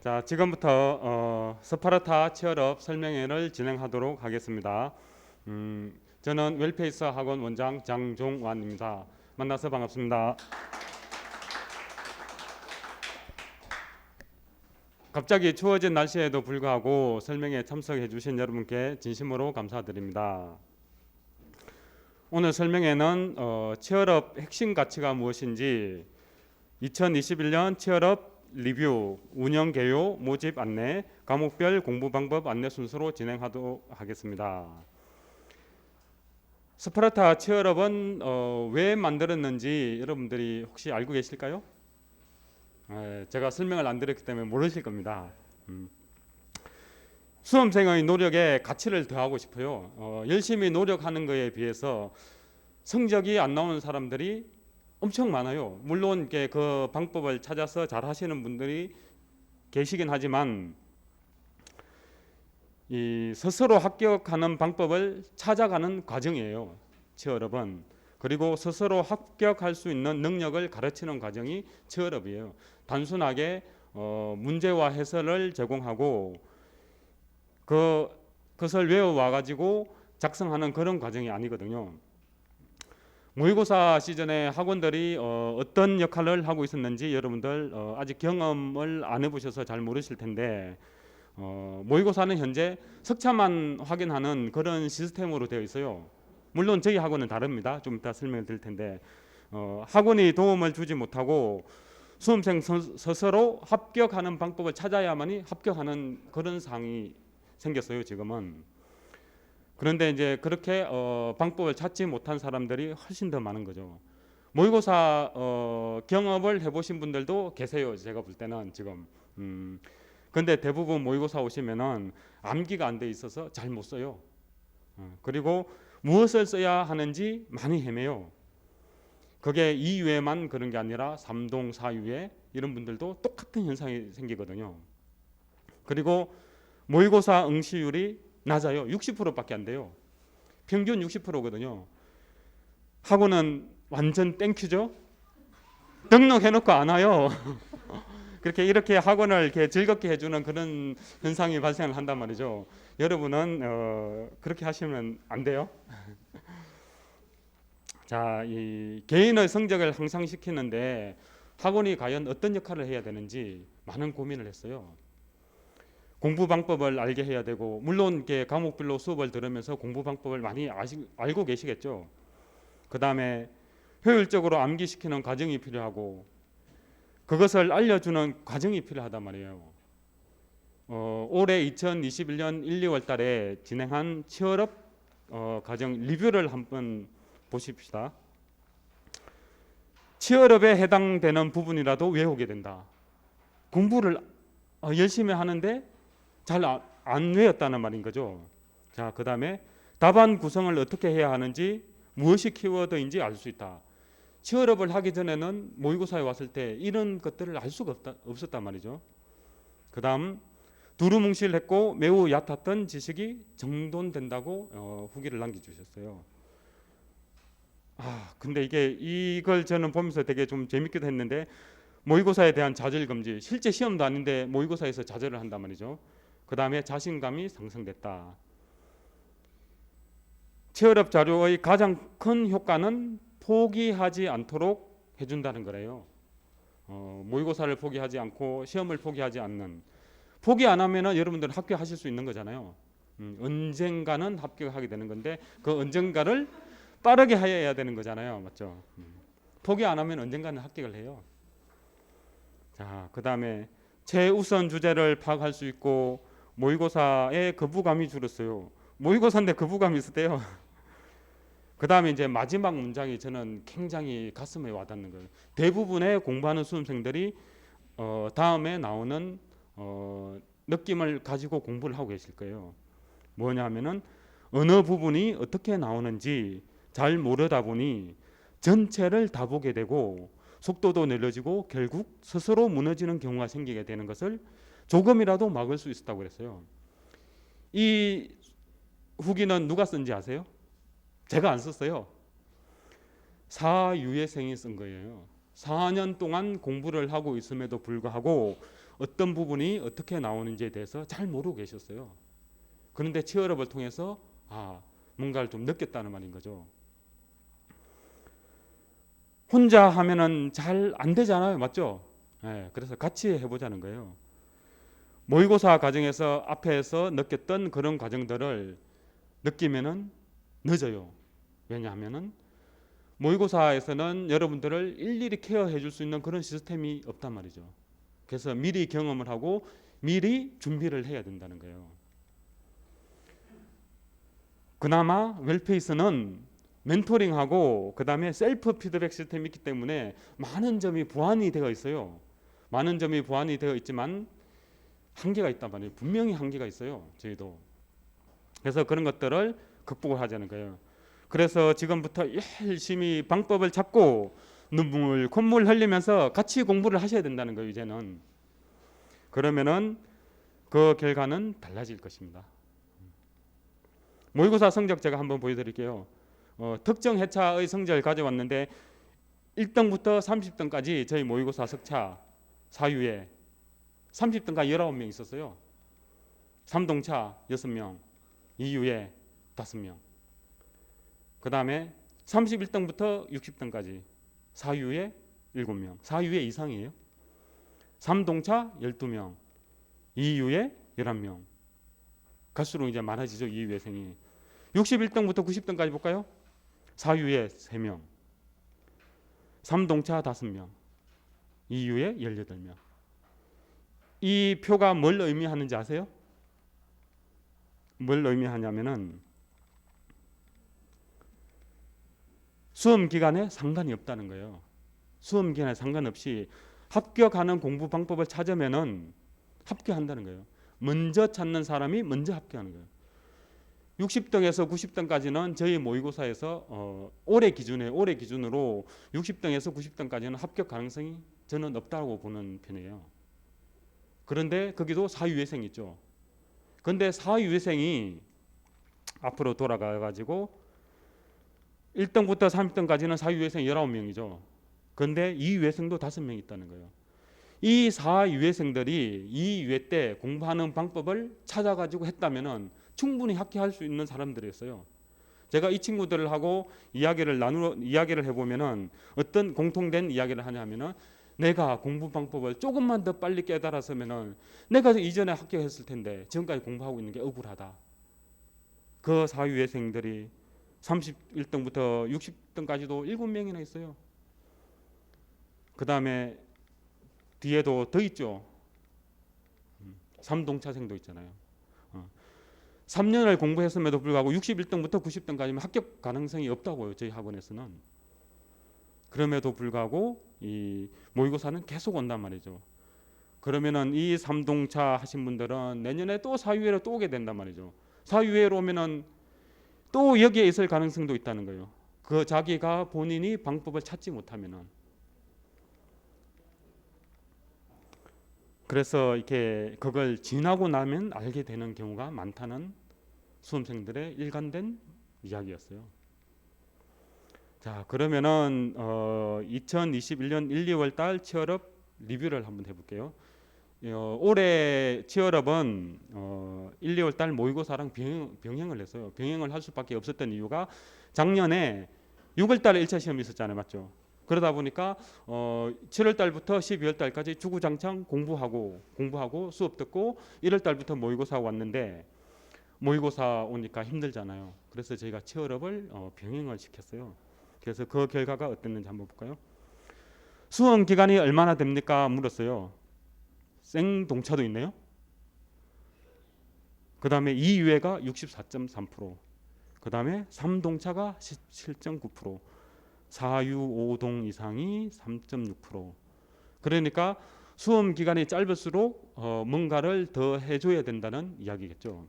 자, 지금부터 스파르타 취업업 설명회를 진행하도록 하겠습니다. 저는 웰페이스 학원 원장 장종완입니다. 만나서 반갑습니다. 갑자기 추워진 날씨에도 불구하고 설명회에 참석해 주신 여러분께 진심으로 감사드립니다. 오늘 설명회는 취업업 핵심 가치가 무엇인지 2021년 취업업 리뷰, 운영 개요, 모집 안내, 과목별 공부 방법 안내 순서로 진행하도록 하겠습니다. 스파르타 취업업은 왜 만들었는지 여러분들이 혹시 알고 계실까요? 제가 설명을 안 드렸기 때문에 모르실 겁니다. 수험생의 노력에 가치를 더하고 싶어요. 열심히 노력하는 것에 비해서 성적이 안 나오는 사람들이 엄청 많아요. 물론 그 방법을 찾아서 잘 하시는 분들이 계시긴 하지만 이 스스로 합격하는 방법을 찾아가는 과정이에요. 취업은. 그리고 스스로 합격할 수 있는 능력을 가르치는 과정이 취업이에요. 단순하게 문제와 해설을 제공하고 그것을 외워와 가지고 작성하는 그런 과정이 아니거든요. 모의고사 시즌에 학원들이 어떤 역할을 하고 있었는지 여러분들 아직 경험을 안 해보셔서 잘 모르실 텐데 모의고사는 현재 석차만 확인하는 그런 시스템으로 되어 있어요. 물론 저희 학원은 다릅니다. 좀 이따 설명을 드릴 텐데 학원이 도움을 주지 못하고 수험생 스스로 합격하는 방법을 찾아야만이 합격하는 그런 상황이 생겼어요. 지금은. 그런데 이제 그렇게 방법을 찾지 못한 사람들이 훨씬 더 많은 거죠. 모의고사 경험을 해보신 분들도 계세요. 제가 볼 때는 지금. 근데 대부분 모의고사 오시면은 암기가 안 돼 있어서 잘 못 써요. 그리고 무엇을 써야 하는지 많이 헤매요. 그게 2유에만 그런 게 아니라 3동, 4유에 이런 분들도 똑같은 현상이 생기거든요. 그리고 모의고사 응시율이 낮아요. 60%밖에 안 돼요. 평균 60%거든요. 학원은 완전 땡큐죠. 등록해놓고 안 와요. 이렇게 학원을 이렇게 즐겁게 해주는 그런 현상이 발생을 한단 말이죠. 여러분은 그렇게 하시면 안 돼요. 자, 이 개인의 성적을 향상시키는데 학원이 과연 어떤 역할을 해야 되는지 많은 고민을 했어요. 공부 방법을 알게 해야 되고, 물론 이렇게 과목별로 수업을 들으면서 공부 방법을 많이 알고 계시겠죠. 그 다음에 효율적으로 암기시키는 과정이 필요하고 그것을 알려주는 과정이 필요하단 말이에요. 올해 2021년 1, 2월 달에 진행한 취업 과정 리뷰를 한번 보십시다. 취업에 해당되는 부분이라도 외우게 된다. 공부를 열심히 하는데 잘 안 외웠다는 말인 거죠. 자, 그 다음에 답안 구성을 어떻게 해야 하는지, 무엇이 키워드인지 알 수 있다. 취업을 하기 전에는 모의고사에 왔을 때 이런 것들을 알 수가 없었단 말이죠. 그 다음 두루뭉실했고 매우 얕았던 지식이 정돈된다고 후기를 남겨주셨어요. 근데 이걸 저는 보면서 되게 좀 재밌기도 했는데, 모의고사에 대한 좌절 금지, 실제 시험도 아닌데 모의고사에서 좌절을 한단 말이죠. 그 다음에 자신감이 상승됐다. 취업 자료의 가장 큰 효과는 포기하지 않도록 해준다는 거래요. 모의고사를 포기하지 않고 시험을 포기하지 않는. 포기 안 하면은 여러분들은 합격하실 수 있는 거잖아요. 언젠가는 합격하게 되는 건데 그 언젠가를 빠르게 해야 되는 거잖아요. 맞죠? 포기 안 하면 언젠가는 합격을 해요. 자, 그 다음에 최우선 주제를 파악할 수 있고 모의고사에 거부감이 줄었어요. 모의고사인데 거부감이 있었대요. 그 다음에 이제 마지막 문장이 저는 굉장히 가슴에 와닿는 거예요. 대부분의 공부하는 수험생들이 다음에 나오는 느낌을 가지고 공부를 하고 계실 거예요. 뭐냐면은 어느 부분이 어떻게 나오는지 잘 모르다 보니 전체를 다 보게 되고 속도도 느려지고 결국 스스로 무너지는 경우가 생기게 되는 것을 조금이라도 막을 수 있었다고 그랬어요. 이 후기는 누가 쓴지 아세요? 제가 안 썼어요. 사유예생이 쓴 거예요. 4년 동안 공부를 하고 있음에도 불구하고 어떤 부분이 어떻게 나오는지에 대해서 잘 모르고 계셨어요. 그런데 치얼업을 통해서 뭔가를 좀 느꼈다는 말인 거죠. 혼자 하면은 잘 안 되잖아요, 맞죠? 그래서 같이 해보자는 거예요. 모의고사 과정에서 앞에서 느꼈던 그런 과정들을 느끼면은 늦어요. 왜냐하면은 모의고사에서는 여러분들을 일일이 케어해 줄 수 있는 그런 시스템이 없단 말이죠. 그래서 미리 경험을 하고 미리 준비를 해야 된다는 거예요. 그나마 웰페이스는 멘토링하고 그 다음에 셀프 피드백 시스템이 있기 때문에 많은 점이 보완이 되어 있어요. 많은 점이 보완이 되어 있지만 한계가 있단 말이에요. 분명히 한계가 있어요. 저희도. 그래서 그런 것들을 극복을 하자는 거예요. 그래서 지금부터 열심히 방법을 찾고 눈물 콧물 흘리면서 같이 공부를 하셔야 된다는 거예요. 이제는. 그러면은 그 결과는 달라질 것입니다. 모의고사 성적 제가 한번 보여드릴게요. 특정 회차의 성적을 가져왔는데 1등부터 30등까지 저희 모의고사 석차 사유에 30등까지 19명 있었어요. 3동차 6명, 2유에 5명. 그 다음에 31등부터 60등까지 4유에 7명. 4유에 이상이에요. 3동차 12명, 2유에 11명. 갈수록 이제 많아지죠. 2유회생이. 61등부터 90등까지 볼까요? 4유에 3명, 3동차 5명, 2유에 18명. 이 표가 뭘 의미하는지 아세요? 뭘 의미하냐면은 수험 기간에 상관이 없다는 거예요. 수험 기간에 상관없이 합격하는 공부 방법을 찾으면은 합격한다는 거예요. 먼저 찾는 사람이 먼저 합격하는 거예요. 60등에서 90등까지는 저희 모의고사에서 올해 기준으로 60등에서 90등까지는 합격 가능성이 저는 없다고 보는 편이에요. 그런데 거기도 사유회생 있죠. 그런데 사유회생이 앞으로 돌아가가지고 1등부터 30등까지는 사유회생 19명이죠. 그런데 이유회생도 5명 있다는 거예요. 이 사유회생들이 이 유회 때 공부하는 방법을 찾아가지고 했다면은 충분히 합격할 수 있는 사람들이었어요. 제가 이 친구들하고 이야기를 해보면은 어떤 공통된 이야기를 하냐면은 내가 공부 방법을 조금만 더 빨리 깨달았으면은 내가 이전에 합격했을 텐데 지금까지 공부하고 있는 게 억울하다. 그 사유회생들이 31등부터 60등까지도 7명이나 있어요. 그 다음에 뒤에도 더 있죠. 3동차생도 있잖아요. 3년을 공부했음에도 불구하고 61등부터 90등까지면 합격 가능성이 없다고요. 저희 학원에서는. 그럼에도 불구하고 이 모의고사는 계속 온단 말이죠. 그러면은 이 3동차 하신 분들은 내년에 또 사유회로 또 오게 된단 말이죠. 사유회로 오면은 또 여기에 있을 가능성도 있다는 거예요. 그 자기가 본인이 방법을 찾지 못하면은. 그래서 이렇게 그걸 지나고 나면 알게 되는 경우가 많다는 수험생들의 일관된 이야기였어요. 자, 그러면은 2021년 1, 2월 달 치얼업 리뷰를 한번 해볼게요. 올해 치얼업은 1, 2월 달 모의고사랑 병행을 했어요. 병행을 할 수밖에 없었던 이유가 작년에 6월 달에 1차 시험이 있었잖아요. 맞죠? 그러다 보니까 7월 달부터 12월 달까지 주구장창 공부하고 수업 듣고 1월 달부터 모의고사 왔는데 모의고사 오니까 힘들잖아요. 그래서 저희가 치얼업을 병행을 시켰어요. 그래서 그 결과가 어땠는지 한번 볼까요? 수험 기간이 얼마나 됩니까? 물었어요. 생동차도 있네요. 그 다음에 2유회가 64.3%, 그 다음에 3동차가 17.9%, 4유 5동 이상이 3.6%. 그러니까 수험 기간이 짧을수록 뭔가를 더 해줘야 된다는 이야기겠죠.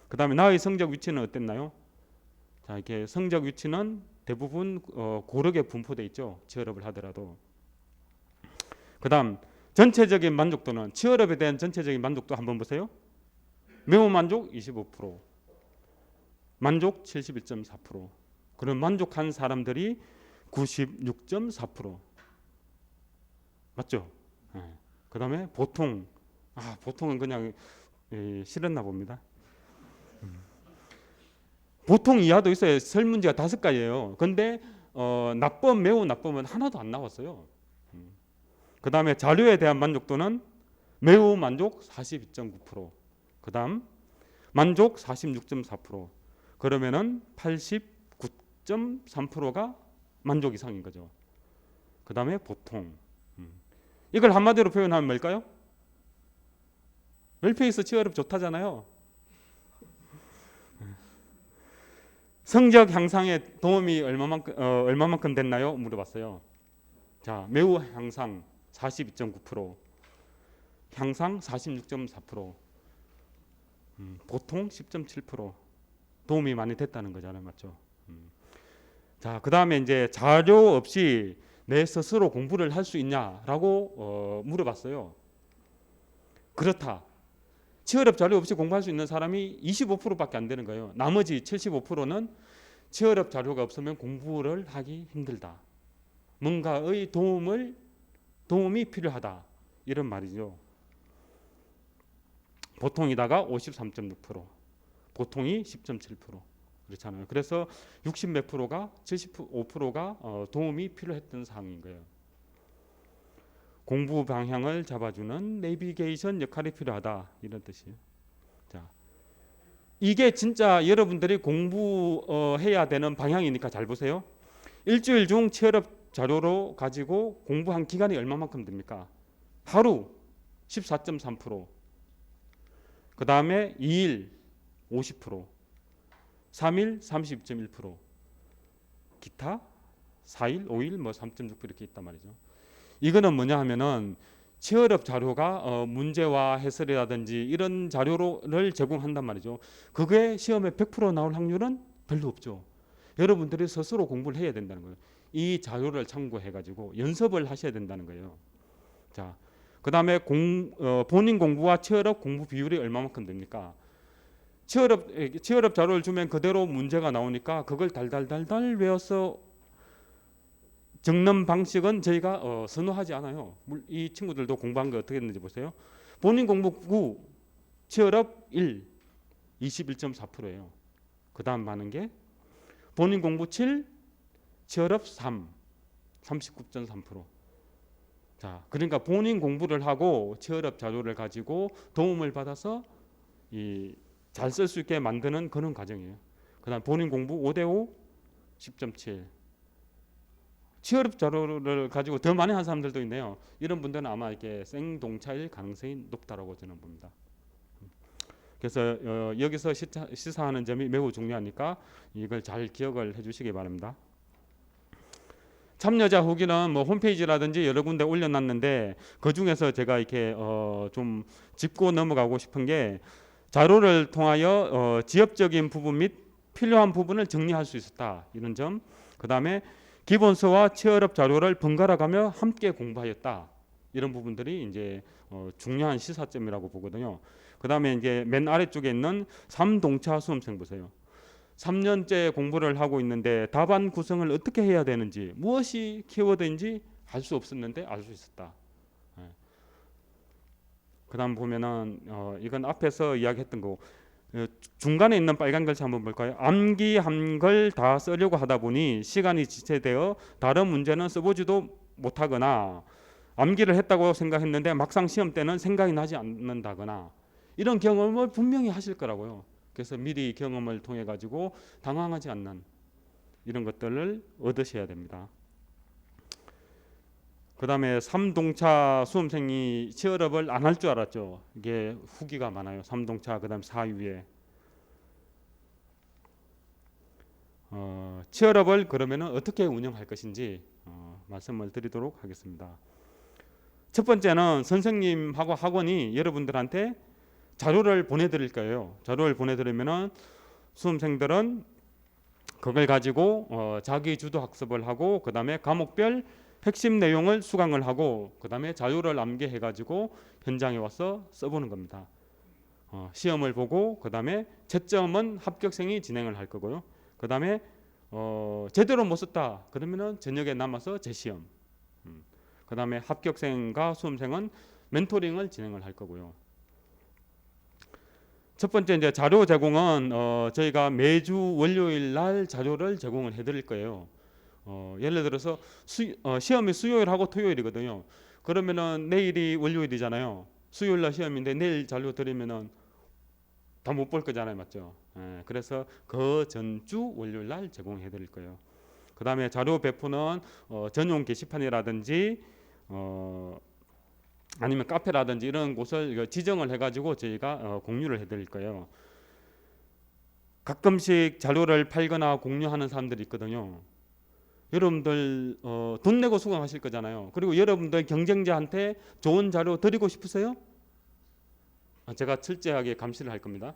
그 다음에 나의 성적 위치는 어땠나요? 자, 이렇게 성적 위치는 대부분 고르게 분포돼 있죠. 치얼업을 하더라도. 그 다음 전체적인 만족도는, 치얼업에 대한 전체적인 만족도 한번 보세요. 매우 만족 25%, 만족 71.4%. 그런 만족한 사람들이 96.4%. 맞죠? 그 다음에 보통 보통은 그냥 싫었나 봅니다. 보통 이하도 있어요. 설문지가 5가지예요. 근데 나쁨, 매우 나쁨은 하나도 안 나왔어요. 그 다음에 자료에 대한 만족도는 매우 만족 42.9%, 그 다음 만족 46.4%, 그러면은 89.3%가 만족 이상인 거죠. 그 다음에 보통. 이걸 한마디로 표현하면 뭘까요? 웰페이스 취업이 좋다잖아요. 성적 향상에 도움이 얼마만큼 됐나요? 물어봤어요. 자, 매우 향상 42.9%, 향상 46.4%, 보통 10.7% 도움이 많이 됐다는 거잖아요, 맞죠? 자, 그 다음에 이제 자료 없이 내 스스로 공부를 할 수 있냐라고 물어봤어요. 그렇다. 취업 자료 없이 공부할 수 있는 사람이 25%밖에 안 되는 거예요. 나머지 75%는 취업 자료가 없으면 공부를 하기 힘들다. 뭔가의 도움이 필요하다. 이런 말이죠. 보통이다가 53.6%, 보통이 10.7%. 그렇잖아요. 그래서 60 몇 프로가 75%가 도움이 필요했던 상황인 거예요. 공부 방향을 잡아주는 내비게이션 역할이 필요하다, 이런 뜻이에요. 자, 이게 진짜 여러분들이 공부해야 되는 방향이니까 잘 보세요. 일주일 중 취업 자료로 가지고 공부한 기간이 얼마만큼 됩니까? 하루 14.3%, 그 다음에 2일 50%, 3일 30.1%, 기타 4일, 5일 3.6% 이렇게 있단 말이죠. 이거는 뭐냐 하면은 취업 자료가 문제와 해설이라든지 이런 자료를 제공한단 말이죠. 그게 시험에 100% 나올 확률은 별로 없죠. 여러분들이 스스로 공부를 해야 된다는 거예요. 이 자료를 참고해 가지고 연습을 하셔야 된다는 거예요. 자, 그 다음에 본인 공부와 취업 공부 비율이 얼마만큼 됩니까? 취업 자료를 주면 그대로 문제가 나오니까 그걸 달달달달 외워서 적는 방식은 저희가 선호하지 않아요. 이 친구들도 공부한 게 어떻게 했는지 보세요. 본인 공부 9, 취업 1, 21.4%예요. 그 다음 많은 게 본인 공부 7, 취업 3, 39.3%. 자, 그러니까 본인 공부를 하고 취업 자료를 가지고 도움을 받아서 잘 쓸 수 있게 만드는 그런 과정이에요. 그 다음 본인 공부 5대5, 10.7. 취업 자료를 가지고 더 많이 한 사람들도 있네요. 이런 분들은 아마 이렇게 생동차일 가능성이 높다라고 저는 봅니다. 그래서 여기서 시사하는 점이 매우 중요하니까 이걸 잘 기억을 해주시기 바랍니다. 참여자 후기는 뭐 홈페이지라든지 여러 군데 올려놨는데 그 중에서 제가 이렇게 좀 짚고 넘어가고 싶은 게 자료를 통하여 지엽적인 부분 및 필요한 부분을 정리할 수 있었다, 이런 점. 그 다음에 기본서와 취업 자료를 번갈아가며 함께 공부하였다, 이런 부분들이 이제 중요한 시사점이라고 보거든요. 그 다음에 이제 맨 아래쪽에 있는 3동차 수험생 보세요. 3년째 공부를 하고 있는데 답안 구성을 어떻게 해야 되는지, 무엇이 키워드인지 알 수 없었는데 알 수 있었다. 그 다음 보면은 이건 앞에서 이야기했던 거, 중간에 있는 빨간 글자 한번 볼까요? 암기 한 걸 다 쓰려고 하다 보니 시간이 지체되어 다른 문제는 써보지도 못하거나, 암기를 했다고 생각했는데 막상 시험 때는 생각이 나지 않는다거나, 이런 경험을 분명히 하실 거라고요. 그래서 미리 경험을 통해 가지고 당황하지 않는 이런 것들을 얻으셔야 됩니다. 그 다음에 3동차 수험생이 취업을 안 할 줄 알았죠. 이게 후기가 많아요. 3동차, 그 다음 4위에 취업을 그러면 어떻게 운영할 것인지 말씀을 드리도록 하겠습니다. 첫 번째는 선생님하고 학원이 여러분들한테 자료를 보내드릴 거예요. 자료를 보내드리면은 수험생들은 그걸 가지고 자기 주도 학습을 하고, 그 다음에 과목별 핵심 내용을 수강을 하고, 그 다음에 자료를 암기해 가지고 현장에 와서 써보는 겁니다. 시험을 보고, 그 다음에 채점은 합격생이 진행을 할 거고요. 그 다음에 제대로 못 썼다 그러면은 저녁에 남아서 재시험. 그 다음에 합격생과 수험생은 멘토링을 진행을 할 거고요. 첫 번째 이제 자료 제공은 저희가 매주 월요일 날 자료를 제공을 해드릴 거예요. 예를 들어서 시험이 수요일하고 토요일이거든요. 그러면은 내일이 월요일이잖아요. 수요일 날 시험인데 내일 자료 드리면은 다 못 볼 거잖아요, 맞죠? 그래서 그 전주 월요일 날 제공해 드릴 거예요. 그 다음에 자료 배포는 전용 게시판이라든지 아니면 카페라든지 이런 곳을 지정을 해가지고 저희가 공유를 해드릴 거예요. 가끔씩 자료를 팔거나 공유하는 사람들이 있거든요. 여러분들 돈 내고 수강하실 거잖아요. 그리고 여러분들 경쟁자한테 좋은 자료 드리고 싶으세요? 제가 철저하게 감시를 할 겁니다.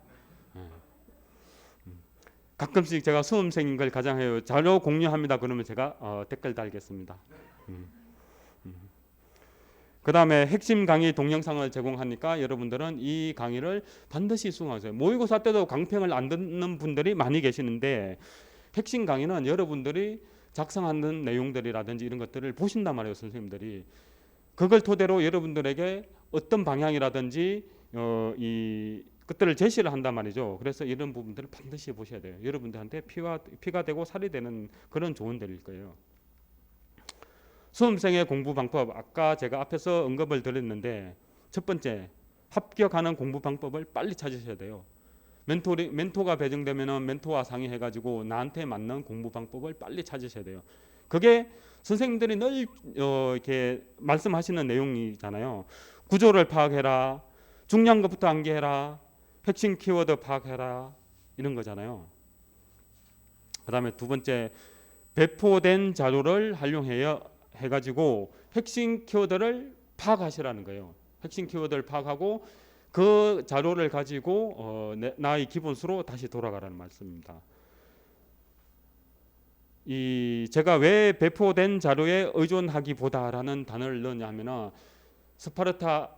가끔씩 제가 수험생인 걸 가장해요. 자료 공유합니다. 그러면 제가 댓글 달겠습니다. 그 다음에 핵심 강의 동영상을 제공하니까 여러분들은 이 강의를 반드시 수강하세요. 모의고사 때도 강평을 안 듣는 분들이 많이 계시는데 핵심 강의는 여러분들이 작성하는 내용들이라든지 이런 것들을 보신단 말이에요. 선생님들이. 그걸 토대로 여러분들에게 어떤 방향이라든지 이 것들을 제시를 한단 말이죠. 그래서 이런 부분들을 반드시 보셔야 돼요. 여러분들한테 피가 되고 살이 되는 그런 좋은 데일 거예요. 수험생의 공부 방법, 아까 제가 앞에서 언급을 드렸는데 첫 번째, 합격하는 공부 방법을 빨리 찾으셔야 돼요. 멘토가 배정되면 멘토와 상의해가지고 나한테 맞는 공부 방법을 빨리 찾으셔야 돼요. 그게 선생님들이 늘 이렇게 말씀하시는 내용이잖아요. 구조를 파악해라, 중요한 것부터 암기해라, 핵심 키워드 파악해라, 이런 거잖아요. 그 다음에 두 번째, 배포된 자료를 활용해가지고 핵심 키워드를 파악하시라는 거예요. 핵심 키워드를 파악하고 그 자료를 가지고 나의 기본수로 다시 돌아가라는 말씀입니다. 제가 왜 배포된 자료에 의존하기보다라는 단어를 넣냐면은 스파르타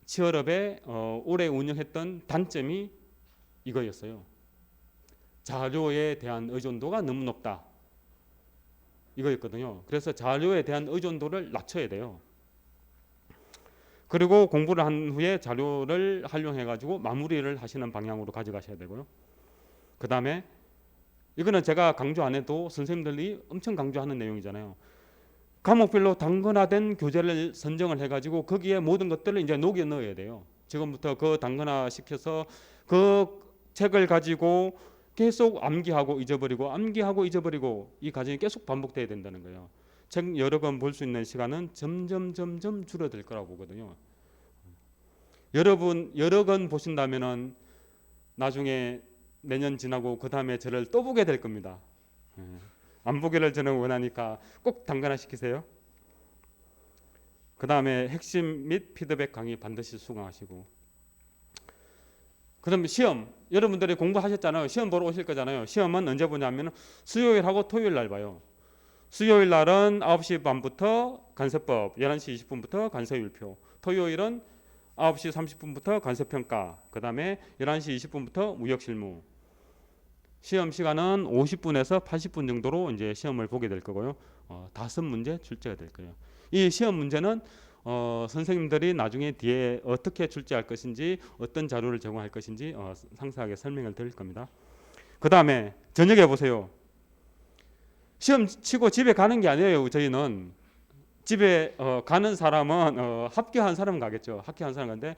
치얼업에 오래 운영했던 단점이 이거였어요. 자료에 대한 의존도가 너무 높다. 이거였거든요. 그래서 자료에 대한 의존도를 낮춰야 돼요. 그리고 공부를 한 후에 자료를 활용해 가지고 마무리를 하시는 방향으로 가져가셔야 되고요. 그 다음에 이거는 제가 강조 안 해도 선생님들이 엄청 강조하는 내용이잖아요. 과목별로 단권화된 교재를 선정을 해가지고 거기에 모든 것들을 이제 녹여 넣어야 돼요. 지금부터 그 단권화 시켜서 그 책을 가지고 계속 암기하고 잊어버리고 이 과정이 계속 반복돼야 된다는 거예요. 책 여러 권 볼 수 있는 시간은 점점 줄어들 거라고 보거든요. 여러분 여러 권 보신다면은 나중에 내년 지나고 그 다음에 저를 또 보게 될 겁니다. 안 보기를 저는 원하니까 꼭 단권화 시키세요. 그 다음에 핵심 및 피드백 강의 반드시 수강하시고, 그 다음에 시험, 여러분들이 공부하셨잖아요. 시험 보러 오실 거잖아요. 시험은 언제 보냐면 수요일하고 토요일 날 봐요. 수요일 날은 9시 반부터 간세법, 11시 20분부터 간세율표, 토요일은 9시 30분부터 간세평가, 그 다음에 11시 20분부터 무역실무. 시험 시간은 50분에서 80분 정도로 이제 시험을 보게 될 거고요. 5문제 출제가 될 거예요. 이 시험 문제는 선생님들이 나중에 뒤에 어떻게 출제할 것인지, 어떤 자료를 제공할 것인지 상세하게 설명을 드릴 겁니다. 그 다음에 저녁에 보세요. 시험 치고 집에 가는 게 아니에요. 저희는 집에 가는 사람은 합격한 사람은 가겠죠. 합격한 사람 가는데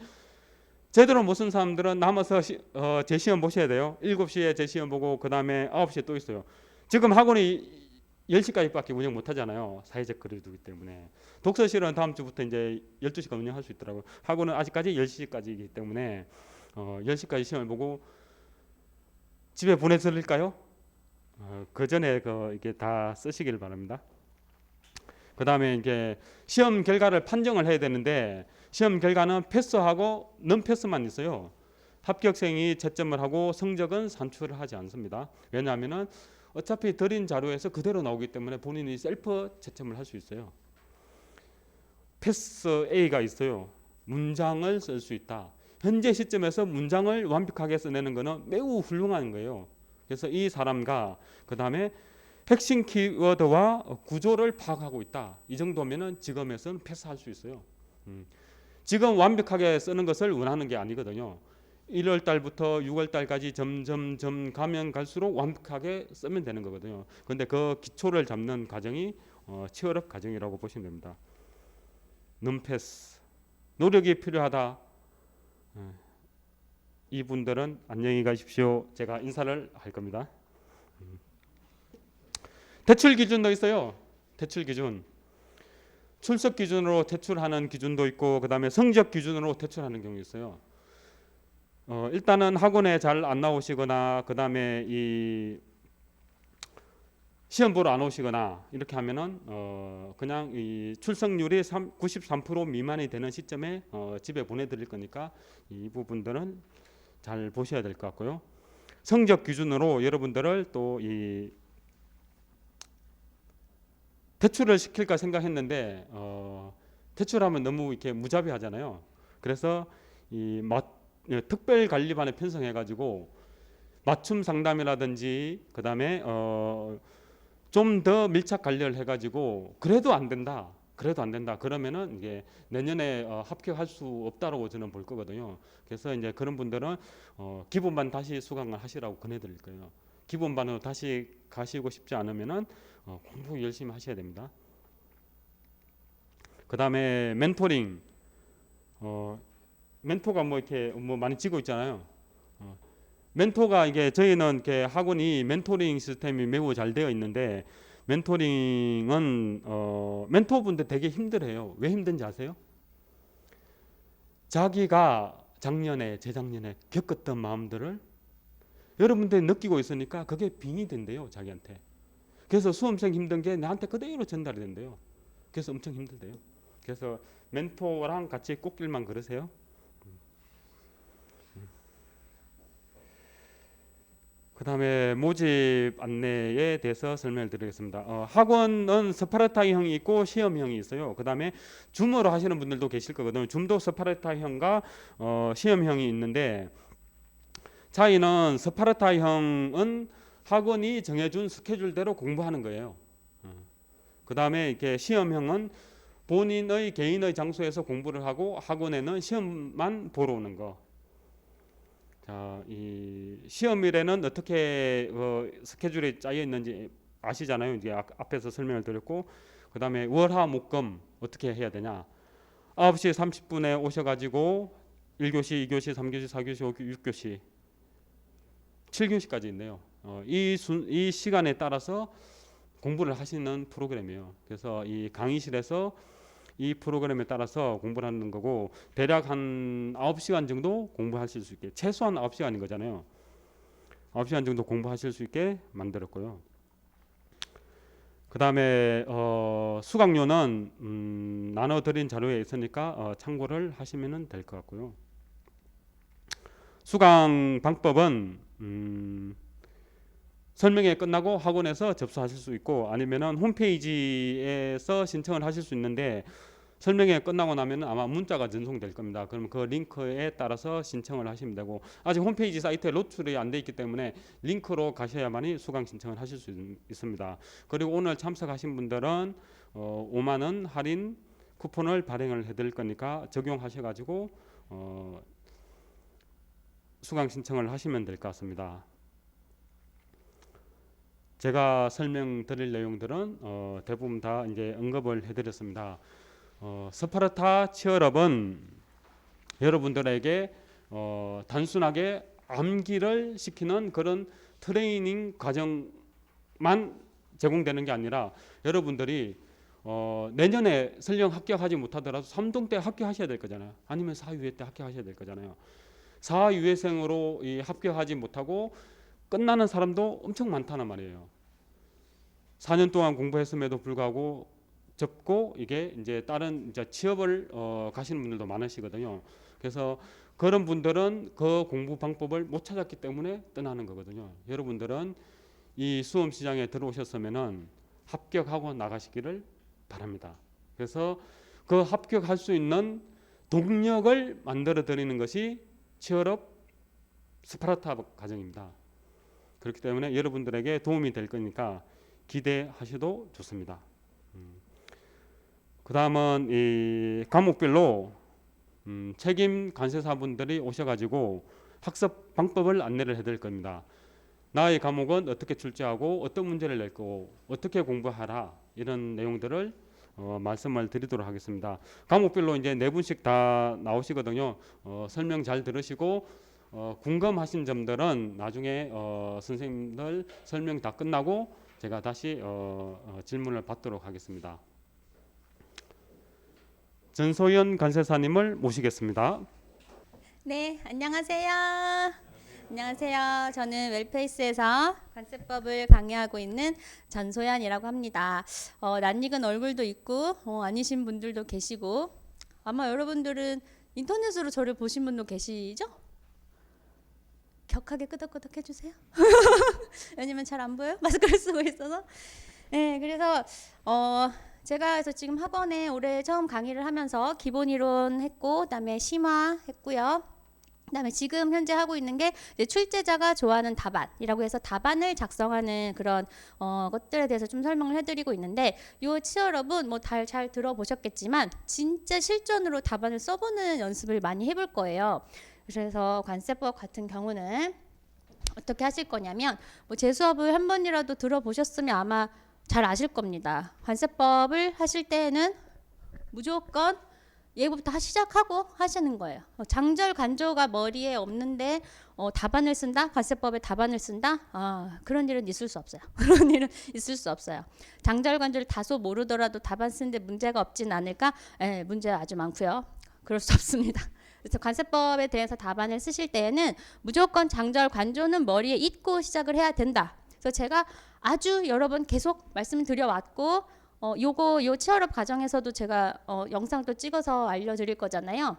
제대로 못 쓴 사람들은 남아서 제 시험 보셔야 돼요. 7시에 제 시험 보고 그 다음에 9시에 또 있어요. 지금 학원이 10시까지밖에 운영 못 하잖아요. 사회적 거리를 두기 때문에. 독서실은 다음 주부터 이제 12시간 운영할 수 있더라고요. 학원은 아직까지 10시까지이기 때문에 10시까지 시험을 보고 집에 보내드릴까요? 그 전에 이게 다 쓰시길 바랍니다. 그 다음에 이제 시험 결과를 판정을 해야 되는데 시험 결과는 패스하고 넌 패스만 있어요. 합격생이 채점을 하고 성적은 산출을 하지 않습니다. 왜냐하면은 어차피 드린 자료에서 그대로 나오기 때문에 본인이 셀프 채점을 할 수 있어요. 패스 A가 있어요. 문장을 쓸 수 있다. 현재 시점에서 문장을 완벽하게 써내는 것은 매우 훌륭한 거예요. 그래서 이 사람과 그 다음에 핵심 키워드와 구조를 파악하고 있다. 이 정도면은 지검에서는 패스할 수 있어요. 지금 완벽하게 쓰는 것을 원하는 게 아니거든요. 1월 달부터 6월 달까지 점점 가면 갈수록 완벽하게 쓰면 되는 거거든요. 근데 그 기초를 잡는 과정이 취업 과정이라고 보시면 됩니다. 눈패스 노력이 필요하다. 이분들은 안녕히 가십시오. 제가 인사를 할 겁니다. 대출 기준도 있어요. 대출 기준. 출석 기준으로 대출하는 기준도 있고, 그 다음에 성적 기준으로 대출하는 경우 있어요. 일단은 학원에 잘 안 나오시거나, 그 다음에 이 시험 보러 안 오시거나 이렇게 하면은 그냥 이 출석률이 93% 미만이 되는 시점에 집에 보내드릴 거니까 이 부분들은 잘 보셔야 될 것 같고요. 성적 기준으로 여러분들을 또 이 대출을 시킬까 생각했는데 대출하면 너무 이렇게 무자비하잖아요. 그래서 이 특별 관리반에 편성해가지고 맞춤 상담이라든지 그 다음에 좀 더 밀착 관리를 해가지고 그래도 안 된다. 그러면은 이게 내년에 합격할 수 없다라고 저는 볼 거거든요. 그래서 이제 그런 분들은 기본반 다시 수강을 하시라고 권해드릴 거예요. 기본반으로 다시 가시고 싶지 않으면은 공부 열심히 하셔야 됩니다. 그 다음에 멘토링. 멘토가 뭐 이렇게 뭐 많이 찍고 있잖아요. 멘토가 이게 저희는 이렇게 학원이 멘토링 시스템이 매우 잘 되어 있는데 멘토링은 멘토분들 되게 힘들어요. 왜 힘든지 아세요? 자기가 작년에 재작년에 겪었던 마음들을 여러분들이 느끼고 있으니까 그게 빙이 된대요, 자기한테. 그래서 수험생 힘든 게 나한테 그대로 전달이 된대요. 그래서 엄청 힘들대요. 그래서 멘토랑 같이 꽃길만 걸으세요. 그 다음에 모집 안내에 대해서 설명을 드리겠습니다. 학원은 스파르타형이 있고 시험형이 있어요. 그 다음에 줌으로 하시는 분들도 계실 거거든요. 줌도 스파르타형과 시험형이 있는데 차이는 스파르타형은 학원이 정해준 스케줄대로 공부하는 거예요. 그 다음에 이렇게 시험형은 본인의 개인의 장소에서 공부를 하고 학원에는 시험만 보러 오는 거. 자, 이 시험일에는 어떻게 스케줄이 짜여 있는지 아시잖아요. 이제 앞에서 설명을 드렸고, 그 다음에 월화목금 어떻게 해야 되냐. 9시 30분에 오셔가지고 1교시, 2교시, 3교시, 4교시, 5교시, 6교시, 7교시까지 있네요. 이 시간에 따라서 공부를 하시는 프로그램이에요. 그래서 이 강의실에서 이 프로그램에 따라서 공부를 하는 거고 대략 한 9시간 정도 공부하실 수 있게 최소한 9시간인 거잖아요. 9시간 정도 공부하실 수 있게 만들었고요. 그 다음에 수강료는 나눠드린 자료에 있으니까 참고를 하시면 될 것 같고요. 수강 방법은 설명회 끝나고 학원에서 접수하실 수 있고 아니면은 홈페이지에서 신청을 하실 수 있는데 설명회 끝나고 나면 아마 문자가 전송될 겁니다. 그럼 그 링크에 따라서 신청을 하시면 되고 아직 홈페이지 사이트에 노출이 안 돼 있기 때문에 링크로 가셔야만이 수강 신청을 하실 수 있습니다. 그리고 오늘 참석하신 분들은 5만 원 할인 쿠폰을 발행을 해드릴 거니까 적용하셔가지고 수강 신청을 하시면 될 것 같습니다. 제가 설명드릴 내용들은 대부분 다 이제 언급을 해드렸습니다. 스파르타 치얼업은 여러분들에게 단순하게 암기를 시키는 그런 트레이닝 과정만 제공되는 게 아니라 여러분들이 내년에 설령 합격하지 못하더라도 3동 때 합격하셔야 될 거잖아요. 아니면 4유예 때 합격하셔야 될 거잖아요. 4유예생으로 합격하지 못하고 끝나는 사람도 엄청 많다는 말이에요. 4년 동안 공부했음에도 불구하고 접고 이게 이제 다른 이제 취업을 가시는 분들도 많으시거든요. 그래서 그런 분들은 그 공부 방법을 못 찾았기 때문에 떠나는 거거든요. 여러분들은 이 수험 시장에 들어오셨으면은 합격하고 나가시기를 바랍니다. 그래서 그 합격할 수 있는 동력을 만들어 드리는 것이 취업 스파르타 과정입니다. 그렇기 때문에 여러분들에게 도움이 될 거니까 기대하셔도 좋습니다. 그 다음은 이 과목별로 책임 관세사분들이 오셔가지고 학습 방법을 안내를 해드릴 겁니다. 나의 과목은 어떻게 출제하고 어떤 문제를 낼 거고 어떻게 공부하라 이런 내용들을 말씀을 드리도록 하겠습니다. 과목별로 이제 4분씩 다 나오시거든요. 설명 잘 들으시고 궁금하신 점들은 나중에 선생님들 설명 다 끝나고 제가 다시 질문을 받도록 하겠습니다. 전소연 간세사님을 모시겠습니다. 네, 안녕하세요. 안녕하세요. 저는 웰페이스에서 관세법을 강의하고 있는 전소연이라고 합니다. 낯익은 얼굴도 있고 아니신 분들도 계시고 아마 여러분들은 인터넷으로 저를 보신 분도 계시죠? 격하게 끄덕끄덕 해주세요. 왜냐면 잘 안 보여요? 마스크를 쓰고 있어서. 네, 그래서 제가 그래서 지금 학원에 올해 처음 강의를 하면서 기본 이론 했고, 그다음에 심화 했고요. 그다음에 지금 현재 하고 있는 게 이제 출제자가 좋아하는 답안이라고 해서 답안을 작성하는 그런 것들에 대해서 좀 설명을 해드리고 있는데, 요 치어럽은 뭐 잘 들어보셨겠지만 진짜 실전으로 답안을 써보는 연습을 많이 해볼 거예요. 그래서 관세법 같은 경우는 어떻게 하실 거냐면, 뭐 제 수업을 한 번이라도 들어보셨으면 아마 잘 아실 겁니다. 관세법을 하실 때에는 무조건 예부터 시작하고 하시는 거예요. 장절 간조가 머리에 없는데 답안을 쓴다? 관세법에 답안을 쓴다? 그런 일은 있을 수 없어요. 그런 일은 있을 수 없어요. 장절 간조를 다소 모르더라도 답안 쓰는데 문제가 없진 않을까? 문제가 아주 많고요. 그럴 수 없습니다. 그래서 관세법에 대해서 답안을 쓰실 때에는 무조건 장절 간조는 머리에 잊고 시작을 해야 된다. 그래서 제가 아주 여러 번 계속 말씀을 드려왔고, 요 치어럽 과정에서도 제가 영상도 찍어서 알려드릴 거잖아요.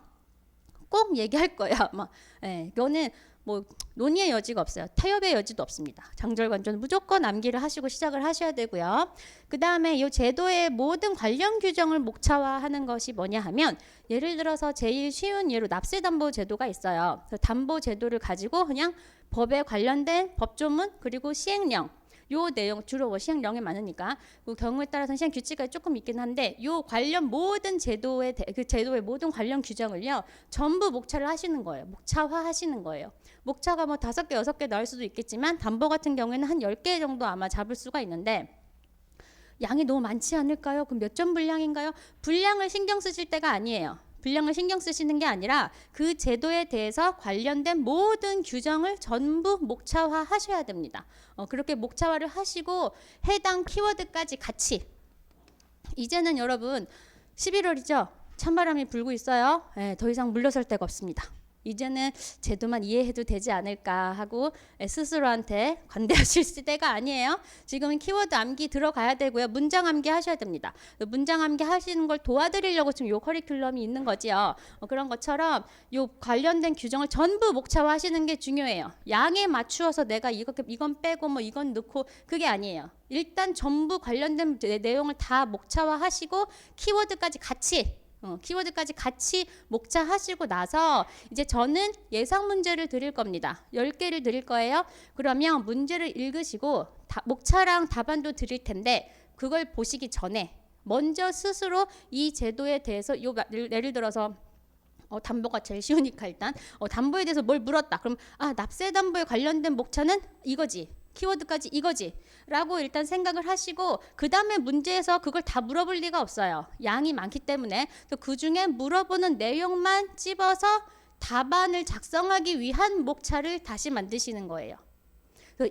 꼭 얘기할 거야. 이거는 뭐 논의의 여지가 없어요. 타협의 여지도 없습니다. 장절관조는 무조건 암기를 하시고 시작을 하셔야 되고요. 그 다음에 이 제도의 모든 관련 규정을 목차화하는 것이 뭐냐 하면, 예를 들어서 제일 쉬운 예로 납세담보제도가 있어요. 담보제도를 가지고 그냥 법에 관련된 법조문 그리고 시행령, 요 내용 주로 뭐 시행령이 많으니까 그 경우에 따라서는 시행 규칙이 조금 있긴 한데, 요 관련 모든 제도의 그 제도의 모든 관련 규정을요 전부 목차를 하시는 거예요. 목차화 하시는 거예요. 목차가 뭐 5개 6개 나올 수도 있겠지만, 담보 같은 경우에는 한 10개 정도 아마 잡을 수가 있는데, 양이 너무 많지 않을까요? 그럼 몇 점 분량인가요? 분량을 신경 쓰실 때가 아니에요. 분량을 신경 쓰시는 게 아니라 그 제도에 대해서 관련된 모든 규정을 전부 목차화 하셔야 됩니다. 그렇게 목차화를 하시고 해당 키워드까지 같이, 이제는 여러분 11월이죠? 찬바람이 불고 있어요. 더 이상 물러설 데가 없습니다. 이제는 제도만 이해해도 되지 않을까 하고 스스로한테 관대하실 때가 아니에요. 지금은 키워드 암기 들어가야 되고요. 문장 암기 하셔야 됩니다. 문장 암기 하시는 걸 도와드리려고 지금 요 커리큘럼이 있는 거지요. 그런 것처럼 요 관련된 규정을 전부 목차화 하시는 게 중요해요. 양에 맞추어서 내가 이건 빼고 뭐 이건 넣고, 그게 아니에요. 일단 전부 관련된 내용을 다 목차화 하시고 키워드까지 같이 목차하시고 나서 이제 저는 예상 문제를 드릴 겁니다. 10개를 드릴 거예요. 그러면 문제를 읽으시고 목차랑 답안도 드릴 텐데, 그걸 보시기 전에 먼저 스스로 이 제도에 대해서 예를 들어서 담보가 제일 쉬우니까 일단 담보에 대해서 뭘 물었다. 그럼 납세담보에 관련된 목차는 이거지. 키워드까지 이거지 라고 일단 생각을 하시고, 그 다음에 문제에서 그걸 다 물어볼 리가 없어요. 양이 많기 때문에. 그 중에 물어보는 내용만 찝어서 답안을 작성하기 위한 목차를 다시 만드시는 거예요.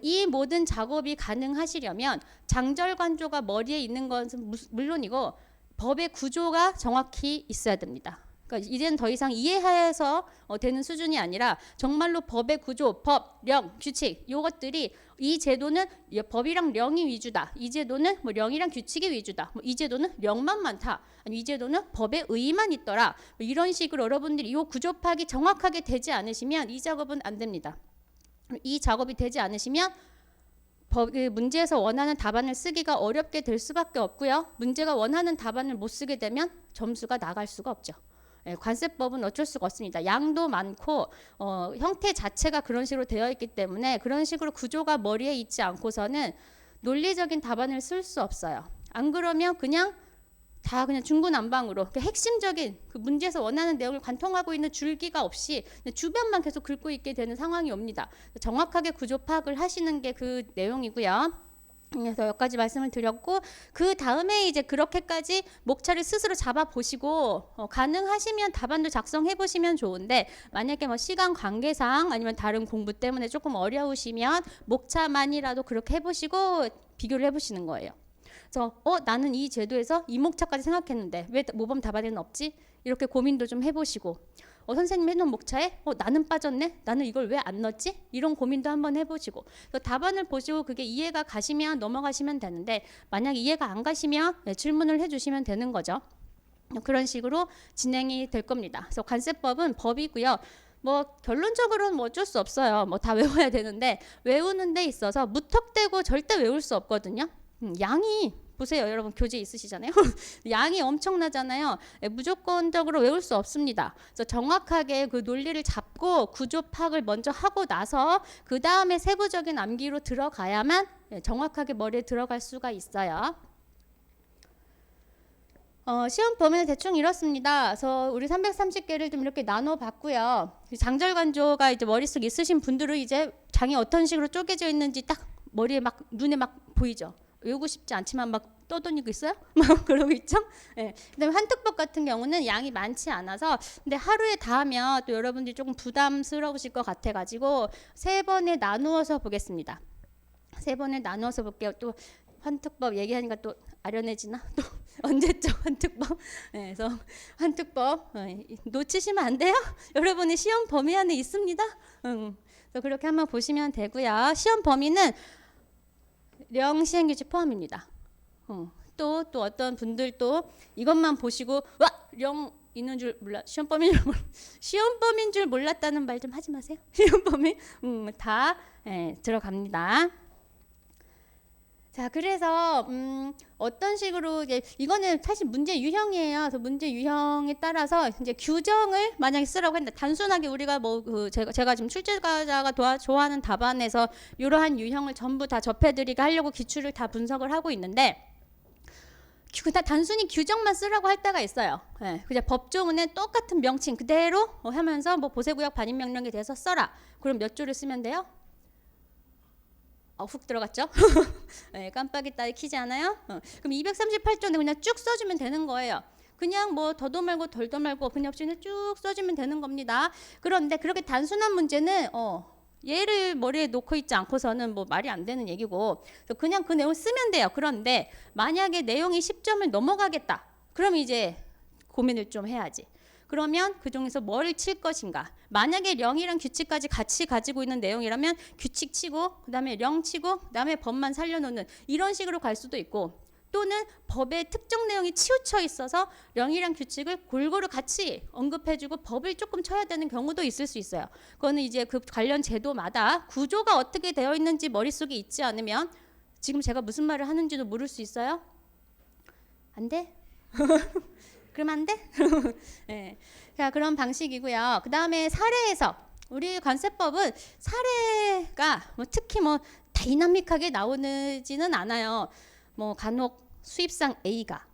이 모든 작업이 가능하시려면 장절관조가 머리에 있는 것은 물론이고 법의 구조가 정확히 있어야 됩니다. 그러니까 이제는 더 이상 이해해서 되는 수준이 아니라 정말로 법의 구조, 법, 령, 규칙, 이것들이 이 제도는 법이랑 령이 위주다. 이 제도는 뭐 령이랑 규칙이 위주다. 이 제도는 령만 많다. 아니 이 제도는 법의 의의만 있더라. 이런 식으로 여러분들이 이 구조 파악이 정확하게 되지 않으시면 이 작업은 안 됩니다. 이 작업이 되지 않으시면 문제에서 원하는 답안을 쓰기가 어렵게 될 수밖에 없고요. 문제가 원하는 답안을 못 쓰게 되면 점수가 나갈 수가 없죠. 관세법은 어쩔 수가 없습니다. 양도 많고 형태 자체가 그런 식으로 되어 있기 때문에 그런 식으로 구조가 머리에 있지 않고서는 논리적인 답안을 쓸 수 없어요. 안 그러면 그냥 다 그냥 중구난방으로 핵심적인 그 문제에서 원하는 내용을 관통하고 있는 줄기가 없이 주변만 계속 긁고 있게 되는 상황이 옵니다. 정확하게 구조 파악을 하시는 게 그 내용이고요. 그래서 여기까지 말씀을 드렸고, 그 다음에 이제 그렇게까지 목차를 스스로 잡아 보시고 가능하시면 답안도 작성해 보시면 좋은데, 만약에 뭐 시간 관계상 아니면 다른 공부 때문에 조금 어려우시면 목차만이라도 그렇게 해보시고 비교를 해보시는 거예요. 그래서 나는 이 제도에서 이 목차까지 생각했는데 왜 모범 답안에는 없지? 이렇게 고민도 좀 해보시고, 선생님 해놓은 목차에 나는 빠졌네? 나는 이걸 왜 안 넣었지? 이런 고민도 한번 해보시고, 답안을 보시고 그게 이해가 가시면 넘어가시면 되는데, 만약 이해가 안 가시면 질문을 해주시면 되는 거죠. 그런 식으로 진행이 될 겁니다. 그래서 관세법은 법이고요. 뭐 결론적으로는 뭐 어쩔 수 없어요. 뭐 다 외워야 되는데, 외우는 데 있어서 무턱대고 절대 외울 수 없거든요. 양이 보세요, 여러분 교재 있으시잖아요. 양이 엄청나잖아요. 무조건적으로 외울 수 없습니다. 그래서 정확하게 그 논리를 잡고 구조 파악을 먼저 하고 나서 그 다음에 세부적인 암기로 들어가야만 정확하게 머리에 들어갈 수가 있어요. 시험 범위는 대충 이렇습니다. 그래서 우리 330개를 좀 이렇게 나눠봤고요. 장절간조가 이제 머릿속 있으신 분들은 이제 장이 어떤 식으로 쪼개져 있는지 딱 머리에 막 눈에 막 보이죠. 외우고 싶지 않지만 막 떠다니고 있어요? 막 그러고 있죠? 네. 그다음에 한특법 같은 경우는 양이 많지 않아서, 근데 하루에 다 하면 또 여러분들이 조금 부담스러우실 것 같아가지고 3번에 나누어서 보겠습니다. 3번에 나누어서 볼게요. 또 한특법 얘기하니까 또 아련해지나? 또 언제죠 한특법? 네, 그래서 한특법 놓치시면 안 돼요. 여러분이 시험 범위 안에 있습니다. 그래서 그렇게 한번 보시면 되고요. 시험 범위는 령 시행규칙 포함입니다. 또 어떤 분들도 이것만 보시고 령 있는 줄 몰라, 시험 범위인 줄 몰랐다는 말 좀 하지 마세요. 시험 범위 다 들어갑니다. 자, 그래서 어떤 식으로 이거는 사실 문제 유형이에요. 그래서 문제 유형에 따라서 이제 규정을 만약에 쓰라고 했는데, 단순하게 우리가 뭐 제가 지금 출제자가 좋아하는 답안에서 이러한 유형을 전부 다 접해드리게 하려고 기출을 다 분석을 하고 있는데, 그냥 단순히 규정만 쓰라고 할 때가 있어요. 그냥 법조문에 똑같은 명칭 그대로 하면서 뭐 보세구역 반입명령에 대해서 써라. 그럼 몇 줄을 쓰면 돼요? 훅 들어갔죠? 깜빡이 따위 키지 않아요? 그럼 238조는 그냥 쭉 써주면 되는 거예요. 그냥 뭐 더도 말고 덜도 말고 그냥 없이 쭉 써주면 되는 겁니다. 그런데 그렇게 단순한 문제는 얘를 머리에 놓고 있지 않고서는 뭐 말이 안 되는 얘기고, 그냥 그 내용 쓰면 돼요. 그런데 만약에 내용이 10점을 넘어가겠다, 그럼 이제 고민을 좀 해야지. 그러면 그 중에서 뭐를 칠 것인가. 만약에 령이랑 규칙까지 같이 가지고 있는 내용이라면 규칙 치고 그다음에 령 치고 그다음에 법만 살려놓는 이런 식으로 갈 수도 있고, 또는 법의 특정 내용이 치우쳐 있어서 령이랑 규칙을 골고루 같이 언급해주고 법을 조금 쳐야 되는 경우도 있을 수 있어요. 그거는 이제 그 관련 제도마다 구조가 어떻게 되어 있는지 머릿속에 있지 않으면 지금 제가 무슨 말을 하는지도 모를 수 있어요. 안 돼? 그럼 안 돼? 네. 자, 그런 방식이고요. 그 다음에 사례에서 우리 관세법은 사례가 뭐 특히 뭐 다이나믹하게 나오지는 않아요. 뭐 간혹 수입상 A가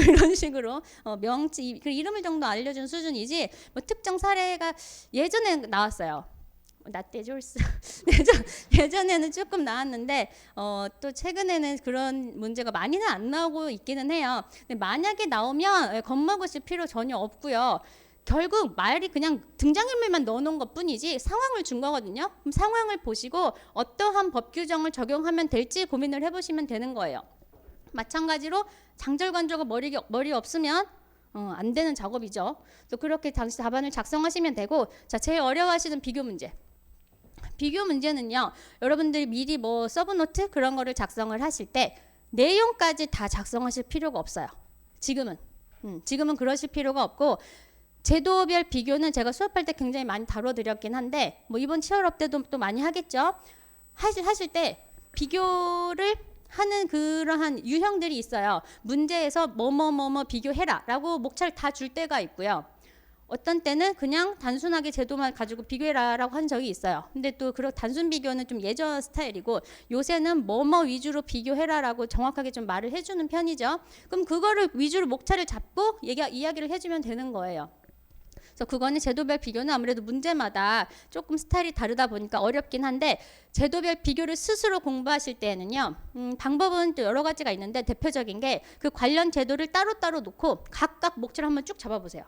이런 식으로 명치 그 이름을 정도 알려준 수준이지, 뭐 특정 사례가 예전에 나왔어요. 나떼졸스 예전에는 조금 나왔는데 또 최근에는 그런 문제가 많이는 안 나오고 있기는 해요. 근데 만약에 나오면 겁먹으실 필요 전혀 없고요. 결국 말이 그냥 등장인물만 넣어놓은 것뿐이지 상황을 준 거거든요. 그럼 상황을 보시고 어떠한 법 규정을 적용하면 될지 고민을 해보시면 되는 거예요. 마찬가지로 장절관조가 머리 없으면 안 되는 작업이죠. 그래서 그렇게 당시 답안을 작성하시면 되고, 자, 제일 어려워하시는 비교 문제. 비교 문제는요, 여러분들이 미리 뭐 서브노트 그런 거를 작성을 하실 때 내용까지 다 작성하실 필요가 없어요. 지금은 그러실 필요가 없고, 제도별 비교는 제가 수업할 때 굉장히 많이 다뤄드렸긴 한데, 뭐 이번 치얼업 때도 또 많이 하겠죠. 하실 때 비교를 하는 그러한 유형들이 있어요. 문제에서 뭐뭐뭐뭐 비교해라 라고 목차를 다 줄 때가 있고요. 어떤 때는 그냥 단순하게 제도만 가지고 비교해라라고 한 적이 있어요. 근데 또 그런 단순 비교는 좀 예전 스타일이고 요새는 뭐뭐 위주로 비교해라라고 정확하게 좀 말을 해주는 편이죠. 그럼 그거를 위주로 목차를 잡고 이야기를 해주면 되는 거예요. 그래서 그거는 제도별 비교는 아무래도 문제마다 조금 스타일이 다르다 보니까 어렵긴 한데 제도별 비교를 스스로 공부하실 때에는요 방법은 또 여러 가지가 있는데 대표적인 게 그 관련 제도를 따로따로 놓고 각각 목차를 한번 쭉 잡아보세요.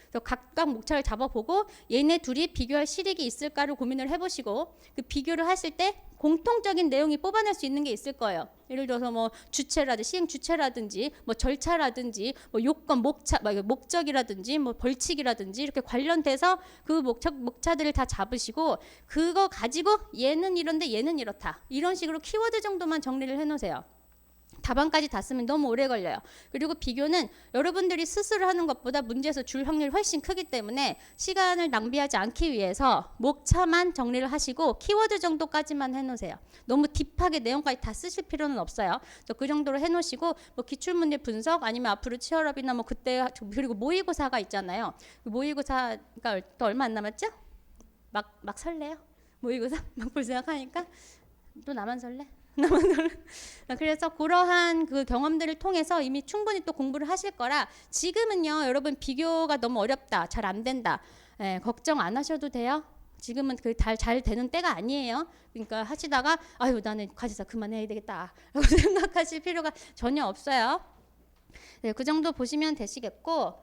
그래서 각각 목차를 잡아보고 얘네 둘이 비교할 실익이 있을까를 고민을 해보시고 그 비교를 하실 때 공통적인 내용이 뽑아낼 수 있는 게 있을 거예요. 예를 들어서 뭐 주체라든지 시행 주체라든지 뭐 절차라든지 뭐 요건 목적이라든지 뭐 벌칙이라든지 이렇게 관련돼서 그 목차들을 다 잡으시고 그거 가지고 얘는 이런데 얘는 이렇다 이런 식으로 키워드 정도만 정리를 해놓으세요. 답안까지 다 쓰면 너무 오래 걸려요. 그리고 비교는 여러분들이 스스로 하는 것보다 문제에서 줄 확률이 훨씬 크기 때문에 시간을 낭비하지 않기 위해서 목차만 정리를 하시고 키워드 정도까지만 해놓으세요. 너무 딥하게 내용까지 다 쓰실 필요는 없어요. 그 정도로 해놓으시고 뭐 기출문제 분석 아니면 앞으로 치얼업이나 뭐 그때 그리고 모의고사가 있잖아요. 모의고사가 또 얼마 안 남았죠? 막 설레요. 모의고사 막 볼 생각하니까 또 나만 설레. 그래서 그러한 그 경험들을 통해서 이미 충분히 또 공부를 하실 거라 지금은요 여러분 비교가 너무 어렵다 잘 안 된다 걱정 안 하셔도 돼요. 지금은 그 잘 되는 때가 아니에요. 그러니까 하시다가 아유 나는 과제사 그만해야 되겠다 라고 생각하실 필요가 전혀 없어요. 네, 그 정도 보시면 되시겠고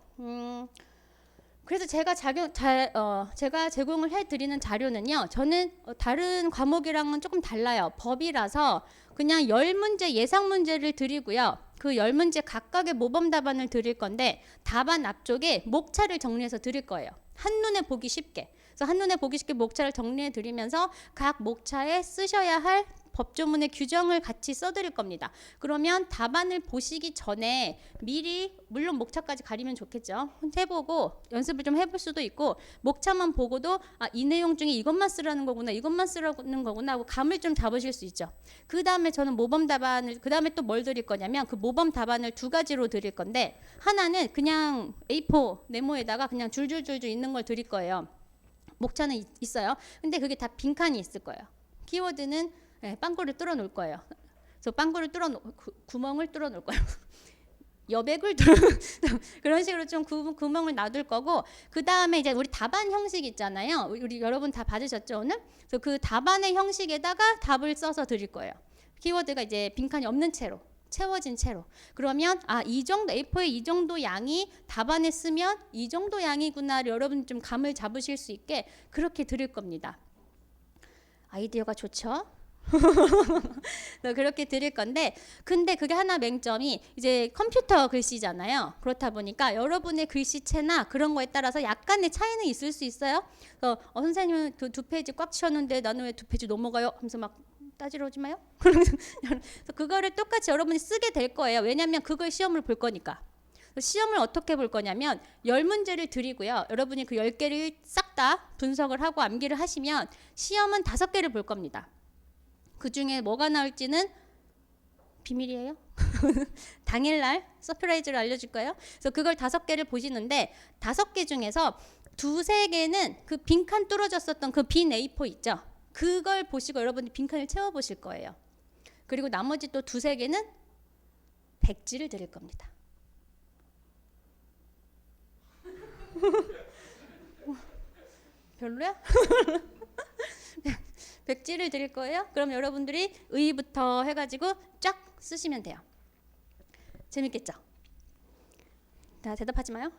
그래서 제가 제공을 해드리는 자료는요. 저는 다른 과목이랑은 조금 달라요. 법이라서 그냥 10문제 예상 문제를 드리고요. 그 10문제 각각의 모범 답안을 드릴 건데 답안 앞쪽에 목차를 정리해서 드릴 거예요. 한눈에 보기 쉽게. 그래서 한눈에 보기 쉽게 목차를 정리해 드리면서 각 목차에 쓰셔야 할 법조문의 규정을 같이 써드릴 겁니다. 그러면 답안을 보시기 전에 미리 물론 목차까지 가리면 좋겠죠. 해보고 연습을 좀 해볼 수도 있고 목차만 보고도 이 내용 중에 이것만 쓰라는 거구나 이것만 쓰라는 거구나 하고 감을 좀 잡으실 수 있죠. 그 다음에 저는 모범 답안을 그 다음에 또 뭘 드릴 거냐면 그 모범 답안을 두 가지로 드릴 건데 하나는 그냥 A4 네모에다가 그냥 줄줄줄줄 있는 걸 드릴 거예요. 목차는 있어요. 근데 그게 다 빈칸이 있을 거예요. 키워드는 빵구를 뚫어 놓을 거예요. 그래서 빵구를 구멍을 뚫어 놓을 거예요. 여백을 그런 식으로 좀 구멍을 놔둘 거고 그 다음에 이제 우리 답안 형식 있잖아요. 우리 여러분 다 받으셨죠 오늘? 그래서 그 답안의 형식에다가 답을 써서 드릴 거예요. 키워드가 이제 빈칸이 없는 채로 채워진 채로. 그러면 이 정도 A4의 이 정도 양이 답안에 쓰면 이 정도 양이구나 여러분 좀 감을 잡으실 수 있게 그렇게 드릴 겁니다. 아이디어가 좋죠? 그렇게 드릴 건데 근데 그게 하나 맹점이 이제 컴퓨터 글씨잖아요. 그렇다 보니까 여러분의 글씨체나 그런 거에 따라서 약간의 차이는 있을 수 있어요. 선생님은 그 2페이지 꽉 채웠는데 나는 왜 2페이지 넘어가요? 하면서 막 따지러 오지 마요. 그래서 그거를 똑같이 여러분이 쓰게 될 거예요. 왜냐하면 그걸 시험을 볼 거니까. 시험을 어떻게 볼 거냐면 10문제를 드리고요. 여러분이 그 10개를 싹 다 분석을 하고 암기를 하시면 시험은 5개를 볼 겁니다. 그 중에 뭐가 나올지는 비밀이에요. 당일날 서프라이즈로 알려줄 거예요. 그래서 그걸 5개를 보시는데 5개 중에서 2-3개는 그 빈칸 뚫어졌었던 그 빈 A4 있죠. 그걸 보시고 여러분이 빈칸을 채워보실 거예요. 그리고 나머지 또 2-3개는 백지를 드릴 겁니다. 별로야? 백지를 드릴 거예요. 그럼 여러분들이 의부터 해가지고 쫙 쓰시면 돼요. 재밌겠죠? 자, 대답하지 마요.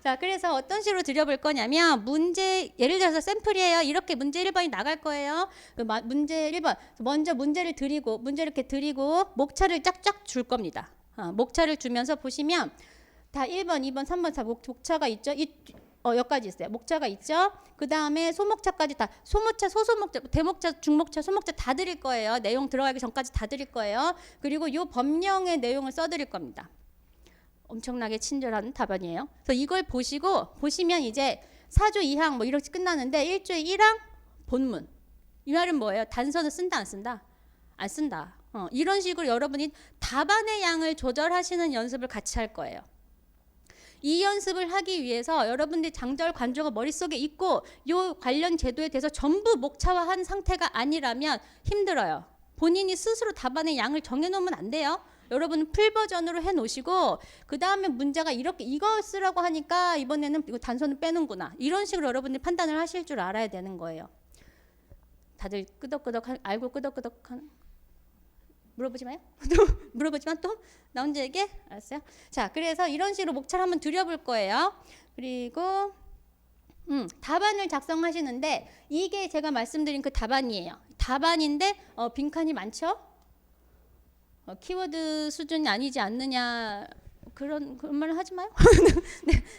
자, 그래서 어떤 식으로 드려볼 거냐면 문제 예를 들어서 샘플이에요. 이렇게 문제 1번이 나갈 거예요. 문제 1번 먼저 문제를 드리고 문제를 이렇게 드리고 목차를 쫙쫙 줄 겁니다. 목차를 주면서 보시면 다 1번, 2번, 3번 다 목차가 있죠. 여기까지 있어요. 목차가 있죠. 그 다음에 소목차까지 다 소모차, 소소목차, 대목차, 중목차, 소목차 다 드릴 거예요. 내용 들어가기 전까지 다 드릴 거예요. 그리고 요 법령의 내용을 써드릴 겁니다. 엄청나게 친절한 답안이에요. 그래서 이걸 보시면 이제 4조 2항 뭐 이렇게 끝나는데 1조의 1항 본문. 이 말은 뭐예요? 단서는 쓴다 안 쓴다? 안 쓴다. 이런 식으로 여러분이 답안의 양을 조절하시는 연습을 같이 할 거예요. 이 연습을 하기 위해서 여러분들이 장절 관조가 머릿속에 있고 요 관련 제도에 대해서 전부 목차화한 상태가 아니라면 힘들어요. 본인이 스스로 답안의 양을 정해놓으면 안 돼요. 여러분은 풀 버전으로 해놓으시고 그 다음에 문제가 이렇게 이거 쓰라고 하니까 이번에는 이거 단서는 빼는구나, 이런 식으로 여러분들이 판단을 하실 줄 알아야 되는 거예요. 다들 끄덕끄덕 알고 끄덕끄덕한 물어보지 마요. 물어보지만 또 나 혼자 얘기해? 알았어요? 자, 그래서 이런 식으로 목차를 한번 드려볼 거예요. 그리고 답안을 작성하시는데 이게 제가 말씀드린 그 답안이에요. 답안인데 빈칸이 많죠? 키워드 수준이 아니지 않느냐, 그런 말을 하지 마요.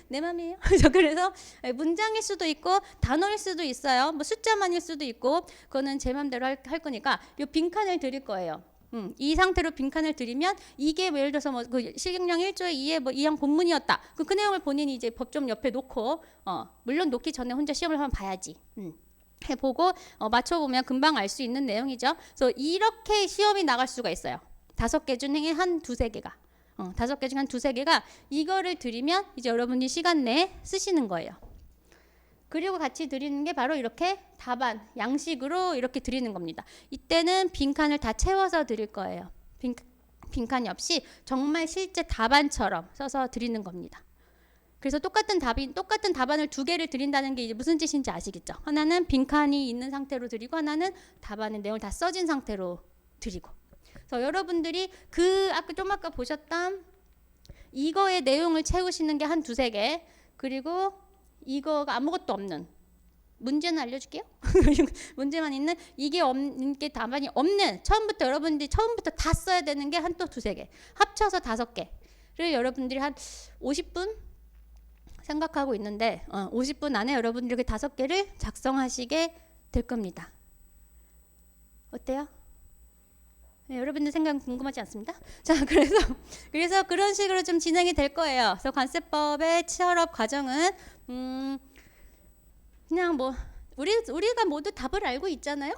내 맘이에요. 그래서 문장일 수도 있고 단어일 수도 있어요. 뭐 숫자만일 수도 있고, 그거는 제 맘대로 할 거니까 이 빈칸을 드릴 거예요. 이 상태로 빈칸을 드리면 이게 뭐 예를 들어서 뭐 그 시경령 1조의 2의 뭐 2항 본문이었다. 그 내용을 본인이 이제 법좀 옆에 놓고 물론 놓기 전에 혼자 시험을 한번 봐야지. 해보고 맞춰보면 금방 알 수 있는 내용이죠. 그래서 이렇게 시험이 나갈 수가 있어요. 5개 중에 한 2-3개가 5개 중에 한 2-3개가 이거를 드리면 이제 여러분이 시간 내에 쓰시는 거예요. 그리고 같이 드리는 게 바로 이렇게 답안 양식으로 이렇게 드리는 겁니다. 이때는 빈칸을 다 채워서 드릴 거예요. 빈칸이 없이 정말 실제 답안처럼 써서 드리는 겁니다. 그래서 똑같은 답안을 2개를 드린다는 게 이제 무슨 뜻인지 아시겠죠? 하나는 빈칸이 있는 상태로 드리고 하나는 답안의 내용을 다 써진 상태로 드리고. 그래서 여러분들이 아까 보셨던 이거의 내용을 채우시는 게 한 2-3개, 그리고 이거가 아무것도 없는 문제는 알려줄게요. 문제만 있는 이게 없는 게 답안이 없는 처음부터 여러분들이 처음부터 다 써야 되는 게 한 또 2-3개 합쳐서 5개를 여러분들이 한 50분 생각하고 있는데 50분 안에 여러분들이 이렇게 5개를 작성하시게 될 겁니다. 어때요? 네, 여러분들 생각 궁금하지 않습니다? 자, 그래서 그런 식으로 좀 진행이 될 거예요. 그래서 관세법의 취업 과정은 그냥 뭐 우리가 모두 답을 알고 있잖아요.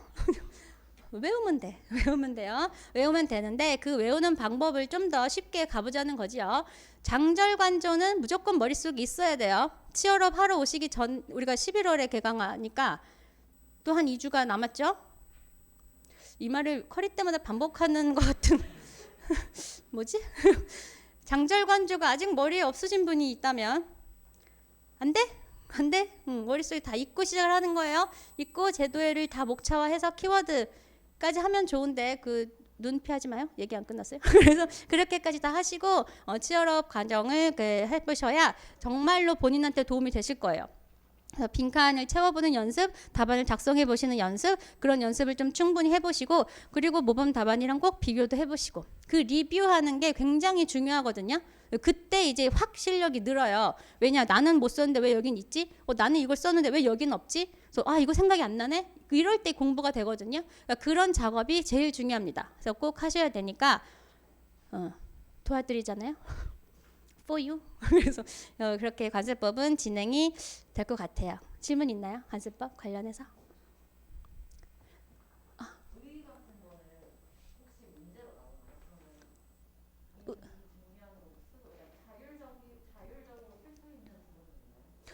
외우면 돼요. 외우면 되는데 그 외우는 방법을 좀 더 쉽게 가보자는 거지요. 장절관조는 무조건 머릿속에 있어야 돼요. 취업 하러 오시기 전, 우리가 11월에 개강하니까 또 한 2주가 남았죠. 이 말을 커리 때마다 반복하는 것 같은 뭐지? 장절관조가 아직 머리에 없으신 분이 있다면 안 돼? 머릿속에 다 잊고 시작을 하는 거예요. 잊고 제도회를 다 목차화해서 키워드까지 하면 좋은데 눈 피하지 마요. 얘기 안 끝났어요. 그래서 그렇게까지 다 하시고 취업 과정을 해보셔야 정말로 본인한테 도움이 되실 거예요. 빈칸을 채워보는 연습, 답안을 작성해 보시는 연습, 그런 연습을 좀 충분히 해보시고, 그리고 모범 답안이랑 꼭 비교도 해보시고, 그 리뷰하는 게 굉장히 중요하거든요. 그때 이제 확 실력이 늘어요. 왜냐, 나는 못 썼는데 왜 여긴 있지? 나는 이걸 썼는데 왜 여긴 없지? 그래서 이거 생각이 안 나네? 이럴 때 공부가 되거든요. 그러니까 그런 작업이 제일 중요합니다. 그래서 꼭 하셔야 되니까 도와드리잖아요. For you. 그래서 그렇게 관세법은 진행이 될 것 같아요. 질문 있나요? 관세법 관련해서?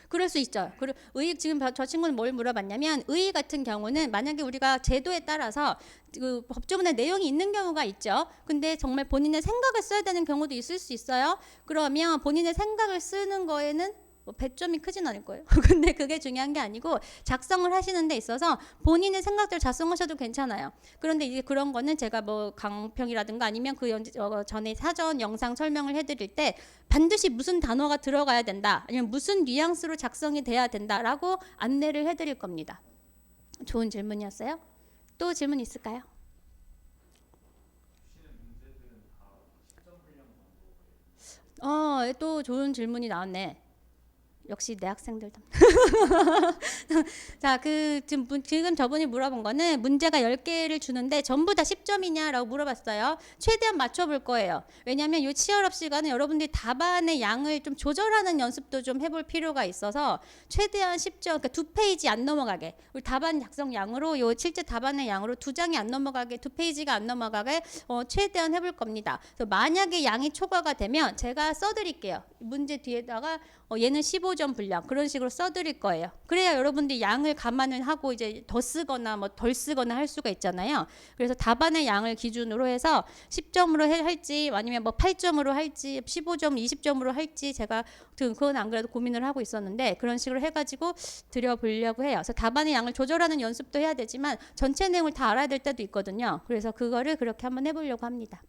그럴 수 있죠. 그리고 의의 지금 저 친구는 뭘 물어봤냐면 의의 같은 경우는 만약에 우리가 제도에 따라서 그 법조문의 내용이 있는 경우가 있죠. 근데 정말 본인의 생각을 써야 되는 경우도 있을 수 있어요. 그러면 본인의 생각을 쓰는 거에는 배점이 크진 않을 거예요. 근데 그게 중요한 게 아니고 작성을 하시는 데 있어서 본인의 생각대로 작성하셔도 괜찮아요. 그런데 이제 그런 거는 제가 뭐 강평이라든가 아니면 그 전에 사전 영상 설명을 해드릴 때 반드시 무슨 단어가 들어가야 된다, 아니면 무슨 뉘앙스로 작성이 돼야 된다라고 안내를 해드릴 겁니다. 좋은 질문이었어요. 또 질문 있을까요? 또 좋은 질문이 나왔네. 역시 내 학생들 자, 지금 저분이 물어본 거는 문제가 10개를 주는데 전부 다 10점이냐라고 물어봤어요. 최대한 맞춰볼 거예요. 왜냐하면 이 치얼업 시간은 여러분들이 답안의 양을 좀 조절하는 연습도 좀 해볼 필요가 있어서 최대한 10점, 그러니까 2페이지 안 넘어가게, 우리 답안 작성 양으로 요 실제 답안의 양으로 2장이 안 넘어가게, 2페이지가 안 넘어가게 최대한 해볼 겁니다. 그래서 만약에 양이 초과가 되면 제가 써드릴게요. 문제 뒤에다가 얘는 15점 분량 그런 식으로 써드릴 거예요. 그래야 여러분들이 양을 감안을 하고 이제 더 쓰거나 뭐 덜 쓰거나 할 수가 있잖아요. 그래서 답안의 양을 기준으로 해서 10점으로 할지 아니면 뭐 8점으로 할지 15점, 20점으로 할지 제가 그건 안 그래도 고민을 하고 있었는데 그런 식으로 해가지고 드려보려고 해요. 그래서 답안의 양을 조절하는 연습도 해야 되지만 전체 내용을 다 알아야 될 때도 있거든요. 그래서 그거를 그렇게 한번 해보려고 합니다.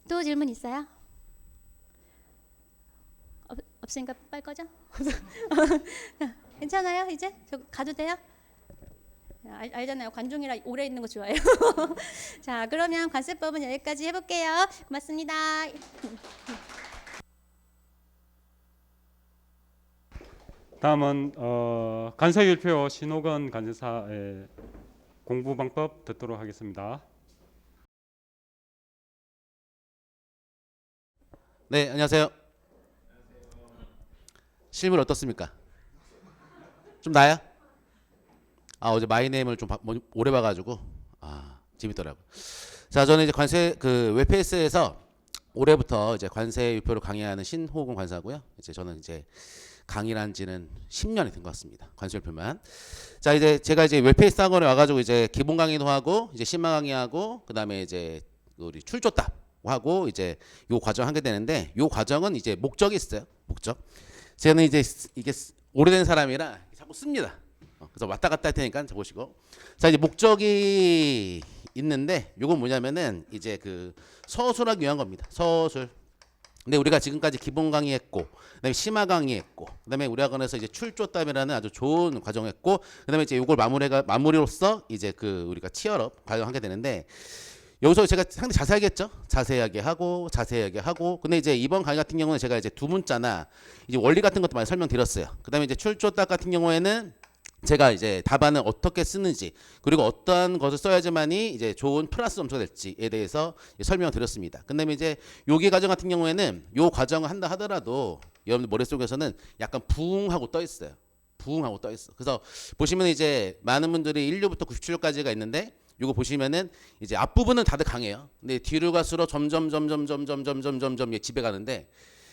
또 질문 있어요? 없으니까 빨리 꺼져. 괜찮아요? 이제 저 가도 돼요? 알잖아요. 관중이라 오래 있는 거 좋아해요. 자, 그러면 관세법은 여기까지 해볼게요. 고맙습니다. 다음은 간사율표 신호건 간사의 공부 방법 듣도록 하겠습니다. 네, 안녕하세요. 실물 어떻습니까? 좀 나아요? 어제 마이네임을 좀 오래 봐가지고 재밌더라고. 자, 저는 이제 관세 웹페이스에서 올해부터 이제 관세 유표를 강의하는 신호건 관사고요. 이제 저는 이제 강의를 한 지는 10년이 된 것 같습니다. 관세 유표만. 자, 이제 제가 이제 웹페이스 학원에 와가지고 이제 기본 강의도 하고 이제 신마 강의하고 그다음에 이제 우리 출조답 하고 이제 요 과정 하게 되는데 요 과정은 이제 목적이 있어요. 목적. 저는 이제 이게 오래된 사람이라 자꾸 씁니다. 그래서 왔다 갔다 할 테니까 보시고. 자, 이제 목적이 있는데 요건 뭐냐면은 이제 그 서술하기 위한 겁니다. 서술. 근데 우리가 지금까지 기본 강의했고, 그다음에 심화 강의했고, 그다음에 우리 학원에서 이제 출조답이라는 아주 좋은 과정했고, 그다음에 이제 요걸 마무리로서 이제 그 우리가 치얼업 과정하게 되는데. 여기서 제가 상당히 자세하게 했죠. 자세하게 하고. 근데 이제 이번 강의 같은 경우는 제가 이제 두 문자나 이제 원리 같은 것도 많이 설명드렸어요. 그다음에 이제 출조답 같은 경우에는 제가 이제 답안을 어떻게 쓰는지 그리고 어떠한 것을 써야지만이 이제 좋은 플러스 점수가 될지에 대해서 설명을 드렸습니다. 그다음에 이제 요기 과정 같은 경우에는 요 과정을 한다 하더라도 여러분들 머릿속에서는 약간 부응하고 떠 있어요. 부응하고 떠 있어. 그래서 보시면 이제 많은 분들이 1류부터 97류까지가 있는데 요거 보시면은 이제 앞부분은 다들 강해요. 근데 뒤로 갈수록 점점 집에 가는데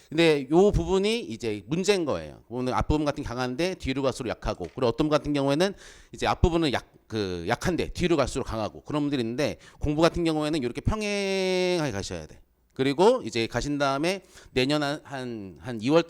근데 요 부분이 이제 문제인 거예요. 오늘 앞부분 같은 게 강한데 뒤로 갈수록 약하고 그리고 어떤 분 같은 경우에는 이제 앞부분은 약한데 뒤로 갈수록 강하고 그런 분들이 있는데 공부 같은 경우에는 이렇게 평행하게 가셔야 돼. 그리고 이제 가신 다음에 내년 한 2월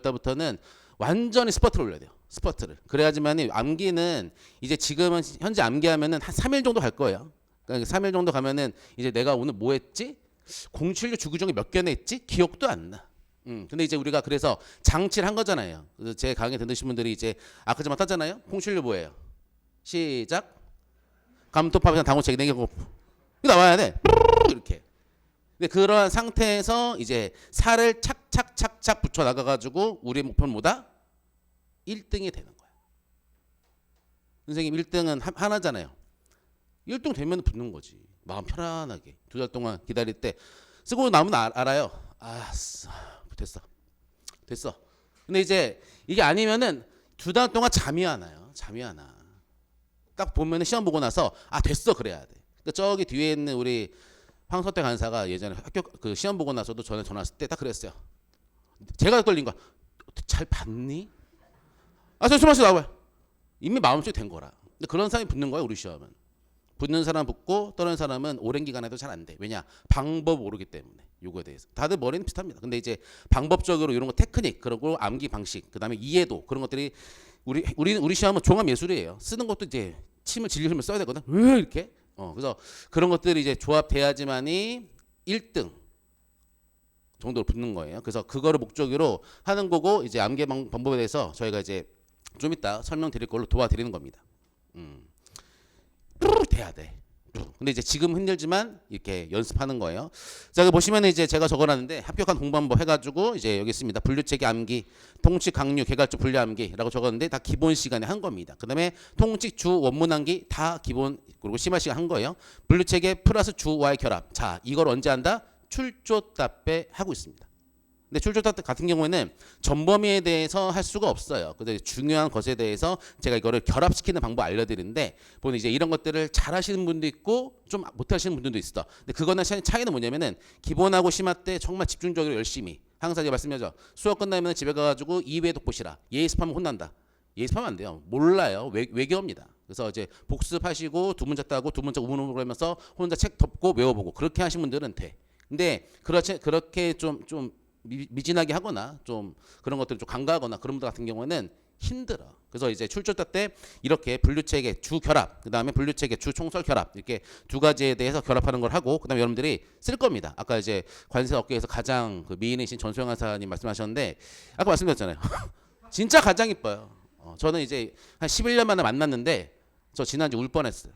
달부터는 완전히 스퍼트를 올려야 돼요. 스퍼트를. 그래야지만 암기는 이제 지금은 현재 암기하면은 한 3일 정도 갈 거예요. 그러니까 3일 정도 가면은 이제 내가 오늘 뭐 했지? 07류 주구종이 몇 개나 했지? 기억도 안 나. 근데 이제 우리가 그래서 장치를 한 거잖아요. 그래서 제 강의 듣으신 분들이 이제 아까 전에 땄잖아요. 07류 뭐예요? 시작. 감토팝이랑 당호책 내기고 이거 나와야 돼. 이렇게. 근데 그러한 상태에서 이제 살을 착착 붙여 나가가지고 우리의 목표는 뭐다? 1등이 되는 거야. 선생님 1등은 하나잖아요. 1등 되면 붙는 거지. 마음 편안하게 2달 동안 기다릴 때 쓰고 나면 알아요. 됐어. 근데 이제 이게 아니면은 2달 동안 잠이 안 와요. 잠이 안 와. 딱 보면은 시험 보고 나서 됐어 그래야 돼. 그러니까 저기 뒤에 있는 우리 황석대 간사가 예전에 학교 그 시험 보고 나서도 전에 전화 왔을 때 딱 그랬어요. 제가 떨린 거야. 잘 봤니? 잠시만 나와요. 이미 마음속에 된 거라. 근데 그런 사람이 붙는 거야 우리 시험은. 붙는 사람 붙고 떠는 사람은 오랜 기간 해도 잘 안 돼. 왜냐? 방법 모르기 때문에. 요거에 대해서. 다들 머리는 비슷합니다. 근데 이제 방법적으로 이런 거 테크닉 그리고 암기 방식 그다음에 이해도 그런 것들이 우리 시험은 종합 예술이에요. 쓰는 것도 이제 침을 질리면 써야 되거든. 왜 이렇게? 그래서 그런 것들이 이제 조합돼야지만이 1등 정도로 붙는 거예요. 그래서 그거를 목적으로 하는 거고 이제 암기 방법에 대해서 저희가 이제 좀 이따 설명드릴 걸로 도와드리는 겁니다. 돼야 돼. 근데 이제 지금 힘들지만 이렇게 연습하는 거예요. 자, 여기 보시면 이제 제가 적어놨는데 합격한 공부한법 해가지고 이제 여기 있습니다. 분류체계 암기, 통칙 강류, 개괄적 분류 암기라고 적었는데 다 기본 시간에 한 겁니다. 그다음에 통칙 주 원문 암기 다 기본 그리고 심화 시간 한 거예요. 분류체계 플러스 주와의 결합. 자, 이걸 언제 한다? 출조 답배 하고 있습니다. 근데 출조 답배 같은 경우에는 전범위에 대해서 할 수가 없어요. 근데 중요한 것에 대해서 제가 이거를 결합시키는 방법 알려드리는데 보면 이제 이런 것들을 잘 하시는 분도 있고 좀 못 하시는 분들도 있어. 근데 그거는 차이는 뭐냐면은 기본하고 심화 때 정말 집중적으로 열심히 항상 제가 말씀드렸죠. 수업 끝나면 집에 가가지고 2회 독보시라. 예습하면 혼난다. 예습하면 안 돼요. 몰라요. 외계어입니다. 그래서 이제 복습하시고 두 문자 따고 두 문자 우문으로 하면서 혼자 책 덮고 외워보고 그렇게 하신 분들은 돼. 근데 그렇게 좀 미진하게 하거나 좀 그런 것들을 좀 간과하거나 그런 분들 같은 경우에는 힘들어. 그래서 이제 출조타 때 이렇게 분류체계 주 결합, 그다음에 분류체계 주 총설 결합 이렇게 두 가지에 대해서 결합하는 걸 하고 그다음에 여러분들이 쓸 겁니다. 아까 이제 관세 업계에서 가장 그 미인이신 전소영 하사님 말씀하셨는데 아까 말씀드렸잖아요. 진짜 가장 이뻐요. 저는 이제 한 11년 만에 만났는데 저 지난주 울 뻔했어요.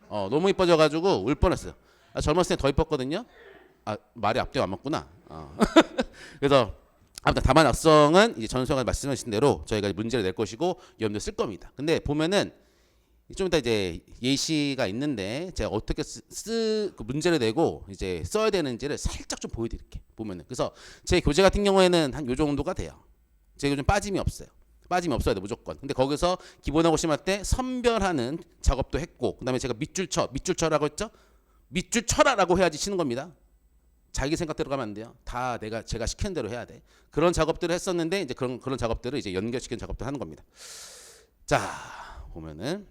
너무 이뻐져가지고 울 뻔했어요. 젊었을 때 더 이뻤거든요. 말이 앞뒤가 안 맞구나. 그래서 아무튼 다만 악성은 이제 전수영가 말씀하신 대로 저희가 문제를 낼 것이고 여러분들 쓸 겁니다. 근데 보면은 좀 이따 이제 예시가 있는데 제가 어떻게 그 문제를 내고 이제 써야 되는지를 살짝 좀 보여드릴게요. 보면은 그래서 제 교재 같은 경우에는 한 요 정도가 돼요. 제가 좀 빠짐이 없어요. 빠짐이 없어야 돼 무조건. 근데 거기서 기본하고 심화 때 선별하는 작업도 했고 그다음에 제가 밑줄쳐라고 했죠. 밑줄쳐라라고 해야지 치는 겁니다. 자기 생각대로 가면 안 돼요. 다 제가 시키는 대로 해야 돼. 그런 작업들을 했었는데 이제 그런 작업들을 이제 연결시키는 작업들 하는 겁니다. 자, 보면은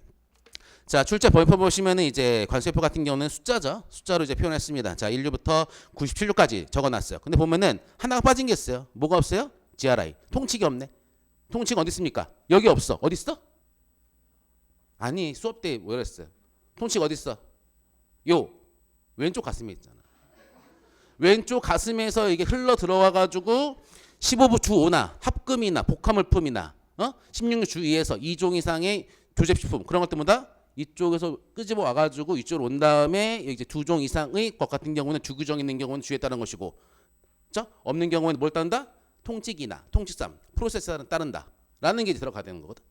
자, 출제 범위표 보시면은 이제 관세표 같은 경우는 숫자죠. 숫자로 이제 표현했습니다. 자, 1류부터 97류까지 적어 놨어요. 근데 보면은 하나가 빠진 게 있어요. 뭐가 없어요? GRI. 통칙이 없네. 통칙 어디 있습니까? 여기 없어. 어디 있어? 아니, 수업 때 뭐 그랬어요? 통칙 어디 있어? 요 왼쪽 가슴에 있잖아. 왼쪽 가슴에서 이게 흘러 들어와 가지고 15부 주 5나 합금이나 복합물품이나 16류 주 2에서 2종 이상의 교재식품 그런 것들보다 이쪽에서 끄집어 와 가지고 이쪽으로 온 다음에 이제 2종 이상의 것 같은 경우는 주규정 있는 경우는 주에 따른 것이고 그렇죠? 없는 경우에는 뭘 따른다? 통칙이나 통칙삼 프로세스에 따른다 라는 게 이제 들어가야 되는 거거든.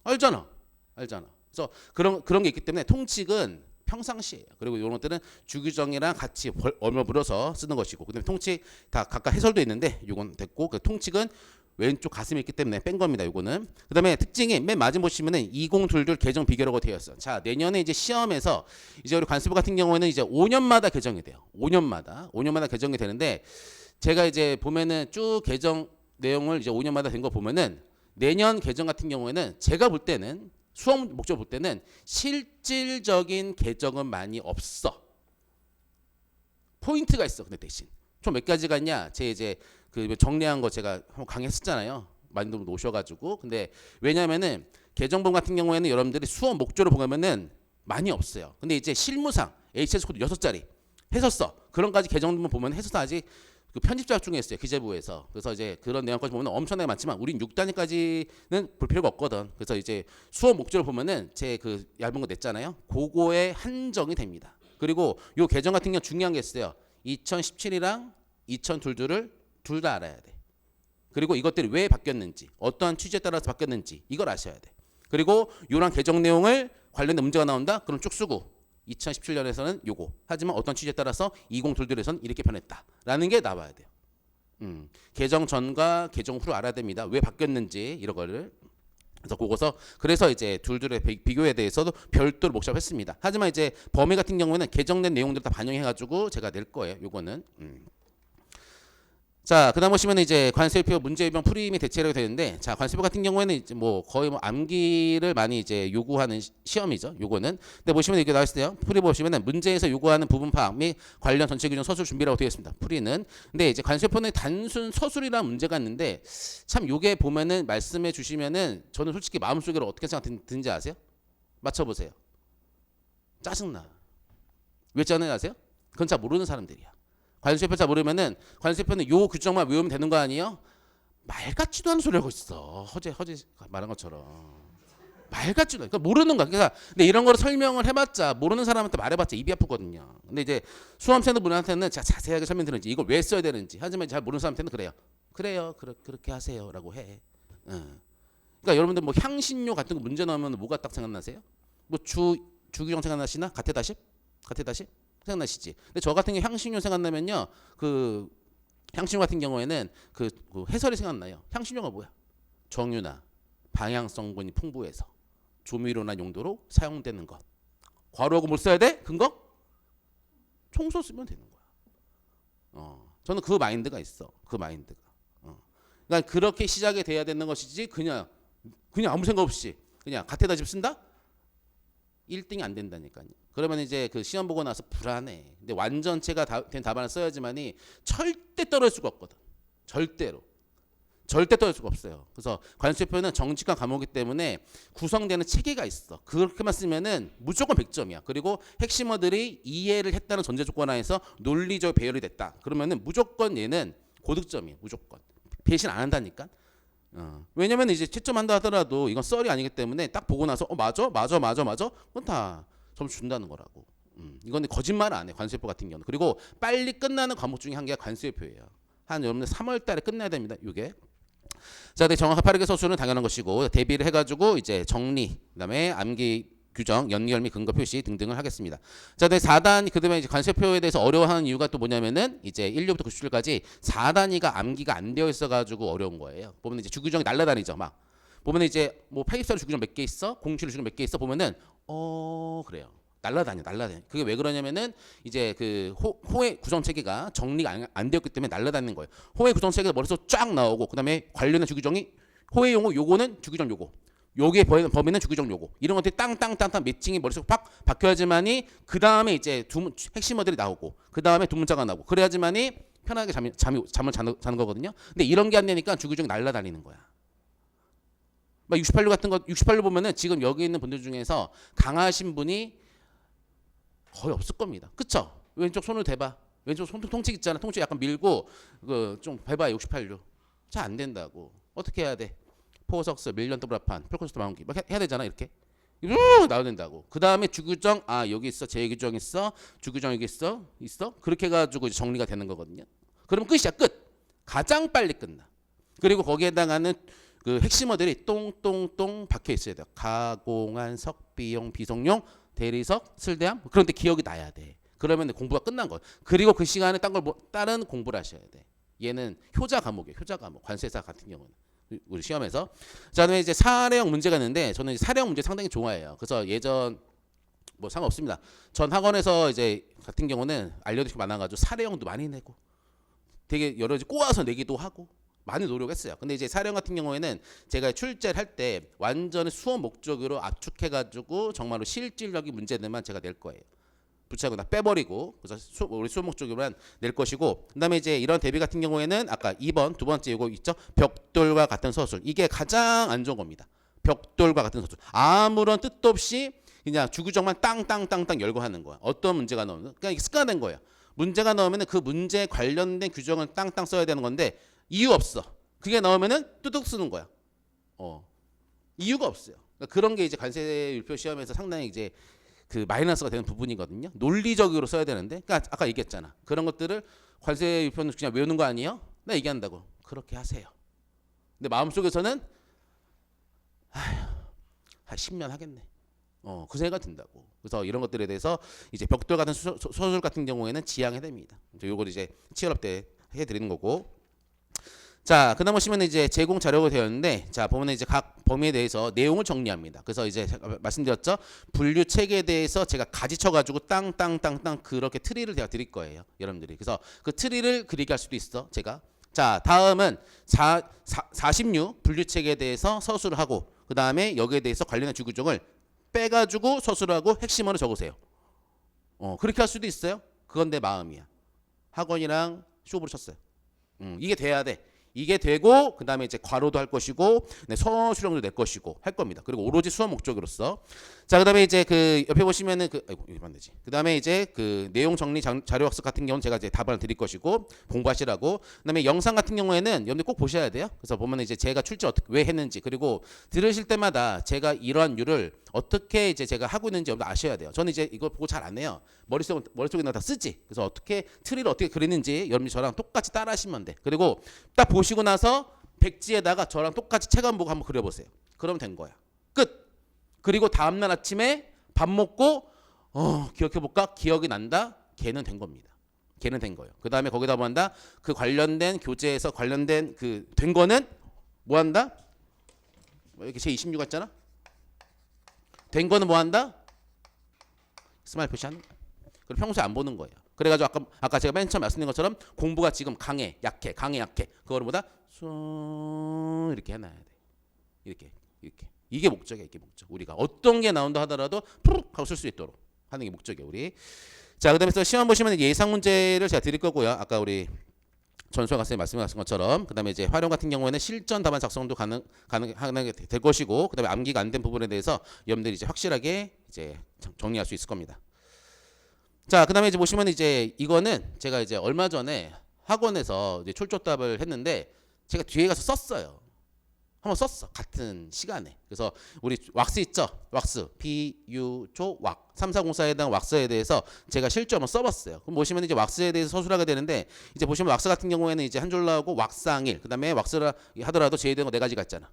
알잖아. 그래서 그런 게 있기 때문에 통칙은 평상시예요. 그리고 이런 것들은 주규정이랑 같이 얼머물어서 쓰는 것이고 그다음에 통칙 다 각각 해설도 있는데 이건 됐고 그 통칙은 왼쪽 가슴에 있기 때문에 뺀 겁니다. 이거는 그다음에 특징이 맨 마지막 보시면은 2022 개정 비교라고 되어 있어요. 자, 내년에 이제 시험에서 이제 우리 관세부 같은 경우에는 이제 5년마다 개정이 돼요. 5년마다 개정이 되는데 제가 이제 보면은 쭉 개정 내용을 이제 5년마다 된 거 보면은 내년 개정 같은 경우에는 제가 볼 때는 수업 목적 볼 때는 실질적인 개정은 많이 없어. 포인트가 있어. 근데 대신 총 몇 가지가 있냐? 제 이제 그 정리한 거 제가 한번 강의했었잖아요. 많은 분들 오셔가지고. 근데 왜냐면은 개정본 같은 경우에는 여러분들이 수업 목적으로 보면은 많이 없어요. 근데 이제 실무상 HS 코드 6자리 해설서 그런 까지 개정본 보면 해설서 아직 그 편집자 중에 있어요. 기재부에서. 그래서 이제 그런 내용까지 보면 엄청나게 많지만 우린 6단위까지는 볼 필요가 없거든. 그래서 이제 수업 목적을 보면은 제 그 얇은 거 냈잖아요. 그거에 한정이 됩니다. 그리고 요 개정 같은 경우 중요한 게 있어요. 2017이랑 2022를 둘 다 알아야 돼. 그리고 이것들이 왜 바뀌었는지, 어떠한 취지에 따라서 바뀌었는지 이걸 아셔야 돼. 그리고 요랑 개정 내용을 관련된 문제가 나온다. 그럼 쭉 쓰고 2017년에서는 요거. 하지만 어떤 취지에 따라서 2022에서는 이렇게 변했다라는 게 나와야 돼요. 개정 전과 개정 후를 알아야 됩니다. 왜 바뀌었는지 이런 거를. 그래서 이제 둘의 비교에 대해서도 별도로 목잡했습니다. 하지만 이제 범위 같은 경우에는 개정된 내용들 다 반영해가지고 제가 낼 거예요. 요거는. 자, 그다음 보시면 이제 관세표 문제유형 풀이및 대체라고 되는데, 자, 관세표 같은 경우에는 이제 뭐 거의 뭐 암기를 많이 이제 요구하는 시험이죠. 요거는. 근데 보시면 이게 나와 있어요. 풀이 보시면은 문제에서 요구하는 부분 파악 및 관련 전체 규정 서술 준비라고 되어 있습니다. 풀이는. 근데 이제 관세표는 단순 서술이라는 문제가 있는데 참 요게 보면은 말씀해 주시면은 저는 솔직히 마음속으로 어떻게 생각드는지 아세요? 맞춰보세요. 짜증나. 왜 짜증나 아세요? 그건 잘 모르는 사람들이야. 관세표 잘 모르면은 관세표는 요 규정만 외우면 되는 거 아니에요? 말 같지도 않은 소리 하고 있어. 허재 말한 것처럼. 말 같지도 않아. 그러니까 모르는 거야. 그러니까 근데 이런 거를 설명을 해봤자 모르는 사람한테 말해봤자 입이 아프거든요. 근데 이제 수험생들 분한테는 제가 자세하게 설명드리는지 이걸 왜 써야 되는지 하지만 잘 모르는 사람한테는 그래요. 그렇게 하세요라고 해. 그러니까 여러분들 뭐 향신료 같은 거 문제 나오면 뭐가 딱 생각나세요? 뭐 주기종 생각나시나? 가테다십 생각나시지? 근데 저 같은 경우 향신료 생각나면요, 그 향신료 같은 경우에는 그 해설이 생각나요. 향신료가 뭐야? 정유나 방향 성분이 풍부해서 조미료나 용도로 사용되는 것. 괄호하고 뭘 써야 돼? 근거? 총소 쓰면 되는 거야. 저는 그 마인드가 있어. 그 마인드가. 그러니까 그렇게 시작이 돼야 되는 것이지 그냥 아무 생각 없이 그냥 가테다집 쓴다? 1등이 안 된다니까요. 그러면 이제 그 시험 보고 나서 불안해. 근데 완전체가 된 답안을 써야지만이 절대 떨어질 수가 없거든. 절대 떨어질 수가 없어요. 그래서 관습표는 정직한 과목이기 때문에 구성되는 체계가 있어. 그렇게만 쓰면은 무조건 100점이야. 그리고 핵심어들이 이해를 했다는 전제 조건 하에서 논리적 배열이 됐다. 그러면은 무조건 얘는 고득점이에요. 무조건. 배신 안 한다니까. 왜냐면 이제 채점한다 하더라도 이건 썰이 아니기 때문에 딱 보고 나서 맞아. 그건 다 점수 준다는 거라고. 이건 거짓말 안 해. 관수표 같은 경우는. 그리고 빨리 끝나는 과목 중에 한 개가 관수표예요. 한 여러분들 3월 달에 끝내야 됩니다. 이게. 자, 정확한 빠르게 서술은 당연한 것이고 대비를 해가지고 이제 정리, 그다음에 암기 규정, 연결 및 근거 표시 등등을 하겠습니다. 자, 4단 그다음에 이제 관세표에 대해서 어려워하는 이유가 또 뭐냐면은 이제 1류부터 97까지 4단위가 암기가 안 되어 있어가지고 어려운 거예요. 보면 이제 주규정이 날라다니죠, 막. 보면 이제 뭐 84로 주규정 몇 개 있어, 07로 주규정 몇 개 있어 보면은 그래요. 날라다녀. 그게 왜 그러냐면은 이제 그 호의 구성 체계가 정리가 안 되었기 때문에 날라다니는 거예요. 호의 구성 체계가 머릿속 쫙 나오고 그다음에 관련된 주규정이 호의 용어 요거는 주규정 요거. 여기에 범위는 주규정 요거. 이런 것들이 땅땅땅땅 매칭이 머릿속에 팍 박혀야지만이 그 다음에 이제 핵심어들이 나오고 그 다음에 두 문자가 나오고 그래야지만이 편하게 잠을 자는 거거든요. 근데 이런 게 안 되니까 주규정이 날라다니는 거야. 막 68류 같은 거 68류 보면은 지금 여기 있는 분들 중에서 강하신 분이 거의 없을 겁니다. 그쵸? 왼쪽 손을 대봐. 왼쪽 손 통칙 있잖아. 통칙 약간 밀고 좀 해봐. 68류. 잘 안 된다고. 어떻게 해야 돼? 포석스, 밀리언 더블합판, 풀코스트 마운기 막 해야 되잖아. 이렇게 나와야 된다고. 그 다음에 주규정 여기 있어, 제규정 있어, 주규정 여기 있어 그렇게 해가지고 정리가 되는 거거든요. 그러면 끝이야. 끝. 가장 빨리 끝나. 그리고 거기에 해당하는 그 핵심어들이 똥똥똥 박혀 있어야 돼요. 가공한, 석비용, 비송용, 대리석, 슬대함. 그런데 기억이 나야 돼. 그러면 공부가 끝난 거예요. 그리고 그 시간에 다른 공부를 하셔야 돼. 얘는 효자 과목이에요. 효자 과목. 관세사 같은 경우는. 우리 시험에서. 자, 그다음에 이제 사례형 문제가 있는데 저는 이제 사례형 문제 상당히 좋아해요. 그래서 예전 뭐 상관없습니다. 전 학원에서 이제 같은 경우는 알려드릴 게 많아가지고 사례형도 많이 내고 되게 여러 가지 꼬아서 내기도 하고 많이 노력했어요. 근데 이제 사례형 같은 경우에는 제가 출제를 할 때 완전히 수업 목적으로 압축해가지고 정말로 실질적인 문제들만 제가 낼 거예요. 붙여하고 다 빼버리고 그래서 우리 수업 목적으로만 낼 것이고 그다음에 이제 이런 대비 같은 경우에는 아까 2번 두 번째 이거 있죠. 벽돌과 같은 서술. 이게 가장 안 좋은 겁니다. 벽돌과 같은 서술. 아무런 뜻도 없이 그냥 주구정만 땅땅땅땅 열고 하는 거야. 어떤 문제가 나오면 그냥 이게 습관화된 거예요. 문제가 나오면은 그 문제에 관련된 규정을 땅땅 써야 되는 건데 이유 없어. 그게 나오면은 뚜둑 쓰는 거야. 이유가 없어요. 그러니까 그런 게 이제 관세율표 시험에서 상당히 이제 그 마이너스가 되는 부분이거든요. 논리적으로 써야 되는데, 그러니까 아까 얘기했잖아. 그런 것들을 관세율표는 그냥 외우는 거 아니에요? 나 얘기한다고. 그렇게 하세요. 근데 마음속에서는 한 10년 하겠네. 그 생각이 든다고. 그래서 이런 것들에 대해서 이제 벽돌 같은 서술 같은 경우에는 지양해야 됩니다. 요걸 이제 치열업 때 해드리는 거고. 자, 그다음 보시면 이제 제공 자료가 되어 있는데, 자 보면 이제 각 범위에 대해서 내용을 정리합니다. 그래서 이제 말씀드렸죠. 분류 체계에 대해서 제가 가지쳐가지고 땅땅땅땅 그렇게 트리를 제가 드릴 거예요, 여러분들이. 그래서 그 트리를 그리게 할 수도 있어, 제가. 자, 다음은 46 분류 체계에 대해서 서술을 하고, 그 다음에 여기에 대해서 관련한 주구정을 빼가지고 서술을 하고 핵심어를 적으세요. 그렇게 할 수도 있어요. 그건 내 마음이야. 학원이랑 쇼부를 쳤어요. 이게 돼야 돼. 이게 되고 그다음에 이제 괄호도 할 것이고 네, 서술형도 낼 것이고 할 겁니다. 그리고 오로지 수업 목적으로서 자 그다음에 이제 그 옆에 보시면은 그 아이고 이거 안 되지. 그다음에 이제 그 내용 정리 자료 학습 같은 경우는 제가 이제 답안을 드릴 것이고 공부하시라고. 그다음에 영상 같은 경우에는 여러분들 꼭 보셔야 돼요. 그래서 보면 이제 제가 출제 어떻게 왜 했는지 그리고 들으실 때마다 제가 이러한 류를 어떻게 이제 제가 하고 있는지 여러분들 아셔야 돼요. 저는 이제 이거 보고 잘 안 해요. 머릿속에 다 쓰지. 그래서 어떻게 트리를 어떻게 그리는지 여러분이 저랑 똑같이 따라 하시면 돼. 그리고 딱 보시고 나서 백지에다가 저랑 똑같이 체감 보고 한번 그려보세요. 그러면 된 거야. 끝. 그리고 다음날 아침에 밥 먹고 기억해볼까? 기억이 난다? 걔는 된 겁니다. 걔는 된 거예요. 그 다음에 거기다 뭐 한다? 그 관련된 교재에서 관련된 그 된 거는 뭐 한다? 이렇게 제26 같잖아? 된 거는 뭐 한다? 스마일 표시하는 거야. 그리고 평소에 안 보는 거예요. 그래가지고 아까 제가 맨 처음 말씀드린 것처럼 공부가 지금 강해, 약해, 강해, 약해. 그거를 보다 이렇게 해놔야 돼. 이렇게. 이게 목적이야, 이게 목적. 우리가 어떤 게 나온다 하더라도 푸르륵 하고 쓸 수 있도록 하는 게 목적이에요, 우리. 자, 그다음에 또 시험 보시면 예상 문제를 제가 드릴 거고요. 아까 우리 전수환 학생님 말씀하신 것처럼 그다음에 이제 활용 같은 경우에는 실전 답안 작성도 가능하게 될 것이고 그다음에 암기가 안 된 부분에 대해서 여러분들이 이제 확실하게 이제 정리할 수 있을 겁니다. 자, 그다음에 이제 보시면 이제 이거는 제가 이제 얼마 전에 학원에서 이제 출조답을 했는데 제가 뒤에 가서 썼어요. 한번 썼어. 같은 시간에. 그래서 우리 왁스 있죠? 왁스. 비유조 왁. 3404에 대한 왁스에 대해서 제가 실제 한번 써봤어요. 그럼 보시면 이제 왁스에 대해서 서술하게 되는데 이제 보시면 왁스 같은 경우에는 이제 한 줄 나오고 왁상일. 그다음에 왁스라 하더라도 제외된 거 네 가지가 있잖아.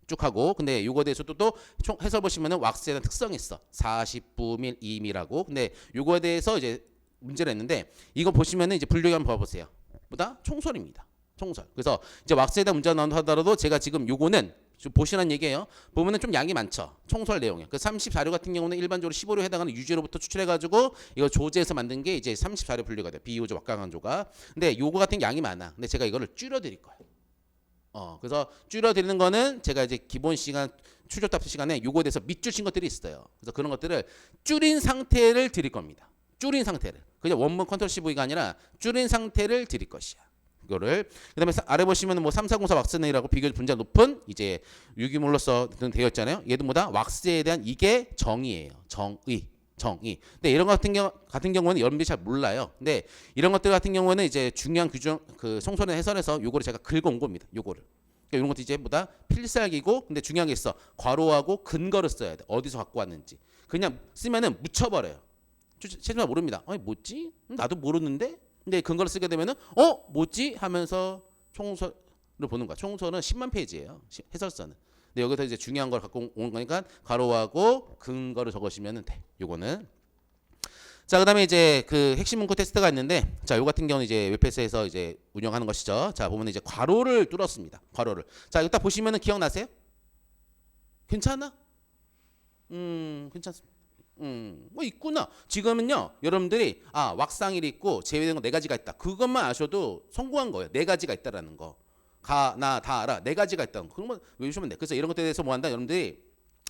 쭉 하고 근데 요거에 대해서도 또 총 해서 보시면은 왁스에 대한 특성이 있어. 40부밀 2미라고. 근데 요거에 대해서 이제 문제를 했는데 이거 보시면은 이제 분류기 한번 봐보세요. 뭐다? 총설입니다. 총설. 그래서 이제 왁스에 대한 문제가 나온다 하더라도 제가 지금 요거는 좀 보시라는 얘기예요. 보면은 좀 양이 많죠. 총설 내용에. 그 34료 같은 경우는 일반적으로 15료 해당하는 유지로부터 추출해가지고 이거 조제해서 만든 게 이제 34료 분류가 돼. 비유조 왁강항조가. 근데 요거 같은 양이 많아. 근데 제가 이거를 줄여드릴 거예요. 그래서 줄여드리는 거는 제가 이제 기본 시간 출조답 시간에 요거에 대해서 밑줄 친 것들이 있어요. 그래서 그런 것들을 줄인 상태를 드릴 겁니다. 줄인 상태를. 그냥 원문 컨트롤 CV가 아니라 줄인 상태를 드릴 것이야. 이거를 그다음에 아래 보시면은 뭐 3404 왁스네이라고 비교적 분자 높은 이제 유기물로서 되어 있잖아요. 얘도 뭐다? 왁스에 대한 이게 정의예요. 정의. 근데 이런 같은 경우는 여러분들이 잘 몰라요. 근데 이런 것들 같은 경우는 이제 중요한 규정 그 송선을 해설해서 요거를 제가 긁어온 겁니다. 요거를. 그러니까 이런 것도 이제 보다 필살기고 근데 중요한 게 있어. 괄호하고 근거를 써야 돼. 어디서 갖고 왔는지. 그냥 쓰면은 묻혀버려요. 최소한 모릅니다. 뭐지? 나도 모르는데. 근데 근거를 쓰게 되면은 뭐지? 하면서 총설을 보는 거야. 총설은 10만 페이지예요. 해설서는. 근데 여기서 이제 중요한 걸 갖고 온 거니까 괄호하고 근거를 적으시면 돼. 요거는. 자, 그다음에 이제 그 핵심 문구 테스트가 있는데 자, 요 같은 경우는 이제 웹패스에서 이제 운영하는 것이죠. 자, 보면 이제 괄호를 뚫었습니다. 괄호를. 자, 이거 딱 보시면은 기억나세요? 괜찮아? 괜찮습니다. 뭐 있구나. 지금은요, 여러분들이 왁상일이 있고 제외된 거 네 가지가 있다. 그것만 아셔도 성공한 거예요. 네 가지가 있다라는 거. 나 다 알아. 네 가지가 있다는 거. 그런 거 외우시면 돼. 그래서 이런 것들에 대해서 뭐 한다? 여러분들이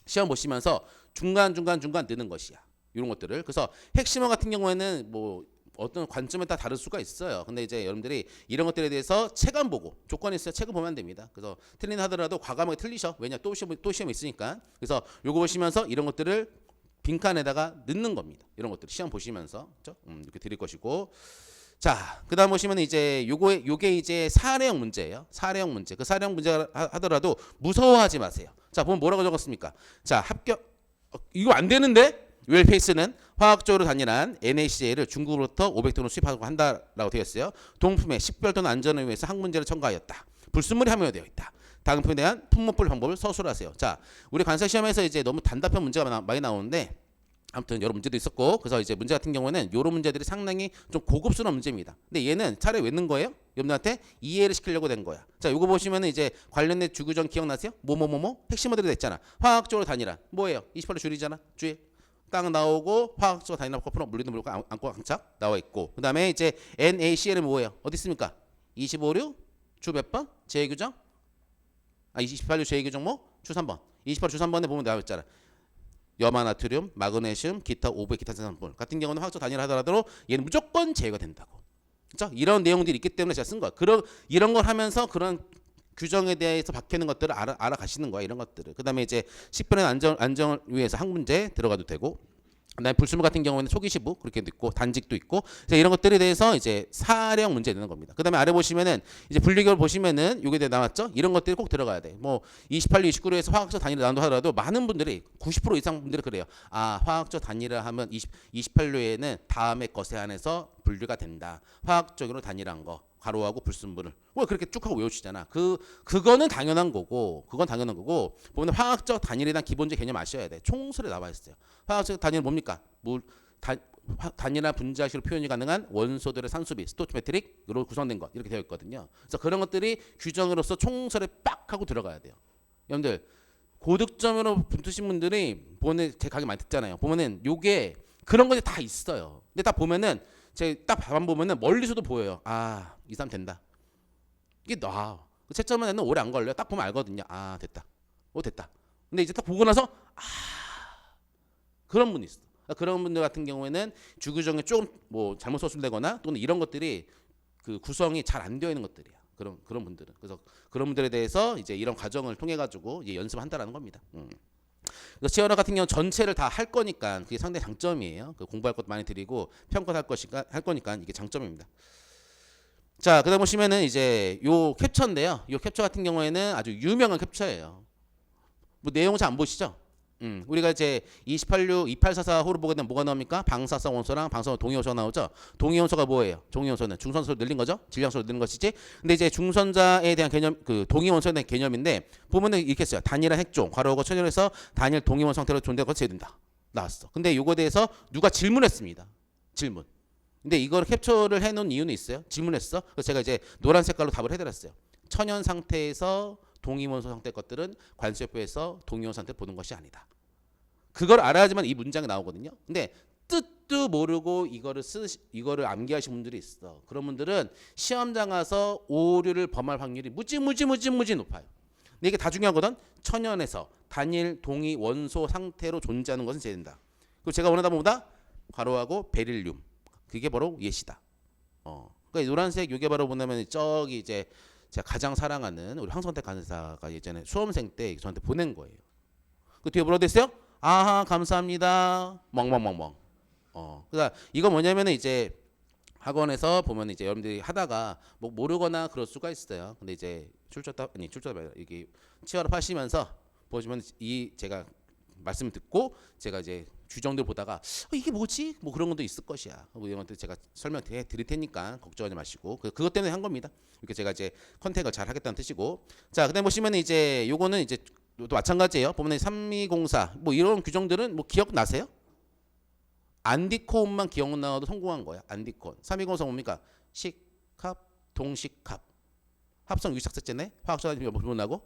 시험 보시면서 중간 넣는 것이야. 이런 것들을. 그래서 핵심어 같은 경우에는 뭐 어떤 관점에 따라 다를 수가 있어요. 근데 이제 여러분들이 이런 것들에 대해서 책 안 보고 조건이 있어요. 책을 보면 됩니다. 그래서 틀린 하더라도 과감하게 틀리셔. 왜냐 또 시험이 있으니까. 그래서 요거 보시면서 이런 것들을 빈칸에다가 넣는 겁니다. 이런 것들 시험 보시면서 그렇죠? 이렇게 드릴 것이고 자 그다음 보시면 이제 요게 이제 사례형 문제예요. 사례형 문제. 그 사례형 문제 하더라도 무서워하지 마세요. 자 보면 뭐라고 적었습니까? 자 합격 이거 안 되는데 웰페이스는 화학적으로 단일한 NaCl을 중국으로부터 500톤을 수입하고 한다라고 되어 있어요. 동품의 식별 또는 안전을 위해서 항문제를 첨가하였다. 불순물이 함유되어 있다. 다음품에 대한 품목별 방법을 서술하세요. 자, 우리 관사 시험에서 이제 너무 단답형 문제가 많이 나오는데 아무튼 여러 문제도 있었고 그래서 이제 문제 같은 경우에는 이런 문제들이 상당히 좀 고급스러운 문제입니다. 근데 얘는 차라리 왜 넣은 거예요? 여러분들한테 이해를 시키려고 된 거야. 자, 요거 보시면은 이제 관련된 주구정 기억나세요? 핵심어들이 됐잖아. 화학적으로 단일한 뭐예요? 28로 줄이잖아. 주의. 딱 나오고 화학적으로 단일한 커플로 물리는 물과 안과 강착 나와 있고 그다음에 이제 NaCl은 뭐예요? 어디 있습니까? 25류 주 몇 번? 제규정 28류 제규정 주 3번. 28주 3번에 보면 나와 있잖아. 염화나트륨, 마그네슘, 기타 5의 기타 생산물 같은 경우는 화학적 단일하더라도 얘는 무조건 제외가 된다고. 그렇죠? 이런 내용들이 있기 때문에 제가 쓴 거야. 이런 걸 하면서 그런 규정에 대해서 박혀 있는 것들을 알아가시는 거야. 이런 것들을. 그다음에 이제 식별의 안정을 위해서 항문제 들어가도 되고, 그다음에 불순물 같은 경우에는 초기 시부 그렇게도 있고 단직도 있고, 이런 것들에 대해서 이제 사령 문제 되는 겁니다. 그다음에 아래 보시면은 이제 분리결 보시면은 요게 나왔죠. 이런 것들이 꼭 들어가야 돼. 뭐 28류, 29류에서 화학적 단위를 나눈다 하더라도 많은 분들이 90% 이상 분들이 그래요. 아, 화학적 단위를 하면 28류에는 다음에 것에 한해서 분류가 된다. 화학적으로 단위란 거. 가로하고 불순물을 왜 그렇게 쭉 하고 외우시잖아. 그거는 당연한 거고, 보면 화학적 단위에 대한 기본적 개념 아셔야 돼. 총설에 나와 있어요. 화학적 단위는 뭡니까? 단위나 분자식으로 표현이 가능한 원소들의 산수비, 스토이치메트릭으로 구성된 것 이렇게 되어 있거든요. 그래서 그런 것들이 규정으로서 총설에 빡 하고 들어가야 돼요. 여러분들 고득점으로 붙으신 분들이 보면 제 강의 많이 듣잖아요. 보면은 요게 그런 것이 다 있어요. 근데 딱 보면은 제가 딱 봐만 보면은 멀리서도 보여요. 아, 이 사람 된다. 이게 채점은 오래 안 걸려요. 딱 보면 알거든요. 아, 됐다. 됐다. 근데 이제 딱 보고 나서 그런 분이 있어. 그런 분들 같은 경우에는 주규정에 조금 뭐 잘못 서술되거나 또는 이런 것들이 그 구성이 잘 안 되어 있는 것들이야. 그런 분들은. 그래서 그런 분들에 대해서 이제 이런 과정을 통해 가지고 이제 연습한다라는 겁니다. 그래서 치어러 같은 경우 전체를 다 할 거니까 그게 상당히 장점이에요. 공부할 것도 많이 드리고 평가할 거니까 이게 장점입니다. 자, 그다음 보시면은 이제 요 캡처인데요. 요 캡처 같은 경우에는 아주 유명한 캡처예요. 뭐 내용 잘 안 보시죠? 우리가 이제 28류 2844호를 보게 되면 뭐가 나옵니까? 방사성 원소랑 방사성 동위원소가 나오죠. 동위원소가 뭐예요? 동위원소는 중선소를 늘린 거죠. 질량소를 늘린 것이지. 근데 이제 중선자에 대한 개념, 그 동위원소에 대한 개념인데 보면은 이렇게 써요. 단일한 핵종, 괄호하고 천연에서 단일 동위원 상태로 존재하는 것을 제외된다. 나왔어. 근데 요거에 대해서 누가 질문했습니다. 질문. 근데 이걸 캡처를 해놓은 이유는 있어요. 질문했어. 그래서 제가 이제 노란 색깔로 답을 해드렸어요. 천연 상태에서 동위원소 상태 것들은 관세표에서 동위원 상태를 보는 것이 아니다. 그걸 알아야지만 이 문장이 나오거든요. 근데 뜻도 모르고 이거를 암기하신 분들이 있어. 그런 분들은 시험장 가서 오류를 범할 확률이 무지 높아요. 근데 이게 다 중요하거든. 천연에서 단일 동위 원소 상태로 존재하는 것은 제외된다. 그리고 제가 원하다 보다 괄호하고 베릴륨. 그게 바로 예시다. 그러니까 노란색 요게 바로 보면 저기 이제 제가 가장 사랑하는 우리 황선택 간사가 예전에 수험생 때 저한테 보낸 거예요. 그 뒤에 뭐라고 됐어요? 아하, 감사합니다. 멍멍멍멍. 그러니까 이거 뭐냐면은 이제 학원에서 보면 이제 여러분들이 하다가 뭐 모르거나 그럴 수가 있어요. 근데 이제 출처다 이게 치어업 하시면서 보시면 이 제가 말씀을 듣고 제가 이제 규정들 보다가 이게 뭐지? 뭐 그런 것도 있을 것이야. 이런 것들 제가 설명해 드릴 테니까 걱정하지 마시고 그것 때문에 한 겁니다. 이렇게 제가 이제 컨택을 잘 하겠다는 뜻이고. 자, 그다음에 보시면 이제 요거는 이제 또 마찬가지예요. 보면 3204 뭐 이런 규정들은 뭐 기억 나세요? 안디콘만 기억 나와도 성공한 거야. 안디콘. 3204 뭡니까? 식합, 동식합. 합성 유식삭제네. 화학적 단위 뭐 나고?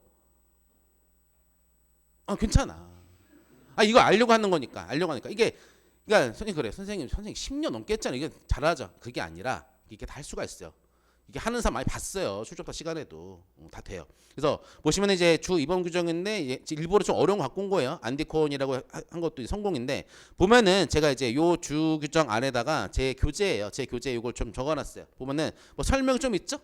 괜찮아. 이거 알려고 하는 거니까. 이게 그러니까 선생님 그래. 선생님 10년 넘게 했잖아요. 이게 잘하죠. 그게 아니라 이게 다 할 수가 있어요. 이게 하는 사람 많이 봤어요. 출적다 시간에도 다 돼요. 그래서 보시면 이제 주 2번 규정인데 일부러 좀 어려운 거 갖고 온 거예요. 안디콘이라고 한 것도 성공인데 보면은 제가 이제 요 주 규정 안에다가 제 교재예요. 제 교재 이걸 좀 적어놨어요. 보면은 뭐 설명 좀 있죠?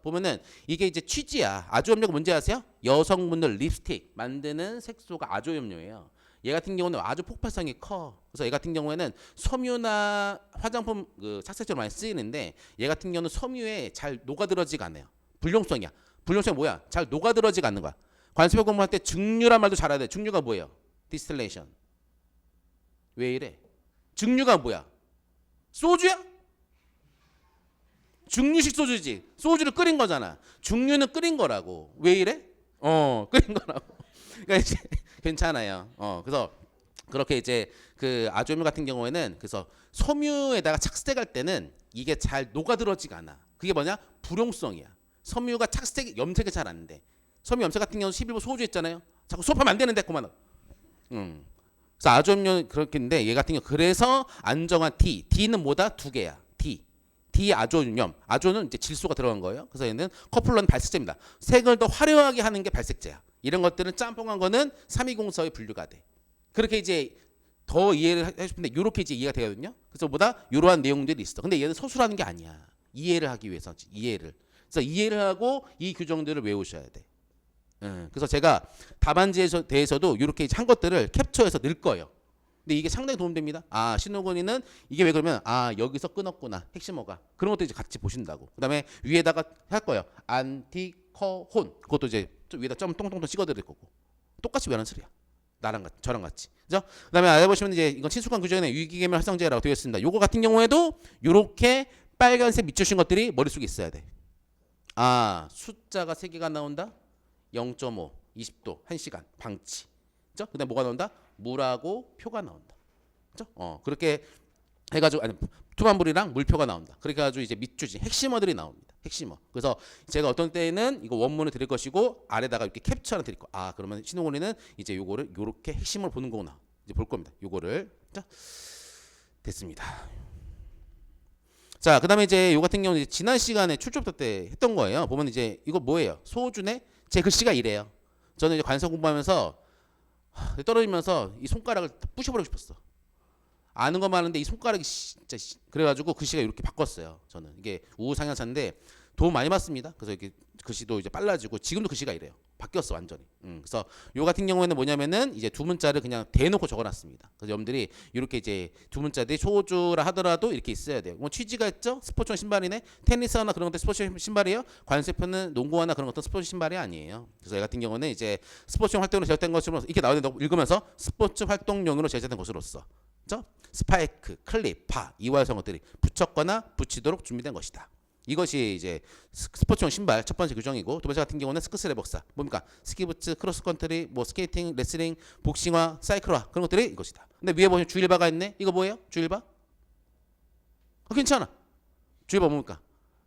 보면은 이게 이제 취지야. 아조염료가 뭔지 아세요? 여성분들 립스틱 만드는 색소가 아조염료예요. 얘 같은 경우는 아주 폭발성이 커. 그래서 얘 같은 경우에는 섬유나 화장품 그 착색제로 많이 쓰이는데 얘 같은 경우는 섬유에 잘 녹아들어지가 않아요. 불용성이야. 불용성이 뭐야? 잘 녹아들어지가 않는 거야. 관세표 공부할 때 증류란 말도 잘 알아야 돼. 증류가 뭐예요? 디스틸레이션. 왜 이래? 증류가 뭐야? 소주야? 증류식 소주지. 소주를 끓인 거잖아. 증류는 끓인 거라고. 왜 이래? 끓인 거라고. 그러니까 이제 괜찮아요. 그래서 그렇게 이제 그 아조염료 같은 경우에는 그래서 섬유에다가 착색할 때는 이게 잘 녹아들어지가 않아. 그게 뭐냐? 불용성이야. 섬유가 염색이 잘 안 돼. 섬유 염색 같은 경우는 11호 소주 있잖아요. 자꾸 수업하면 안 되는데 그만. 그래서 아조염료 그렇게인데 얘 같은 경우 그래서 안정한 D는 뭐다? 두 개야. 디아조염. 아조는 이제 질소가 들어간 거예요. 그래서 얘는 커플러는 발색제입니다. 색을 더 화려하게 하는 게 발색제야. 이런 것들은 짬뽕한 거는 3204에 분류가 돼. 그렇게 이제 더 이해를 하고 싶은데 이렇게 이제 이해가 되거든요. 그래서 보다 이러한 내용들이 있어. 근데 얘는 서술하는 게 아니야. 이해를 하기 위해서 이해를. 그래서 이해를 하고 이 규정들을 외우셔야 돼. 그래서 제가 답안지에 대해서도 이렇게 한 것들을 캡처해서 넣을 거예요. 근데 이게 상당히 도움됩니다. 아, 신호근이는 이게 왜 그러면 아, 여기서 끊었구나. 핵심어가. 그런 것도 이제 같이 보신다고. 그다음에 위에다가 할 거예요. 안티커혼. 그것도 이제 위에다 점 똥똥똥 찍어드릴 거고. 똑같이 외우는 소리야. 나랑 같이, 저랑 같이. 그죠? 그다음에 알아보시면 이제 이건 친숙한 규정의 유기계면 활성제라고 되어 있습니다. 요거 같은 경우에도 요렇게 빨간색 밑줄신 것들이 머릿속에 있어야 돼. 아, 숫자가 3개가 나온다. 0.5, 20도, 1시간, 방치. 그죠? 그다음에 뭐가 나온다? 물하고 표가 나온다. 그죠? 그렇게 해가지고 아니 투만물이랑 물표가 나온다. 그렇게 해가지고 이제 밑줄이 핵심어들이 나옵니다. 핵심어. 그래서 제가 어떤 때에는 이거 원문을 드릴 것이고 아래다가 이렇게 캡처를 드릴 거. 아, 그러면 신호곤이는 이제 요거를 요렇게 핵심을 보는 거구나. 이제 볼 겁니다. 요거를. 자, 됐습니다. 자, 그다음에 이제 요 같은 경우는 이제 지난 시간에 출제부터 때 했던 거예요. 보면 이제 이거 뭐예요? 소준의 제 글씨가 이래요. 저는 이제 관서 공부하면서 떨어지면서 이 손가락을 부셔버리고 싶었어. 아는 것만 아는데 이 손가락이 진짜 그래가지고 글씨가 이렇게 바꿨어요. 저는 이게 우상향차인데 도움 많이 받습니다. 그래서 이렇게 글씨도 이제 빨라지고 지금도 글씨가 이래요. 바뀌었어 완전히. 그래서 요 같은 경우에는 뭐냐면은 이제 두 문자를 그냥 대놓고 적어놨습니다. 그래서 여러분들이 이렇게 이제 두 문자들이 소주라 하더라도 이렇게 있어야 돼요. 뭐 취지가 있죠. 스포츠용 신발이네. 테니스하나 그런 것들 스포츠 신발이에요. 관세표는 농구하나 그런 것도 스포츠 신발이 아니에요. 그래서 이 같은 경우는 이제 스포츠용 활동으로 제작된 것으로 이렇게 나오는데 읽으면서 스포츠 활동용으로 제작된 것으로서, 그렇죠? 스파이크, 클립, 파 이와성 것들이 붙였거나 붙이도록 준비된 것이다. 이것이 이제 스포츠용 신발 첫 번째 규정이고, 두 번째 같은 경우는 스크스 레벅사 뭡니까? 스키부츠, 크로스컨트리, 뭐 스케이팅, 레슬링, 복싱화, 사이클화 그런 것들이 이것이다. 근데 위에 보시면 주일바가 있네. 이거 뭐예요? 주일바? 괜찮아. 주일바 뭡니까?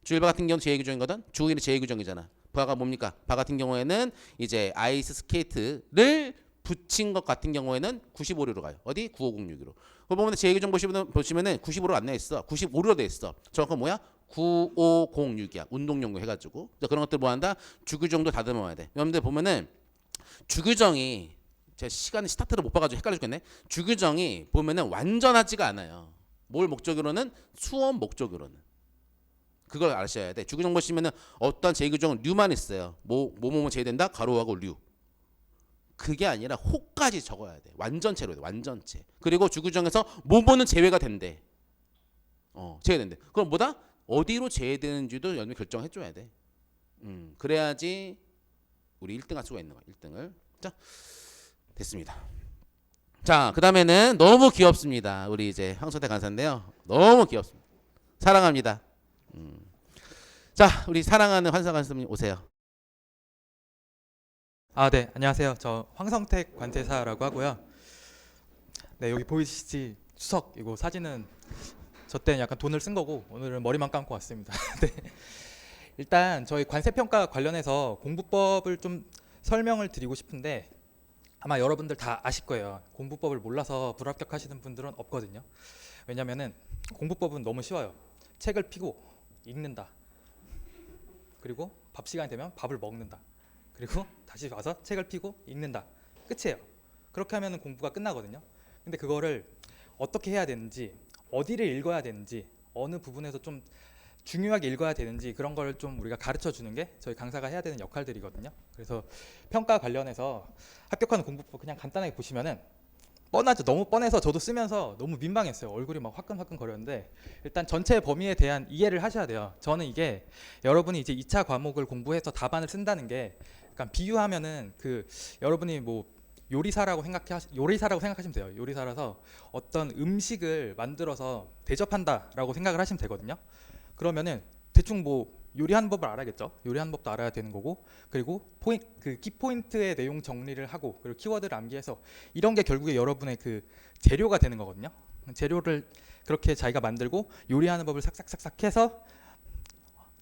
주일바 같은 경우는 제2 규정이거든. 주일이 제2 규정이잖아. 바가 뭡니까? 바 같은 경우에는 이제 아이스 스케이트를 붙인 것 같은 경우에는 95류로 가요. 어디? 9506으로. 그 보면 제2 규정 보시면은 95로 안 돼 있어. 95로 돼 있어. 정확한 뭐야? 9506이야. 운동용구 해가지고. 그런 것들 뭐 한다? 주규정도 다듬어야 돼. 여러분들 보면은 주규정이 제가 시간에 스타트를 못 봐가지고 헷갈려 죽겠네. 주규정이 보면은 완전하지가 않아요. 뭘 목적으로는? 수원 목적으로는. 그걸 아셔야 돼. 주규정 보시면은 어떤 제2규정은 류만 있어요. 뭐뭐뭐 제외된다? 가로하고 류. 그게 아니라 호까지 적어야 돼. 완전체로 돼. 완전체. 그리고 주규정에서 뭐뭐는 제외가 된대. 제외된대. 그럼 뭐다? 어디로 제외되는지도 여러분이 결정해줘야 돼. 그래야지 우리 1등 할 수가 있는 거야. 1등을. 자, 됐습니다. 자, 그 다음에는 너무 귀엽습니다. 우리 이제 황소태 간사인데요. 너무 귀엽습니다. 사랑합니다. 자, 우리 사랑하는 황소 간사님 오세요. 아, 네, 안녕하세요. 저 황성택 관세사라고 하고요. 네, 여기 보이시지 추석 이거 사진은 저 때는 약간 돈을 쓴 거고 오늘은 머리만 감고 왔습니다. 네. 일단 저희 관세평가 관련해서 공부법을 좀 설명을 드리고 싶은데 아마 여러분들 다 아실 거예요. 공부법을 몰라서 불합격하시는 분들은 없거든요. 왜냐면은 공부법은 너무 쉬워요. 책을 펴고 읽는다. 그리고 밥 시간이 되면 밥을 먹는다. 그리고 다시 와서 책을 펴고 읽는다. 끝이에요. 그렇게 하면 공부가 끝나거든요. 근데 그거를 어떻게 해야 되는지, 어디를 읽어야 되는지, 어느 부분에서 좀 중요하게 읽어야 되는지 그런 걸 좀 우리가 가르쳐 주는 게 저희 강사가 해야 되는 역할들이거든요. 그래서 평가 관련해서 합격하는 공부법 그냥 간단하게 보시면은 뻔하죠. 너무 뻔해서 저도 쓰면서 너무 민망했어요. 얼굴이 막 화끈화끈 거렸는데 일단 전체 범위에 대한 이해를 하셔야 돼요. 저는 이게 여러분이 이제 2차 과목을 공부해서 답안을 쓴다는 게 약간 비유하면은 그 여러분이 뭐 요리사라고 생각하시면 돼요. 요리사라서 어떤 음식을 만들어서 대접한다라고 생각을 하시면 되거든요. 그러면은 대충 뭐 요리하는 법을 알아야겠죠. 요리하는 법도 알아야 되는 거고, 그리고 그 키포인트의 내용 정리를 하고, 그리고 키워드를 암기해서 이런 게 결국에 여러분의 그 재료가 되는 거거든요. 재료를 그렇게 자기가 만들고 요리하는 법을 싹싹싹싹 해서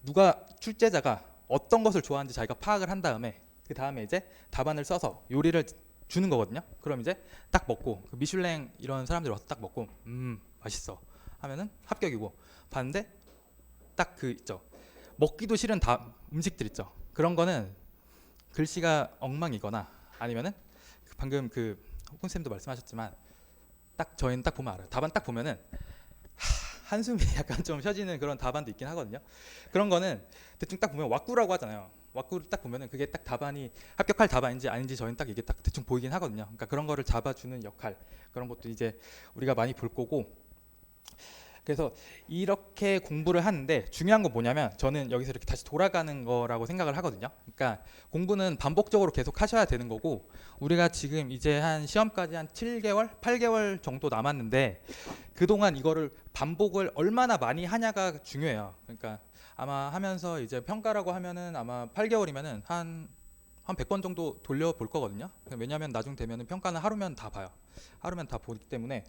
누가 출제자가 어떤 것을 좋아하는지 자기가 파악을 한 다음에 그 다음에 이제 답안을 써서 요리를 주는 거거든요. 그럼 이제 딱 먹고 그 미슐랭 이런 사람들이 와서 딱 먹고 맛있어 하면은 합격이고, 봤는데 딱 그 있죠. 먹기도 싫은 음식들 있죠. 그런 거는 글씨가 엉망이거나 아니면은 방금 그 호군 쌤도 말씀하셨지만 딱 저희는 딱 보면 알아요. 답안 딱 보면은 한숨이 약간 좀 쉬어지는 그런 답안도 있긴 하거든요. 그런 거는 대충 딱 보면 왁구라고 하잖아요. 왁구를 딱 보면은 그게 딱 답안이 합격할 답안인지 아닌지 저희는 딱 이게 딱 대충 보이긴 하거든요. 그러니까 그런 거를 잡아주는 역할, 그런 것도 이제 우리가 많이 볼 거고. 그래서 이렇게 공부를 하는데 중요한 건 뭐냐면 저는 여기서 이렇게 다시 돌아가는 거라고 생각을 하거든요. 그러니까 공부는 반복적으로 계속 하셔야 되는 거고, 우리가 지금 이제 한 시험까지 한 7개월, 8개월 정도 남았는데 그동안 이거를 반복을 얼마나 많이 하냐가 중요해요. 그러니까 아마 하면서 이제 평가라고 하면은 아마 8개월이면은 한 100번 정도 돌려볼 거거든요. 왜냐하면 나중 되면은 평가는 하루면 다 봐요. 하루면 다 보기 때문에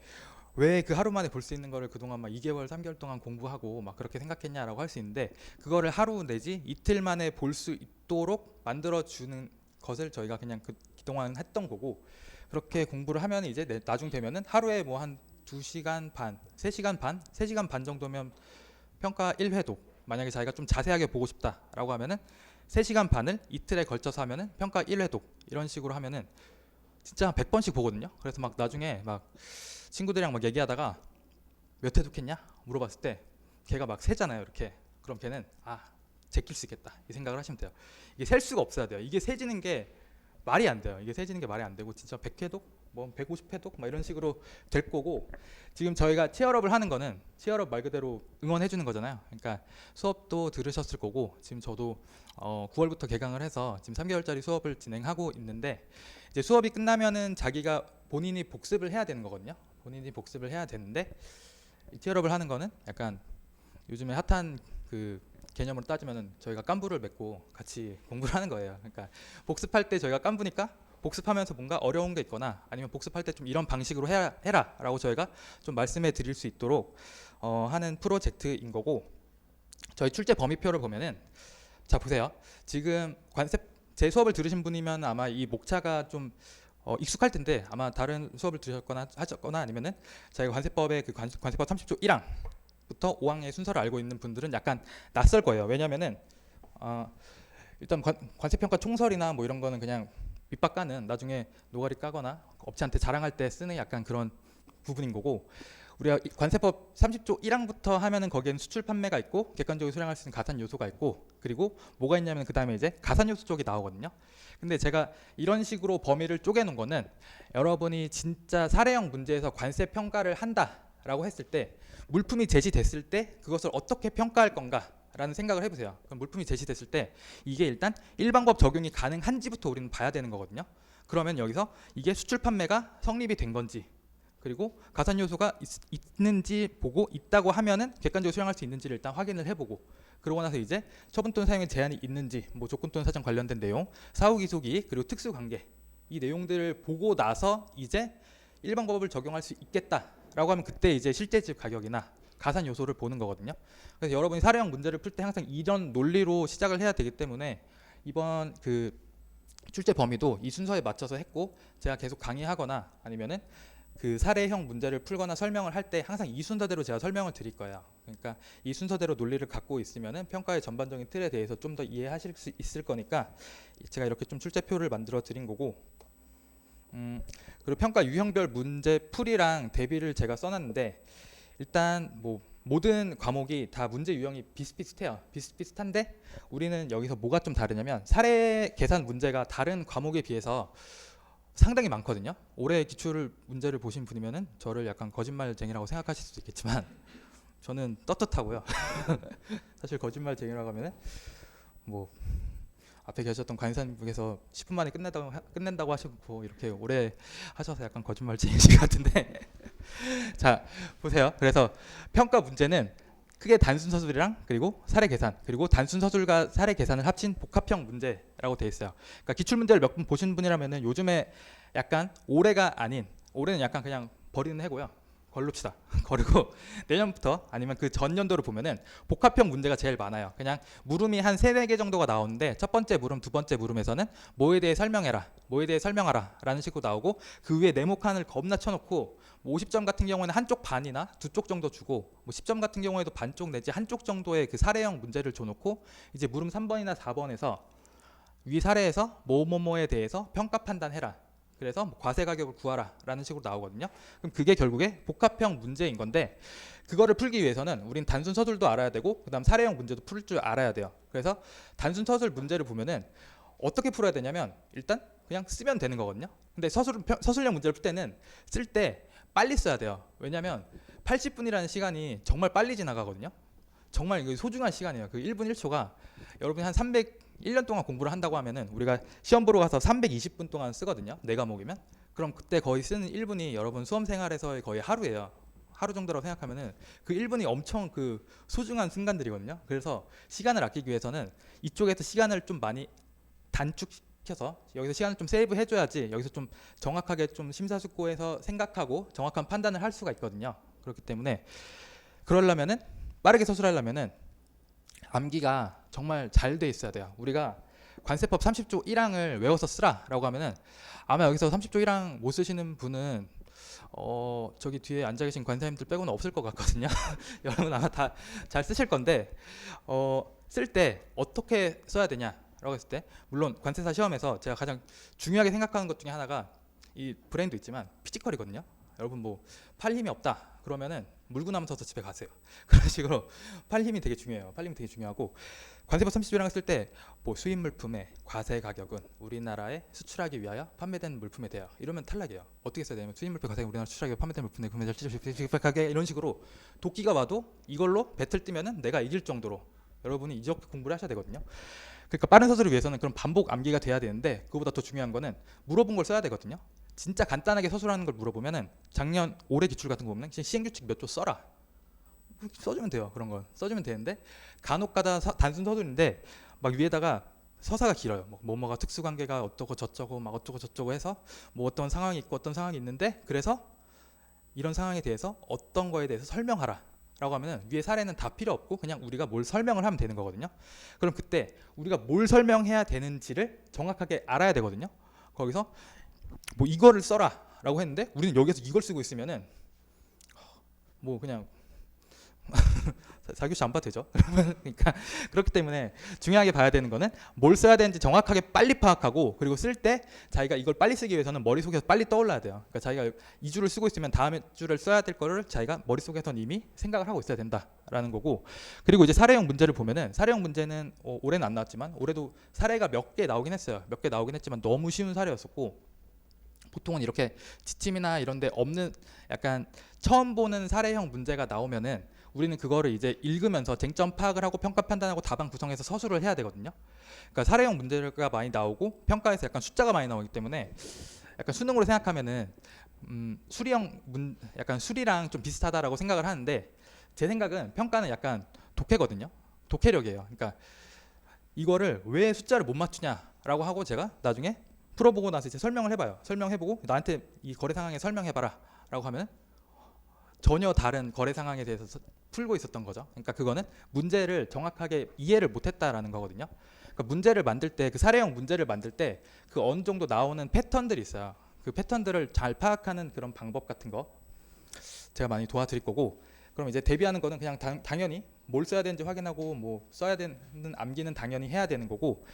왜 그 하루 만에 볼 수 있는 거를 그동안 막 2개월, 3개월 동안 공부하고 막 그렇게 생각했냐라고 할 수 있는데, 그거를 하루 내지 이틀 만에 볼 수 있도록 만들어 주는 것을 저희가 그냥 그동안 했던 거고, 그렇게 공부를 하면 이제 나중 되면은 하루에 뭐 한 2시간 반, 3시간 반, 3시간 반 정도면 평가 1회독, 만약에 자기가 좀 자세하게 보고 싶다라고 하면은 3시간 반을 이틀에 걸쳐서 하면은 평가 1회독, 이런 식으로 하면은 진짜 100번씩 보거든요. 그래서 막 나중에 막 친구들이랑 막 얘기하다가 몇 회독했냐 물어봤을 때 걔가 막 세잖아요, 이렇게. 그럼 걔는 제낄 수 있겠다, 이 생각을 하시면 돼요. 이게 셀 수가 없어야 돼요. 이게 세지는 게 말이 안 돼요. 이게 세지는 게 말이 안 되고 진짜 100회독, 뭐 150회독 막 이런 식으로 될 거고, 지금 저희가 치얼업을 하는 거는 치얼업 말 그대로 응원해 주는 거잖아요. 그러니까 수업도 들으셨을 거고, 지금 저도 9월부터 개강을 해서 지금 3개월짜리 수업을 진행하고 있는데, 이제 수업이 끝나면은 자기가 본인이 복습을 해야 되는 거거든요. 본인이 복습을 해야 되는데, 이 치얼업을 하는 거는 약간 요즘에 핫한 그 개념으로 따지면은 저희가 깐부를 맺고 같이 공부를 하는 거예요. 그러니까 복습할 때 저희가 깐부니까 복습하면서 뭔가 어려운 게 있거나 아니면 복습할 때 좀 이런 방식으로 해라라고 저희가 좀 말씀해 드릴 수 있도록 하는 프로젝트인 거고, 저희 출제 범위표를 보면은, 자 보세요. 지금 제 수업을 들으신 분이면 아마 이 목차가 좀 익숙할 텐데, 아마 다른 수업을 들으셨거나 하셨거나 아니면은 저희가 관세법의 그 관세법 30조 1항부터 5항의 순서를 알고 있는 분들은 약간 낯설 거예요. 왜냐면은 일단 관세평가 총설이나 뭐 이런 거는 그냥 밑밥 까는, 나중에 노가리 까거나 업체한테 자랑할 때 쓰는 약간 그런 부분인 거고, 우리가 관세법 30조 1항부터 하면은 거기에는 수출 판매가 있고 객관적으로 수량할 수 있는 가산 요소가 있고, 그리고 뭐가 있냐면 그 다음에 이제 가산 요소 쪽이 나오거든요. 근데 제가 이런 식으로 범위를 쪼개놓은 거는, 여러분이 진짜 사례형 문제에서 관세 평가를 한다라고 했을 때 물품이 제시됐을 때 그것을 어떻게 평가할 건가 라는 생각을 해보세요. 그럼 물품이 제시됐을 때 이게 일단 일방법 적용이 가능한지부터 우리는 봐야 되는 거거든요. 그러면 여기서 이게 수출 판매가 성립이 된 건지, 그리고 가산 요소가 있는지 보고, 있다고 하면은 객관적으로 수량할 수 있는지를 일단 확인을 해보고, 그러고 나서 이제 처분 또는 사용에 제한이 있는지, 뭐 조건 또는 사정 관련된 내용, 사후 기소기, 그리고 특수 관계, 이 내용들을 보고 나서 이제 일방법을 적용할 수 있겠다라고 하면 그때 이제 실제집 가격이나 가산 요소를 보는 거거든요. 그래서 여러분이 사례형 문제를 풀 때 항상 이런 논리로 시작을 해야 되기 때문에 이번 그 출제 범위도 이 순서에 맞춰서 했고, 제가 계속 강의하거나 아니면은 그 사례형 문제를 풀거나 설명을 할 때 항상 이 순서대로 제가 설명을 드릴 거예요. 그러니까 이 순서대로 논리를 갖고 있으면은 평가의 전반적인 틀에 대해서 좀 더 이해하실 수 있을 거니까 제가 이렇게 좀 출제표를 만들어 드린 거고, 그리고 평가 유형별 문제 풀이랑 대비를 제가 써놨는데, 일단 뭐 모든 과목이 다 문제 유형이 비슷비슷해요. 비슷비슷한데 우리는 여기서 뭐가 좀 다르냐면, 사례 계산 문제가 다른 과목에 비해서 상당히 많거든요. 올해 기출 문제를 보신 분이면은 저를 약간 거짓말쟁이라고 생각하실 수도 있겠지만 저는 떳떳하고요. 사실 거짓말쟁이라고 하면은 뭐 앞에 계셨던 관사님께서 10분 만에 끝낸다고 하시고 이렇게 오래 하셔서 약간 거짓말쟁이신 것 같은데 자 보세요. 그래서 평가 문제는 크게 단순 서술이랑 그리고 사례 계산, 그리고 단순 서술과 사례 계산을 합친 복합형 문제라고 되어 있어요. 그러니까 기출 문제를 몇 번 보신 분이라면은 요즘에 약간 올해가 아닌, 올해는 약간 그냥 버리는 해고요. 걸릅시다. 거르고 내년부터 아니면 그 전년도를 보면은 복합형 문제가 제일 많아요. 그냥 물음이 한 3-4개 정도가 나오는데, 첫 번째 물음, 두 번째 물음에서는 뭐에 대해 설명해라, 뭐에 대해 설명하라 라는 식으로 나오고, 그 위에 네모칸을 겁나 쳐놓고 뭐 50점 같은 경우에는 한쪽 반이나 두 쪽 정도 주고, 뭐 10점 같은 경우에도 반쪽 내지 한쪽 정도의 그 사례형 문제를 줘놓고, 이제 물음 3번이나 4번에서 위 사례에서 뭐뭐뭐에 대해서 평가 판단해라, 그래서 뭐 과세 가격을 구하라라는 식으로 나오거든요. 그럼 그게 결국에 복합형 문제인 건데 그거를 풀기 위해서는 우린 단순 서술도 알아야 되고 그다음 사례형 문제도 풀 줄 알아야 돼요. 그래서 단순 서술 문제를 보면은 어떻게 풀어야 되냐면 일단 그냥 쓰면 되는 거거든요. 근데 서술형 문제를 풀 때는 쓸 때 빨리 써야 돼요. 왜냐하면 80분이라는 시간이 정말 빨리 지나가거든요. 정말 이거 소중한 시간이에요. 그 1분 1초가 여러분이 한 301년 동안 공부를 한다고 하면은 우리가 시험 보러 가서 320분 동안 쓰거든요. 네 과목이면. 그럼 그때 거의 쓰는 1분이 여러분 수험 생활에서의 거의 하루예요. 하루 정도라고 생각하면은 그 1분이 엄청 그 소중한 순간들이거든요. 그래서 시간을 아끼기 위해서는 이쪽에서 시간을 좀 많이 단축시켜서 여기서 시간을 좀 세이브 해줘야지 여기서 좀 정확하게 좀 심사숙고해서 생각하고 정확한 판단을 할 수가 있거든요. 그렇기 때문에 그러려면은 빠르게 서술하려면은 암기가 정말 잘 돼 있어야 돼요. 우리가 관세법 30조 1항을 외워서 쓰라라고 하면은 아마 여기서 30조 1항 못 쓰시는 분은 저기 뒤에 앉아 계신 관사님들 빼고는 없을 것 같거든요. 여러분 아마 다 잘 쓰실 건데 쓸 때 어떻게 써야 되냐라고 했을 때 물론 관세사 시험에서 제가 가장 중요하게 생각하는 것 중에 하나가 이 브레인도 있지만 피지컬이거든요. 여러분 뭐 팔 힘이 없다 그러면은 물고 나면 서서 집에 가세요. 그런 식으로 팔 힘이 되게 중요해요. 팔 힘이 되게 중요하고 관세법 30조랑을 쓸 때 뭐 수입 물품의 과세 가격은 우리나라에 수출하기 위하여 판매된 물품에 대하여 이러면 탈락이에요. 어떻게 써야 되냐면 수입 물품 과세가 우리나라 수출하기 위해 판매된 물품에 구매자 가격 이런 식으로 도끼가 와도 이걸로 배틀 뛰면은 내가 이길 정도로 여러분이 이렇게 공부를 하셔야 되거든요. 그러니까 빠른 서술을 위해서는 그런 반복 암기가 돼야 되는데 그거보다 더 중요한 거는 물어본 걸 써야 되거든요. 진짜 간단하게 서술하는 걸 물어보면은 작년 올해 기출 같은 거 보면 시행규칙 몇 조 써라 써주면 돼요. 그런 건 써주면 되는데 간혹가다 단순 서술인데 막 위에다가 서사가 길어요. 뭐뭐가 특수관계가 어떠고 저쩌고 막 어쩌고 저쩌고 해서 뭐 어떤 상황이 있고 어떤 상황이 있는데 그래서 이런 상황에 대해서 어떤 거에 대해서 설명하라 라고 하면은 위에 사례는 다 필요 없고 그냥 우리가 뭘 설명을 하면 되는 거거든요. 그럼 그때 우리가 뭘 설명해야 되는지를 정확하게 알아야 되거든요. 거기서 뭐 이거를 써라 라고 했는데 우리는 여기서 이걸 쓰고 있으면은 뭐 그냥 사교시 안 봐도 되죠. 그러니까 그렇기 때문에 중요하게 봐야 되는 거는 뭘 써야 되는지 정확하게 빨리 파악하고 그리고 쓸 때 자기가 이걸 빨리 쓰기 위해서는 머릿속에서 빨리 떠올라야 돼요. 그러니까 자기가 이 줄을 쓰고 있으면 다음 줄을 써야 될 거를 자기가 머릿속에선 이미 생각을 하고 있어야 된다라는 거고 그리고 이제 사례형 문제를 보면은 사례형 문제는 올해는 안 나왔지만 올해도 사례가 몇 개 나오긴 했어요. 몇 개 나오긴 했지만 너무 쉬운 사례였었고 보통은 이렇게 지침이나 이런 데 없는 약간 처음 보는 사례형 문제가 나오면은 우리는 그거를 이제 읽으면서 쟁점 파악을 하고 평가 판단하고 답안 구성해서 서술을 해야 되거든요. 그러니까 사례형 문제가 많이 나오고 평가에서 약간 숫자가 많이 나오기 때문에 약간 수능으로 생각하면은 약간 수리랑 좀 비슷하다라고 생각을 하는데 제 생각은 평가는 약간 독해거든요. 독해력이에요. 그러니까 이거를 왜 숫자를 못 맞추냐라고 하고 제가 나중에 풀어보고 나서 이제 설명을 해봐요. 설명해보고 나한테 이 거래 상황에 설명해봐라라고 하면 전혀 다른 거래 상황에 대해서 풀고 있었던 거죠. 그러니까 그거는 문제를 정확하게 이해를 못했다라는 거거든요. 그러니까 문제를 만들 때 그 사례형 문제를 만들 때 그 어느 정도 나오는 패턴들이 있어요. 그 패턴들을 잘 파악하는 그런 방법 같은 거 제가 많이 도와드릴 거고 그럼 이제 대비하는 거는 그냥 당연히 뭘 써야 되는지 확인하고 뭐 써야 되는 암기는 당연히 해야 되는 거고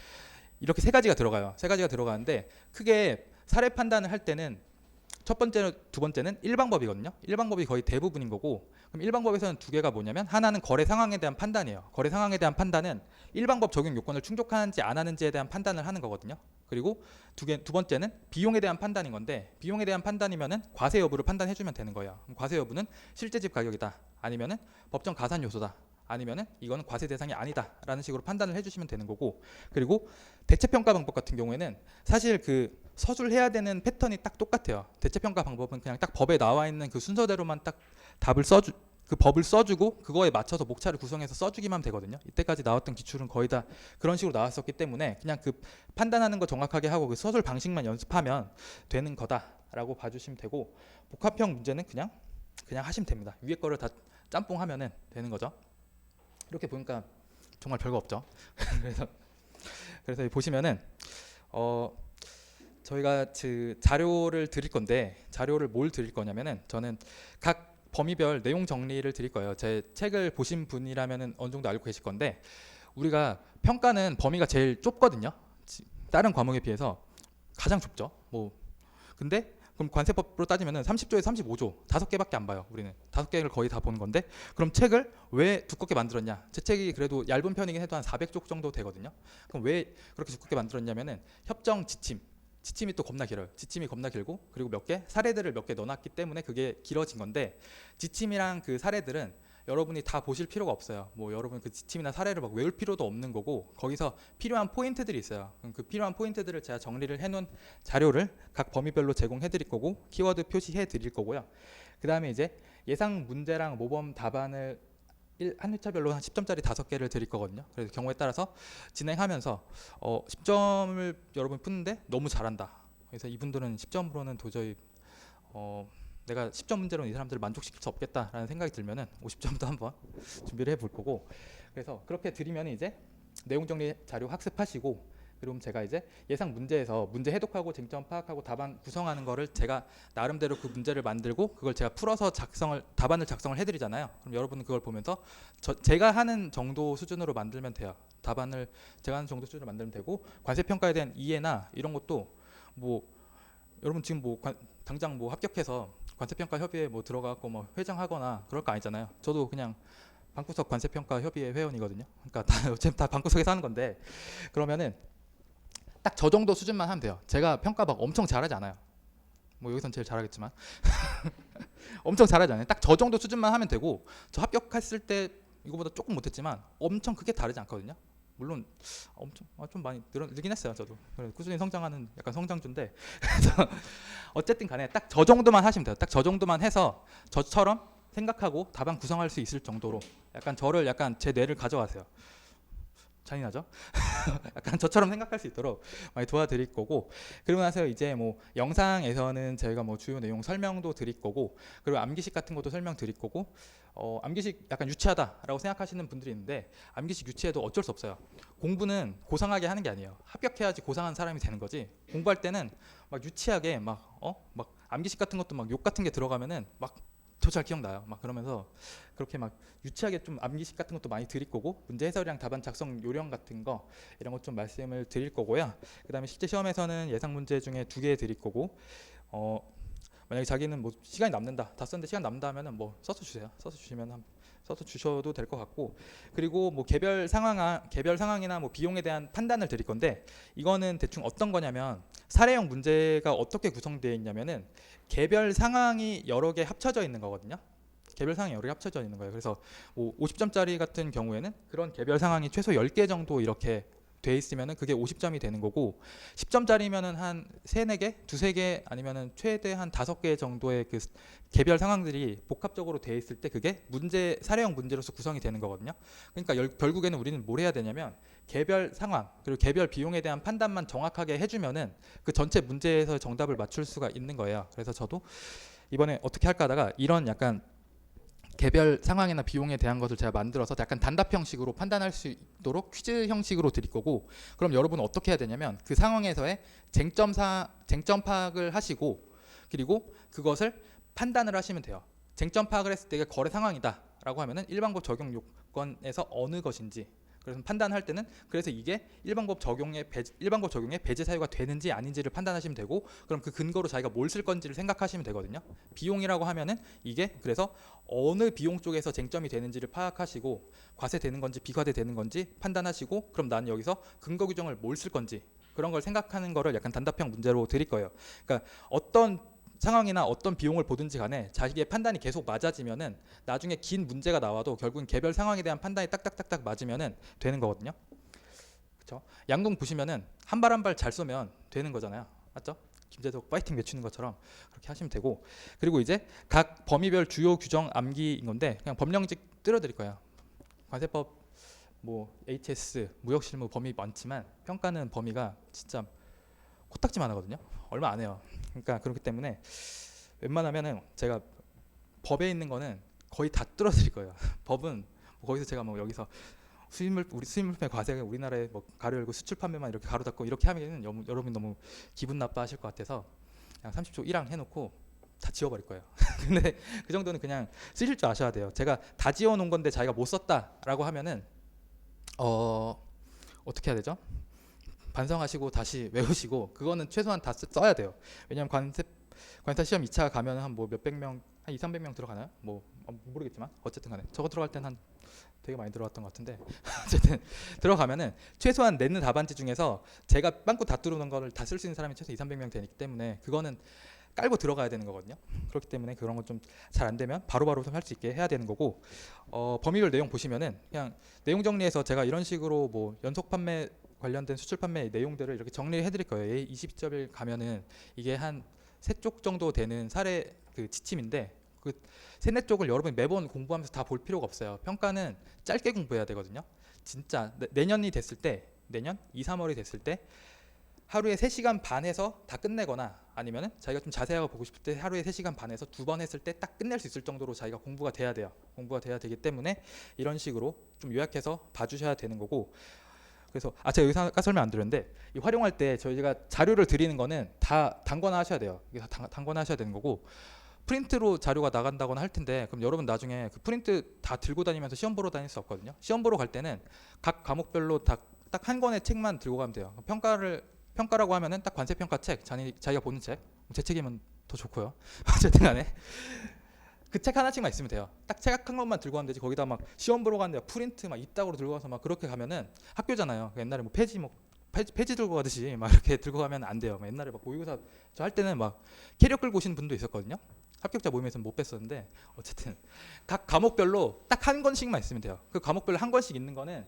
이렇게 세 가지가 들어가요. 세 가지가 들어가는데 크게 사례 판단을 할 때는 첫 번째로 두 번째는 일방법이거든요. 일방법이 거의 대부분인 거고 그럼 일방법에서는 두 개가 뭐냐면 하나는 거래 상황에 대한 판단이에요. 거래 상황에 대한 판단은 일방법 적용 요건을 충족하는지 안 하는지에 대한 판단을 하는 거거든요. 그리고 두 번째는 비용에 대한 판단인 건데 비용에 대한 판단이면은 과세 여부를 판단해 주면 되는 거예요. 그럼 과세 여부는 실제 집 가격이다. 아니면은 법정 가산 요소다. 아니면은 이거는 과세 대상이 아니다라는 식으로 판단을 해주시면 되는 거고 그리고 대체평가 방법 같은 경우에는 사실 그 서술해야 되는 패턴이 딱 똑같아요. 대체평가 방법은 그냥 딱 법에 나와 있는 그 순서대로만 딱 그 법을 써주고 그거에 맞춰서 목차를 구성해서 써주기만 하면 되거든요. 이때까지 나왔던 기출은 거의 다 그런 식으로 나왔었기 때문에 그냥 그 판단하는 거 정확하게 하고 그 서술 방식만 연습하면 되는 거다라고 봐주시면 되고 복합형 문제는 그냥 하시면 됩니다. 위에 거를 다 짬뽕하면은 되는 거죠. 이렇게 보니까 정말 별거 없죠. 그래서 보시면은 저희가 그 자료를 드릴 건데 자료를 뭘 드릴 거냐면은 저는 각 범위별 내용 정리를 드릴 거예요. 제 책을 보신 분이라면은 어느 정도 알고 계실 건데 우리가 평가는 범위가 제일 좁거든요. 다른 과목에 비해서 가장 좁죠. 뭐 근데 그럼 관세법으로 따지면은 30조에서 35조 5개밖에 안 봐요. 우리는 5개를 거의 다 보는 건데 그럼 책을 왜 두껍게 만들었냐? 제 책이 그래도 얇은 편이긴 해도 한 400쪽 정도 되거든요. 그럼 왜 그렇게 두껍게 만들었냐면은 협정 지침이 또 겁나 길어요. 지침이 겁나 길고 그리고 몇 개 사례들을 몇 개 넣어놨기 때문에 그게 길어진 건데 지침이랑 그 사례들은 여러분이 다 보실 필요가 없어요. 뭐 여러분 그 지침이나 사례를 막 외울 필요도 없는 거고 거기서 필요한 포인트들이 있어요. 그럼 그 필요한 포인트들을 제가 정리를 해놓은 자료를 각 범위별로 제공해 드릴 거고 키워드 표시해 드릴 거고요. 그 다음에 이제 예상 문제랑 모범 답안을 한 회차별로 한 10점짜리 5개를 드릴 거거든요. 그래서 경우에 따라서 진행하면서 10점을 여러분 푸는데 너무 잘한다. 그래서 이분들은 10점으로는 도저히 내가 10점 문제로는 이 사람들을 만족시킬 수 없겠다라는 생각이 들면은 50점도 한번 준비를 해볼 거고 그래서 그렇게 드리면 이제 내용 정리 자료 학습하시고 그럼 제가 이제 예상 문제에서 문제 해독하고 쟁점 파악하고 답안 구성하는 거를 제가 나름대로 그 문제를 만들고 그걸 제가 풀어서 답안을 작성을 해드리잖아요. 그럼 여러분은 그걸 보면서 제가 하는 정도 수준으로 만들면 돼요. 답안을 제가 하는 정도 수준으로 만들면 되고 관세 평가에 대한 이해나 이런 것도 뭐 여러분 지금 뭐 당장 뭐 합격해서 관세평가 협의회 뭐 들어가고 뭐 회장하거나 그럴 거 아니잖아요. 저도 그냥 방구석 관세평가 협의회 회원이거든요. 그러니까 어차피 다 방구석에서 하는 건데 그러면은 딱 저 정도 수준만 하면 돼요. 제가 평가 막 엄청 잘하지 않아요. 뭐 여기선 제일 잘하겠지만 엄청 잘하지 않아요. 딱 저 정도 수준만 하면 되고 저 합격했을 때 이거보다 조금 못했지만 엄청 크게 다르지 않거든요. 물론 엄청 좀 많이 늘긴 했어요. 저도 꾸준히 성장하는 약간 성장주인데 그래서 어쨌든 간에 딱 저 정도만 하시면 돼요. 딱 저 정도만 해서 저처럼 생각하고 답안 구성할 수 있을 정도로 약간 저를 약간 제 뇌를 가져가세요. 잔인하죠? 약간 저처럼 생각할 수 있도록 많이 도와드릴 거고 그리고 나서 이제 뭐 영상에서는 저희가 뭐 주요 내용 설명도 드릴 거고 그리고 암기식 같은 것도 설명 드릴 거고 암기식 약간 유치하다라고 생각하시는 분들이 있는데 암기식 유치해도 어쩔 수 없어요. 공부는 고상하게 하는 게 아니에요. 합격해야지 고상한 사람이 되는 거지. 공부할 때는 막 유치하게 막 암기식 같은 것도 막 욕 같은 게 들어가면은 막 더 잘 기억나요. 막 그러면서 그렇게 막 유치하게 좀 암기식 같은 것도 많이 드릴 거고 문제 해설이랑 답안 작성 요령 같은 거 이런 것 좀 말씀을 드릴 거고요. 그다음에 실제 시험에서는 예상 문제 중에 2개 드릴 거고 만약에 자기는 뭐 시간이 남는다 다 썼는데 시간 남는다 하면은 뭐 써서 주세요. 써서 주셔도 될 것 같고 그리고 뭐 개별 상황이나 뭐 비용에 대한 판단을 드릴 건데 이거는 대충 어떤 거냐면 사례형 문제가 어떻게 구성되어 있냐면은 개별 상황이 여러 개 합쳐져 있는 거거든요. 개별 상황이 여러 개 합쳐져 있는 거예요. 그래서 뭐 50점짜리 같은 경우에는 그런 개별 상황이 최소 10개 정도 이렇게 돼 있으면은 그게 50점이 되는 거고 10점짜리면은 한 3-4개, 2-3개 아니면은 최대 한 5개 정도의 그 개별 상황들이 복합적으로 돼 있을 때 그게 사례형 문제로서 구성이 되는 거거든요. 그러니까 결국에는 우리는 뭘 해야 되냐면 개별 상황 그리고 개별 비용에 대한 판단만 정확하게 해주면은 그 전체 문제에서 정답을 맞출 수가 있는 거예요. 그래서 저도 이번에 어떻게 할까 하다가 이런 약간 개별 상황이나 비용에 대한 것을 제가 만들어서 약간 단답 형식으로 판단할 수 있도록 퀴즈 형식으로 드릴 거고 그럼 여러분은 어떻게 해야 되냐면 그 상황에서의 쟁점 파악을 하시고 그리고 그것을 판단을 하시면 돼요. 쟁점 파악을 했을 때 이게 거래 상황이다 라고 하면은 일반법 적용 요건에서 어느 것인지 그래서 판단할 때는 그래서 이게 일반법 적용에 배제 사유가 되는지 아닌지를 판단하시면 되고 그럼 그 근거로 자기가 뭘 쓸 건지를 생각하시면 되거든요. 비용이라고 하면은 이게 그래서 어느 비용 쪽에서 쟁점이 되는지를 파악하시고 과세되는 건지 비과세되는 건지 판단하시고 그럼 나는 여기서 근거 규정을 뭘 쓸 건지 그런 걸 생각하는 거를 약간 단답형 문제로 드릴 거예요. 그러니까 어떤 상황이나 어떤 비용을 보든지 간에 자기의 판단이 계속 맞아지면은 나중에 긴 문제가 나와도 결국은 개별 상황에 대한 판단이 딱딱딱딱 맞으면은 되는 거거든요. 그렇죠? 양궁 보시면은 한 발 한 발 잘 쏘면 되는 거잖아요. 맞죠? 김재덕 파이팅 외치는 것처럼 그렇게 하시면 되고 그리고 이제 각 범위별 주요 규정 암기인 건데 그냥 법령직 뜯어드릴 거예요. 관세법 뭐 HS 무역실무 범위 많지만 평가는 범위가 진짜 코딱지만 하거든요. 얼마 안 해요. 그러니까 그렇기 때문에 웬만하면은 제가 법에 있는 거는 거의 다 뚫어드릴 거예요. 법은 뭐 거기서 제가 뭐 여기서 우리 수입물품의 과세가 우리나라에 뭐 가로 열고 수출 판매만 이렇게 가로 닫고 이렇게 하면은 여러분 너무 기분 나빠하실 것 같아서 그냥 30초 1항 해놓고 다 지워버릴 거예요. 근데 그 정도는 그냥 쓰실 줄 아셔야 돼요. 제가 다 지워놓은 건데 자기가 못 썼다라고 하면은 어떻게 해야 되죠? 반성하시고 다시 외우시고 그거는 최소한 다 써야 돼요. 왜냐하면 관세사 시험 2차 가면 한 뭐 몇백 명, 한 2, 300명 들어가나요? 뭐 모르겠지만 어쨌든 간에 저거 들어갈 때는 한 되게 많이 들어갔던 것 같은데 어쨌든 들어가면은 최소한 내는 답안지 중에서 제가 빵꾸 다 뚫는 거를 다 쓸 수 있는 사람이 최소 2, 300명 되기 때문에 그거는 깔고 들어가야 되는 거거든요. 그렇기 때문에 그런 건 좀 잘 안 되면 바로바로 할 수 있게 해야 되는 거고 범위별 내용 보시면은 그냥 내용 정리해서 제가 이런 식으로 뭐 연속 판매 관련된 수출 판매 내용들을 이렇게 정리해 드릴 거예요. 22.1 가면은 이게 한 3쪽 정도 되는 사례 그 지침인데 그 3, 4쪽을 여러분이 매번 공부하면서 다 볼 필요가 없어요. 평가는 짧게 공부해야 되거든요. 진짜 내년이 됐을 때 내년 2, 3월이 됐을 때 하루에 3시간 반에서 다 끝내거나 아니면은 자기가 좀 자세하게 보고 싶을 때 하루에 3시간 반에서 2번 했을 때 딱 끝낼 수 있을 정도로 자기가 공부가 돼야 돼요. 공부가 돼야 되기 때문에 이런 식으로 좀 요약해서 봐주셔야 되는 거고 그래서 제가 여기서 아까 설명 안 드렸는데 이 활용할 때 저희가 자료를 드리는 거는 다 단권화 하셔야 돼요. 이게 다 단권화 하셔야 되는 거고 프린트로 자료가 나간다거나 할 텐데 그럼 여러분 나중에 그 프린트 다 들고 다니면서 시험 보러 다닐 수 없거든요. 시험 보러 갈 때는 각 과목별로 딱 한 권의 책만 들고 가면 돼요. 평가라고 하면은 딱 관세평가 책, 자기가 보는 책, 제 책이면 더 좋고요. 어쨌든 간에 그 책 하나씩만 있으면 돼요. 딱 책 한 권만 들고 가면 되지 거기다 막 시험 보러 가는데 프린트 막 이따구로 들고 가서 막 그렇게 가면은 학교잖아요. 옛날에 뭐 폐지 들고 가듯이 막 이렇게 들고 가면 안 돼요. 막 옛날에 막 모의고사 저 할 때는 막 캐리어 끌고 오시는 분도 있었거든요. 합격자 모임에서는 못 뵀었는데 어쨌든 각 과목별로 딱 한 권씩만 있으면 돼요. 그 과목별로 한 권씩 있는 거는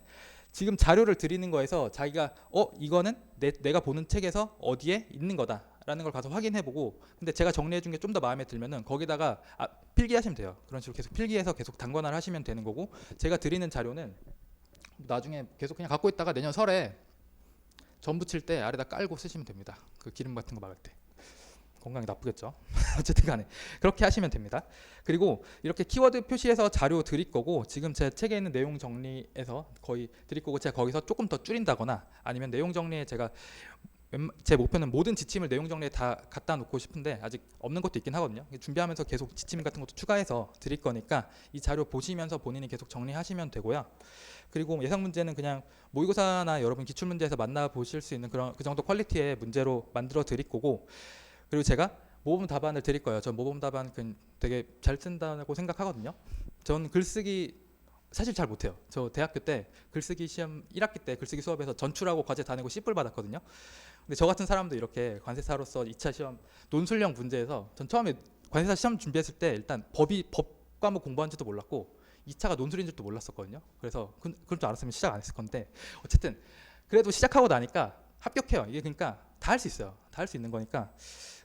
지금 자료를 드리는 거에서 자기가 이거는 내가 보는 책에서 어디에 있는 거다라는 걸 가서 확인해보고 근데 제가 정리해 준 게 좀 더 마음에 들면은 거기다가 필기하시면 돼요. 그런 식으로 계속 필기해서 계속 단권화를 하시면 되는 거고 제가 드리는 자료는 나중에 계속 그냥 갖고 있다가 내년 설에 점 붙일 때 아래다 깔고 쓰시면 됩니다. 그 기름 같은 거 막을 때. 건강이 나쁘겠죠. 어쨌든 간에 그렇게 하시면 됩니다. 그리고 이렇게 키워드 표시해서 자료 드릴 거고 지금 제 책에 있는 내용 정리해서 거의 드릴 거고 제가 거기서 조금 더 줄인다거나 아니면 내용 정리에 제가 제 목표는 모든 지침을 내용 정리에 다 갖다 놓고 싶은데 아직 없는 것도 있긴 하거든요. 준비하면서 계속 지침 같은 것도 추가해서 드릴 거니까 이 자료 보시면서 본인이 계속 정리하시면 되고요. 그리고 예상 문제는 그냥 모의고사나 여러분 기출 문제에서 만나 보실 수 있는 그런 그 정도 퀄리티의 문제로 만들어 드릴 거고 그리고 제가 모범 답안을 드릴 거예요. 전 모범 답안 되게 잘 쓴다고 생각하거든요. 전 글쓰기 사실 잘 못해요. 저 대학교 때 글쓰기 시험 1학기 때 글쓰기 수업에서 전출하고 과제 다 내고 C뿔 받았거든요. 근데 저 같은 사람도 이렇게 관세사로서 2차 시험 논술형 문제에서 전 처음에 관세사 시험 준비했을 때 일단 법 과목 공부한 줄도 몰랐고 2차가 논술인 줄도 몰랐었거든요. 그래서 그럴 줄 알았으면 시작 안 했을 건데 어쨌든 그래도 시작하고 나니까 합격해요. 이게 그러니까 다 할 수 있어요. 다 할 수 있는 거니까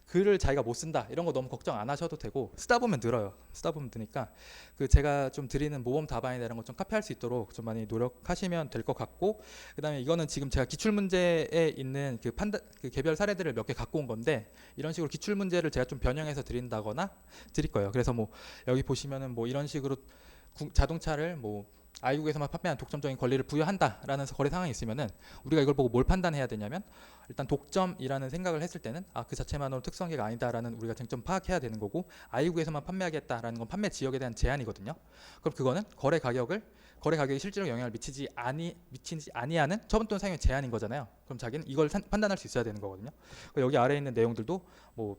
글을 자기가 못 쓴다 이런 거 너무 걱정 안 하셔도 되고 쓰다 보면 늘어요. 쓰다 보면 느니까 그 제가 좀 드리는 모범 답안이나 이런 거 좀 카피할 수 있도록 좀 많이 노력하시면 될 것 같고 그다음에 이거는 지금 제가 기출 문제에 있는 그 개별 사례들을 몇 개 갖고 온 건데 이런 식으로 기출 문제를 제가 좀 변형해서 드린다거나 드릴 거예요. 그래서 뭐 여기 보시면은 뭐 이런 식으로 자동차를 뭐 아이국에서만 판매한 독점적인 권리를 부여한다라는 거래 상황이 있으면은 우리가 이걸 보고 뭘 판단해야 되냐면 일단 독점이라는 생각을 했을 때는 그 자체만으로 특수관계가 아니다라는 우리가 쟁점 파악해야 되는 거고 아이국에서만 판매하겠다라는 건 판매 지역에 대한 제한이거든요. 그럼 그거는 거래 가격이 실제로 영향을 미치지 아니하는 처분 또는 사용의 제한인 거잖아요. 그럼 자기는 이걸 판단할 수 있어야 되는 거거든요. 여기 아래에 있는 내용들도 뭐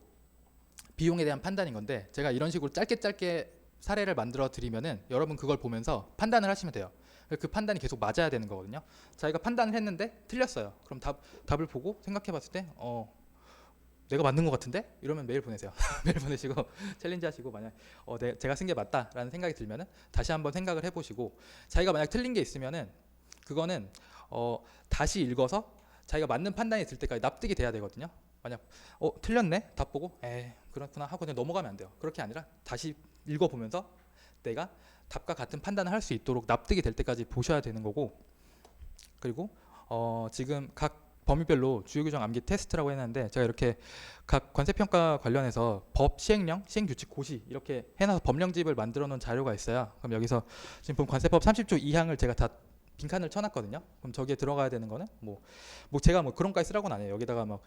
비용에 대한 판단인 건데 제가 이런 식으로 짧게 사례를 만들어 드리면은 여러분 그걸 보면서 판단을 하시면 돼요. 그 판단이 계속 맞아야 되는 거거든요. 자기가 판단을 했는데 틀렸어요. 그럼 답을 보고 생각해 봤을 때 내가 맞는 것 같은데? 이러면 메일 보내세요. 메일 보내시고 챌린지 하시고 만약 제가 쓴 게 맞다라는 생각이 들면은 다시 한번 생각을 해보시고 자기가 만약 틀린 게 있으면은 그거는 다시 읽어서 자기가 맞는 판단이 들 때까지 납득이 돼야 되거든요. 만약 틀렸네? 답 보고 그렇구나 하고 그냥 넘어가면 안 돼요. 그렇게 아니라 다시 읽어보면서 내가 답과 같은 판단을 할 수 있도록 납득이 될 때까지 보셔야 되는 거고 그리고 지금 각 범위별로 주요 규정 암기 테스트라고 했는데 제가 이렇게 각 관세평가 관련해서 법 시행령, 시행규칙 고시 이렇게 해놔서 법령집을 만들어 놓은 자료가 있어요. 그럼 여기서 지금 보면 관세법 30조 2항을 제가 다 빈칸을 쳐놨거든요. 그럼 저기에 들어가야 되는 거는 뭐 제가 뭐 그런 거까지 쓰라고는 안 해요. 여기다가 막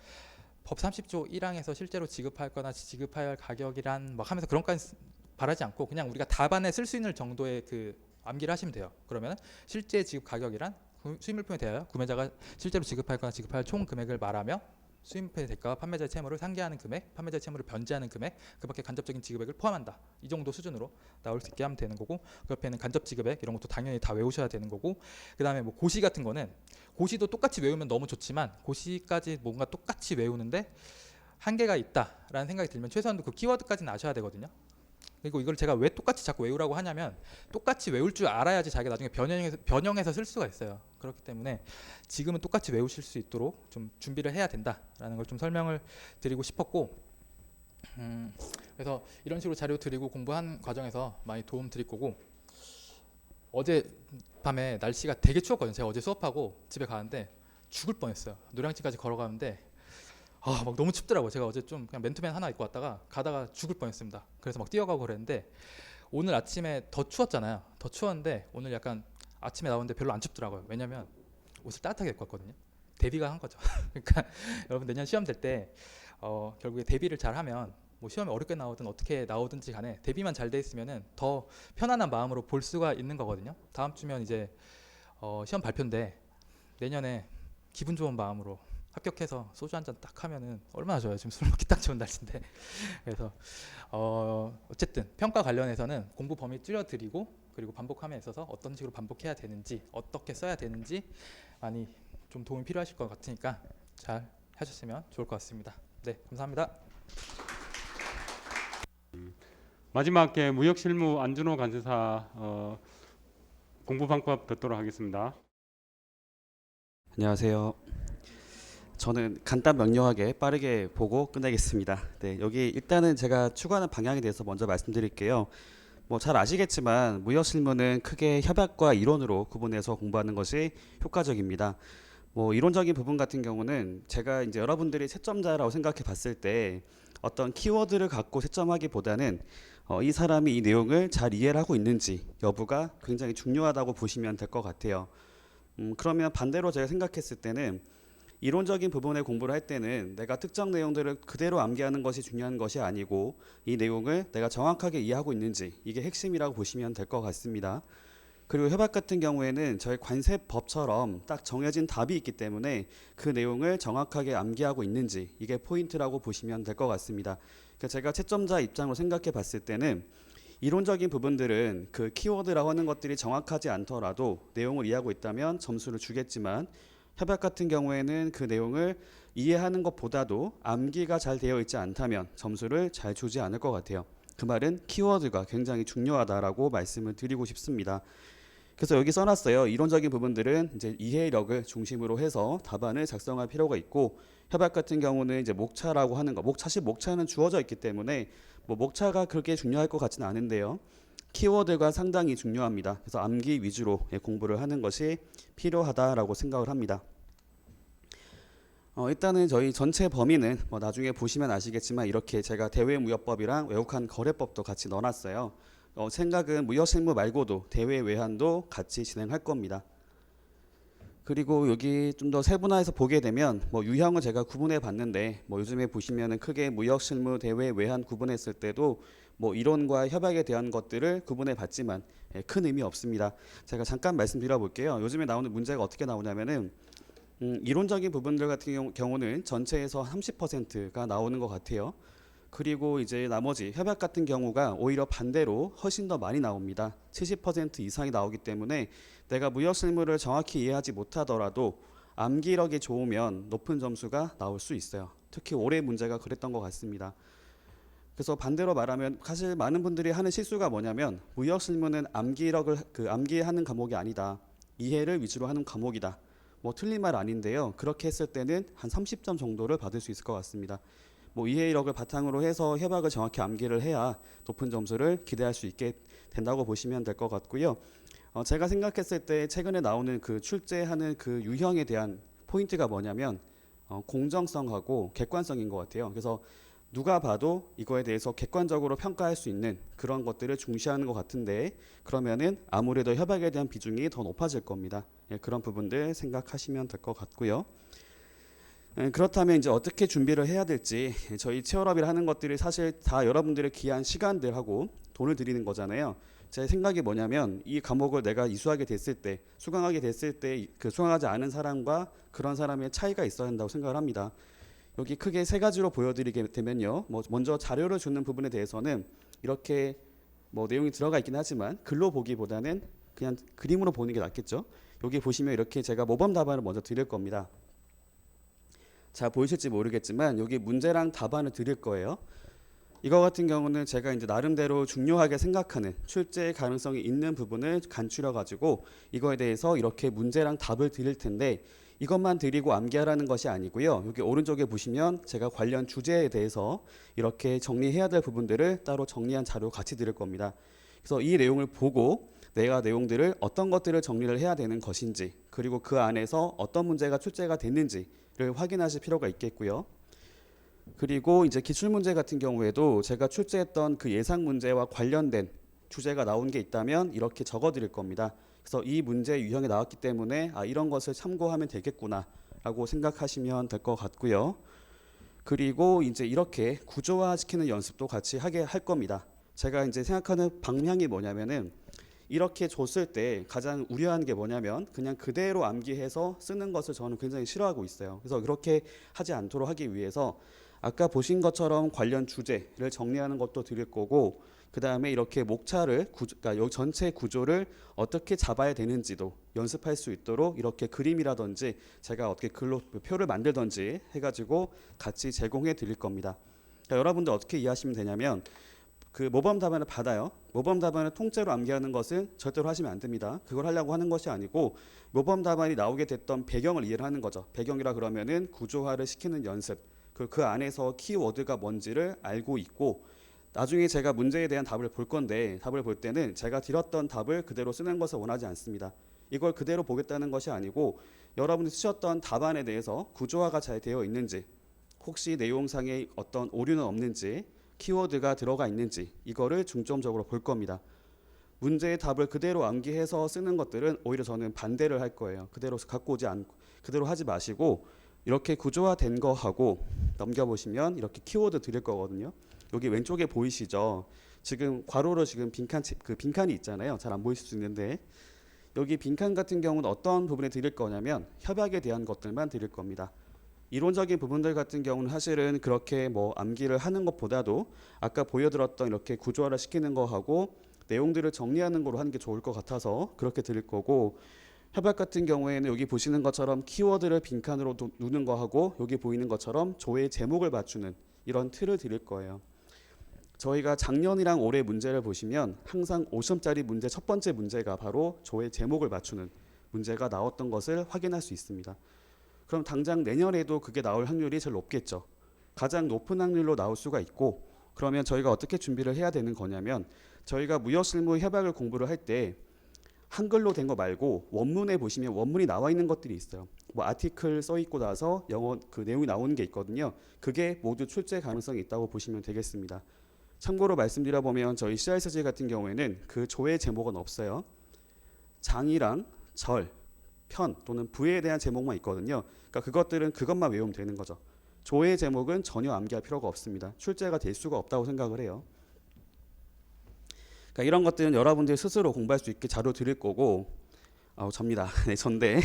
법 30조 1항에서 실제로 지급할 거나 지급할 가격이란 막 하면서 그런 거까지 바라지 않고 그냥 우리가 답안에 쓸 수 있는 정도의 그 암기를 하시면 돼요. 그러면 실제 지급 가격이란 수입물품에 대하여 구매자가 실제로 지급할거나 지급할 총 금액을 말하며 수입물품의 대가와 판매자의 채무를 상계하는 금액, 판매자의 채무를 변제하는 금액, 그 밖에 간접적인 지급액을 포함한다. 이 정도 수준으로 나올 수 있게 하면 되는 거고, 그 옆에는 간접 지급액 이런 것도 당연히 다 외우셔야 되는 거고, 그 다음에 뭐 고시 같은 거는 고시도 똑같이 외우면 너무 좋지만 고시까지 뭔가 똑같이 외우는데 한계가 있다라는 생각이 들면 최소한 그 키워드까지는 아셔야 되거든요. 그리고 이걸 제가 왜 똑같이 자꾸 외우라고 하냐면 똑같이 외울 줄 알아야지 자기가 나중에 변형해서 쓸 수가 있어요. 그렇기 때문에 지금은 똑같이 외우실 수 있도록 좀 준비를 해야 된다라는 걸 좀 설명을 드리고 싶었고, 그래서 이런 식으로 자료 드리고 공부한 과정에서 많이 도움 드릴 거고, 어제 밤에 날씨가 되게 추웠거든요. 제가 어제 수업하고 집에 가는데 죽을 뻔했어요. 노량진까지 걸어가는데 막 너무 춥더라고요. 제가 어제 좀 그냥 맨투맨 하나 입고 왔다가 가다가 죽을 뻔했습니다. 그래서 막 뛰어가고 그랬는데 오늘 아침에 더 추웠잖아요. 더 추웠는데 오늘 약간 아침에 나오는데 별로 안 춥더라고요. 왜냐면 옷을 따뜻하게 입고 왔거든요. 대비가 한 거죠. 그러니까 여러분 내년 시험 될 때 결국에 대비를 잘하면 뭐 시험이 어렵게 나오든 어떻게 나오든지 간에 대비만 잘 돼 있으면은 더 편안한 마음으로 볼 수가 있는 거거든요. 다음 주면 이제 시험 발표인데 내년에 기분 좋은 마음으로 합격해서 소주 한 잔 딱 하면은 얼마나 좋아요. 지금 술 먹기 딱 좋은 날씨인데. 그래서 어쨌든 평가 관련해서는 공부 범위 줄여드리고, 그리고 반복함에 있어서 어떤 식으로 반복해야 되는지, 어떻게 써야 되는지 많이 좀 도움이 필요하실 것 같으니까 잘 하셨으면 좋을 것 같습니다. 네, 감사합니다. 마지막에 무역실무 안준호 관세사 공부 방법 듣도록 하겠습니다. 안녕하세요. 저는 간단 명료하게 빠르게 보고 끝내겠습니다. 네, 여기 일단은 제가 추구하는 방향에 대해서 먼저 말씀드릴게요. 뭐 잘 아시겠지만 무역실무는 크게 협약과 이론으로 구분해서 공부하는 것이 효과적입니다. 뭐 이론적인 부분 같은 경우는 제가 이제 여러분들이 채점자라고 생각해 봤을 때 어떤 키워드를 갖고 채점하기보다는 이 사람이 이 내용을 잘 이해를 하고 있는지 여부가 굉장히 중요하다고 보시면 될 것 같아요. 그러면 반대로 제가 생각했을 때는 이론적인 부분의 공부를 할 때는 내가 특정 내용들을 그대로 암기하는 것이 중요한 것이 아니고 이 내용을 내가 정확하게 이해하고 있는지, 이게 핵심이라고 보시면 될 것 같습니다. 그리고 협약 같은 경우에는 저희 관세법처럼 딱 정해진 답이 있기 때문에 그 내용을 정확하게 암기하고 있는지, 이게 포인트라고 보시면 될 것 같습니다. 그러니까 제가 채점자 입장으로 생각해 봤을 때는 이론적인 부분들은 그 키워드라고 하는 것들이 정확하지 않더라도 내용을 이해하고 있다면 점수를 주겠지만, 협약 같은 경우에는 그 내용을 이해하는 것보다도 암기가 잘 되어 있지 않다면 점수를 잘 주지 않을 것 같아요. 그 말은 키워드가 굉장히 중요하다라고 말씀을 드리고 싶습니다. 그래서 여기 써놨어요. 이론적인 부분들은 이제 이해력을 중심으로 해서 답안을 작성할 필요가 있고, 협약 같은 경우는 이제 목차라고 하는 거, 사실 목차는 주어져 있기 때문에 뭐 목차가 그렇게 중요할 것 같지는 않은데요. 키워드가 상당히 중요합니다. 그래서 암기 위주로 공부를 하는 것이 필요하다라고 생각을 합니다. 일단은 저희 전체 범위는 뭐 나중에 보시면 아시겠지만 이렇게 제가 대외무역법이랑 외국한 거래법도 같이 넣어놨어요. 생각은 무역실무 말고도 대외 외환도 같이 진행할 겁니다. 그리고 여기 좀 더 세분화해서 보게 되면 뭐 유형을 제가 구분해 봤는데, 뭐 요즘에 보시면은 크게 무역실무 대외 외환 구분했을 때도 뭐 이론과 협약에 대한 것들을 구분해 봤지만 큰 의미 없습니다. 제가 잠깐 말씀드려 볼게요. 요즘에 나오는 문제가 어떻게 나오냐면은 이론적인 부분들 같은 경우는 전체에서 30%가 나오는 것 같아요. 그리고 이제 나머지 협약 같은 경우가 오히려 반대로 훨씬 더 많이 나옵니다. 70% 이상이 나오기 때문에 내가 무역실무를 정확히 이해하지 못하더라도 암기력이 좋으면 높은 점수가 나올 수 있어요. 특히 올해 문제가 그랬던 것 같습니다. 그래서 반대로 말하면 사실 많은 분들이 하는 실수가 뭐냐면 무역실무는 암기하는 과목이 아니다. 이해를 위주로 하는 과목이다. 뭐 틀린 말 아닌데요. 그렇게 했을 때는 한 30점 정도를 받을 수 있을 것 같습니다. 뭐 이해력을 바탕으로 해서 협약을 정확히 암기를 해야 높은 점수를 기대할 수 있게 된다고 보시면 될 것 같고요. 제가 생각했을 때 최근에 나오는 그 출제하는 그 유형에 대한 포인트가 뭐냐면 공정성하고 객관성인 것 같아요. 그래서 누가 봐도 이거에 대해서 객관적으로 평가할 수 있는 그런 것들을 중시하는 것 같은데, 그러면은 아무래도 협약에 대한 비중이 더 높아질 겁니다. 그런 부분들 생각하시면 될 것 같고요. 그렇다면 이제 어떻게 준비를 해야 될지, 저희 치얼업이라 하는 것들이 사실 다 여러분들의 귀한 시간들하고 돈을 들이는 거잖아요. 제 생각이 뭐냐면 이 과목을 내가 이수하게 됐을 때, 수강하게 됐을 때 그 수강하지 않은 사람과 그런 사람의 차이가 있어야 한다고 생각을 합니다. 여기 크게 세 가지로 보여드리게 되면요. 먼저 자료를 주는 부분에 대해서는 이렇게 내용이 들어가 있긴 하지만 글로 보기보다는 그냥 그림으로 보는 게 낫겠죠. 여기 보시면 이렇게 제가 모범 답안을 먼저 드릴 겁니다. 자, 보이실지 모르겠지만 여기 문제랑 답안을 드릴 거예요. 이거 같은 경우는 제가 이제 나름대로 중요하게 생각하는 출제 가능성이 있는 부분을 간추려 가지고 이거에 대해서 이렇게 문제랑 답을 드릴 텐데, 이것만 드리고 암기하라는 것이 아니고요. 여기 오른쪽에 보시면 제가 관련 주제에 대해서 이렇게 정리해야 될 부분들을 따로 정리한 자료 같이 드릴 겁니다. 그래서 이 내용을 보고 내가 내용들을 어떤 것들을 정리를 해야 되는 것인지, 그리고 그 안에서 어떤 문제가 출제가 됐는지를 확인하실 필요가 있겠고요. 그리고 이제 기출문제 같은 경우에도 제가 출제했던 그 예상 문제와 관련된 주제가 나온 게 있다면 이렇게 적어 드릴 겁니다. 그래서 이 문제 유형이 나왔기 때문에 이런 것을 참고하면 되겠구나라고 생각하시면 될 것 같고요. 그리고 이제 이렇게 구조화시키는 연습도 같이 하게 할 겁니다. 제가 이제 생각하는 방향이 뭐냐면은, 이렇게 줬을 때 가장 우려하는 게 뭐냐면 그냥 그대로 암기해서 쓰는 것을 저는 굉장히 싫어하고 있어요. 그래서 그렇게 하지 않도록 하기 위해서 아까 보신 것처럼 관련 주제를 정리하는 것도 드릴 거고, 그 다음에 이렇게 목차를 그러니까 이 전체 구조를 어떻게 잡아야 되는지도 연습할 수 있도록 이렇게 그림이라든지 제가 어떻게 글로 표를 만들든지 해가지고 같이 제공해 드릴 겁니다. 그러니까 여러분들 어떻게 이해하시면 되냐면, 그 모범 답안을 받아요. 모범 답안을 통째로 암기하는 것은 절대로 하시면 안 됩니다. 그걸 하려고 하는 것이 아니고 모범 답안이 나오게 됐던 배경을 이해를 하는 거죠. 배경이라 그러면은 구조화를 시키는 연습, 그 안에서 키워드가 뭔지를 알고 있고, 나중에 제가 문제에 대한 답을 볼 건데 답을 볼 때는 제가 드렸던 답을 그대로 쓰는 것을 원하지 않습니다. 이걸 그대로 보겠다는 것이 아니고 여러분이 쓰셨던 답안에 대해서 구조화가 잘 되어 있는지, 혹시 내용상에 어떤 오류는 없는지, 키워드가 들어가 있는지 이거를 중점적으로 볼 겁니다. 문제의 답을 그대로 암기해서 쓰는 것들은 오히려 저는 반대를 할 거예요. 그대로 갖고 오지 않고 그대로 하지 마시고 이렇게 구조화된 거 하고 넘겨보시면 이렇게 키워드 드릴 거거든요. 여기 왼쪽에 보이시죠? 지금 괄호로 지금 빈칸이 있잖아요. 잘 안 보이실 수 있는데 여기 빈칸 같은 경우는 어떤 부분에 드릴 거냐면 협약에 대한 것들만 드릴 겁니다. 이론적인 부분들 같은 경우는 사실은 그렇게 암기를 하는 것보다도 아까 보여드렸던 이렇게 구조화를 시키는 거 하고 내용들을 정리하는 거로 하는 게 좋을 것 같아서 그렇게 드릴 거고, 협약 같은 경우에는 여기 보시는 것처럼 키워드를 빈칸으로 누는 거 하고 여기 보이는 것처럼 조의 제목을 맞추는 이런 틀을 드릴 거예요. 저희가 작년이랑 올해 문제를 보시면 항상 5점짜리 문제 첫 번째 문제가 바로 조의 제목을 맞추는 문제가 나왔던 것을 확인할 수 있습니다. 그럼 당장 내년에도 그게 나올 확률이 제일 높겠죠. 가장 높은 확률로 나올 수가 있고, 그러면 저희가 어떻게 준비를 해야 되는 거냐면, 저희가 무역실무 협약을 공부를 할 때 한글로 된 거 말고 원문에 보시면 원문이 나와 있는 것들이 있어요. 아티클 써 있고 나서 영어 그 내용이 나오는 게 있거든요. 그게 모두 출제 가능성이 있다고 보시면 되겠습니다. 참고로 말씀드려 보면 저희 CRSG 같은 경우에는 그 조의 제목은 없어요. 장이랑 절, 편 또는 부에 대한 제목만 있거든요. 그러니까 그것들은 그것만 외우면 되는 거죠. 조의 제목은 전혀 암기할 필요가 없습니다. 출제가 될 수가 없다고 생각을 해요. 그러니까 이런 것들은 여러분들 스스로 공부할 수 있게 자료 드릴 거고, 접니다. 네, 전데.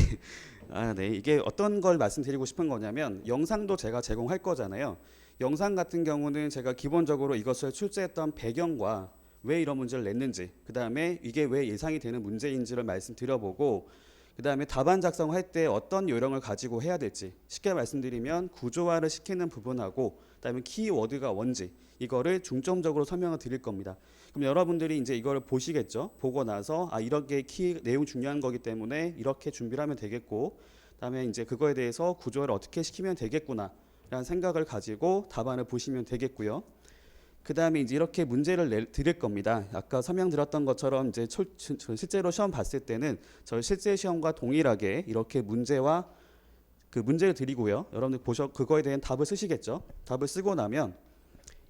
네, 이게 어떤 걸 말씀드리고 싶은 거냐면 영상도 제가 제공할 거잖아요. 영상 같은 경우는 제가 기본적으로 이것을 출제했던 배경과 왜 이런 문제를 냈는지, 그 다음에 이게 왜 예상이 되는 문제인지를 말씀드려보고, 그 다음에 답안 작성할 때 어떤 요령을 가지고 해야 될지, 쉽게 말씀드리면 구조화를 시키는 부분하고 그 다음에 키워드가 뭔지 이거를 중점적으로 설명을 드릴 겁니다. 그럼 여러분들이 이제 이거를 보시겠죠. 보고 나서 이렇게 내용 중요한 거기 때문에 이렇게 준비를 하면 되겠고, 그 다음에 이제 그거에 대해서 구조화를 어떻게 시키면 되겠구나 라는 생각을 가지고 답안을 보시면 되겠고요. 그 다음에 이제 이렇게 문제를 드릴 겁니다. 아까 설명드렸던 것처럼 이제 실제로 시험 봤을 때는 저희 실제 시험과 동일하게 이렇게 문제와 그 문제를 드리고요. 여러분들 그거에 대한 답을 쓰시겠죠. 답을 쓰고 나면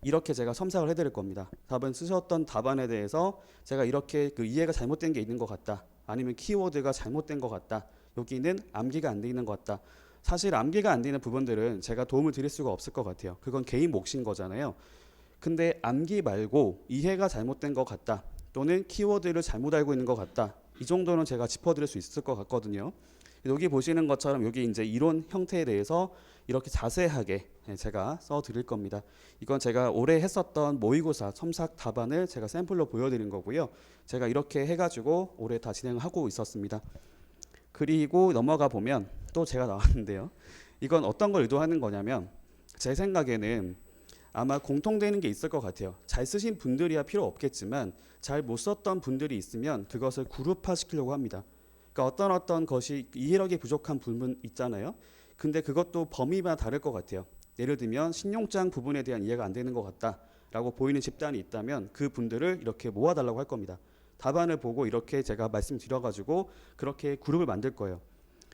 이렇게 제가 첨삭을 해드릴 겁니다. 답은 쓰셨던 답안에 대해서 제가 이렇게 그 이해가 잘못된 게 있는 것 같다. 아니면 키워드가 잘못된 것 같다. 여기는 암기가 안 돼 있는 것 같다. 사실 암기가 안 되는 부분들은 제가 도움을 드릴 수가 없을 것 같아요. 그건 개인 몫인 거잖아요. 근데 암기 말고 이해가 잘못된 것 같다. 또는 키워드를 잘못 알고 있는 것 같다. 이 정도는 제가 짚어드릴 수 있을 것 같거든요. 여기 보시는 것처럼 여기 이제 이론 형태에 대해서 이렇게 자세하게 제가 써드릴 겁니다. 이건 제가 올해 했었던 모의고사 첨삭 답안을 제가 샘플로 보여드린 거고요. 제가 이렇게 해가지고 올해 다 진행하고 있었습니다. 그리고 넘어가 보면 또 제가 나왔는데요. 이건 어떤 걸 의도하는 거냐면 제 생각에는 아마 공통되는 게 있을 것 같아요. 잘 쓰신 분들이야 필요 없겠지만 잘 못 썼던 분들이 있으면 그것을 그룹화 시키려고 합니다. 그러니까 어떤 것이 이해력이 부족한 부분 있잖아요. 근데 그것도 범위마다 다를 것 같아요. 예를 들면 신용장 부분에 대한 이해가 안 되는 것 같다라고 보이는 집단이 있다면 그 분들을 이렇게 모아달라고 할 겁니다. 답안을 보고 이렇게 제가 말씀드려가지고 그렇게 그룹을 만들 거예요.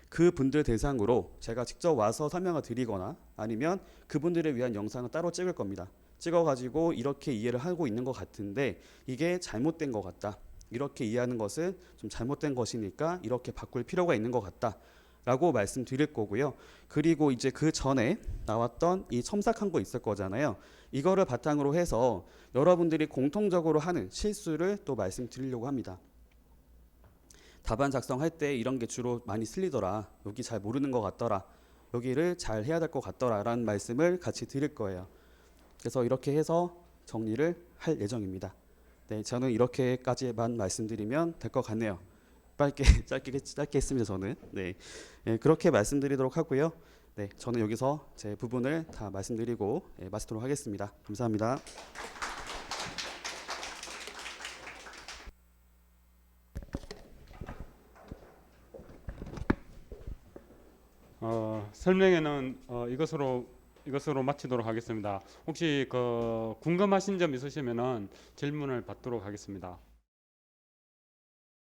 그 분들 대상으로 제가 직접 와서 설명을 드리거나 아니면 그분들을 위한 영상을 따로 찍을 겁니다. 찍어가지고 이렇게 이해를 하고 있는 것 같은데 이게 잘못된 것 같다. 이렇게 이해하는 것은 좀 잘못된 것이니까 이렇게 바꿀 필요가 있는 것 같다. 라고 말씀드릴 거고요. 그리고 이제 그 전에 나왔던 이 첨삭한 거 있을 거잖아요. 이거를 바탕으로 해서 여러분들이 공통적으로 하는 실수를 또 말씀드리려고 합니다. 답안 작성할 때 이런 게 주로 많이 틀리더라. 여기 잘 모르는 것 같더라. 여기를 잘 해야 될 것 같더라. 라는 말씀을 같이 드릴 거예요. 그래서 이렇게 해서 정리를 할 예정입니다. 네, 저는 이렇게까지만 말씀드리면 될 것 같네요. 짧게 했습니다. 저는 네, 그렇게 말씀드리도록 하고요. 네, 저는 여기서 제 부분을 다 말씀드리고 마치도록 하겠습니다. 감사합니다. 설명회는 이것으로 마치도록 하겠습니다. 혹시 궁금하신 점 있으시면은 질문을 받도록 하겠습니다.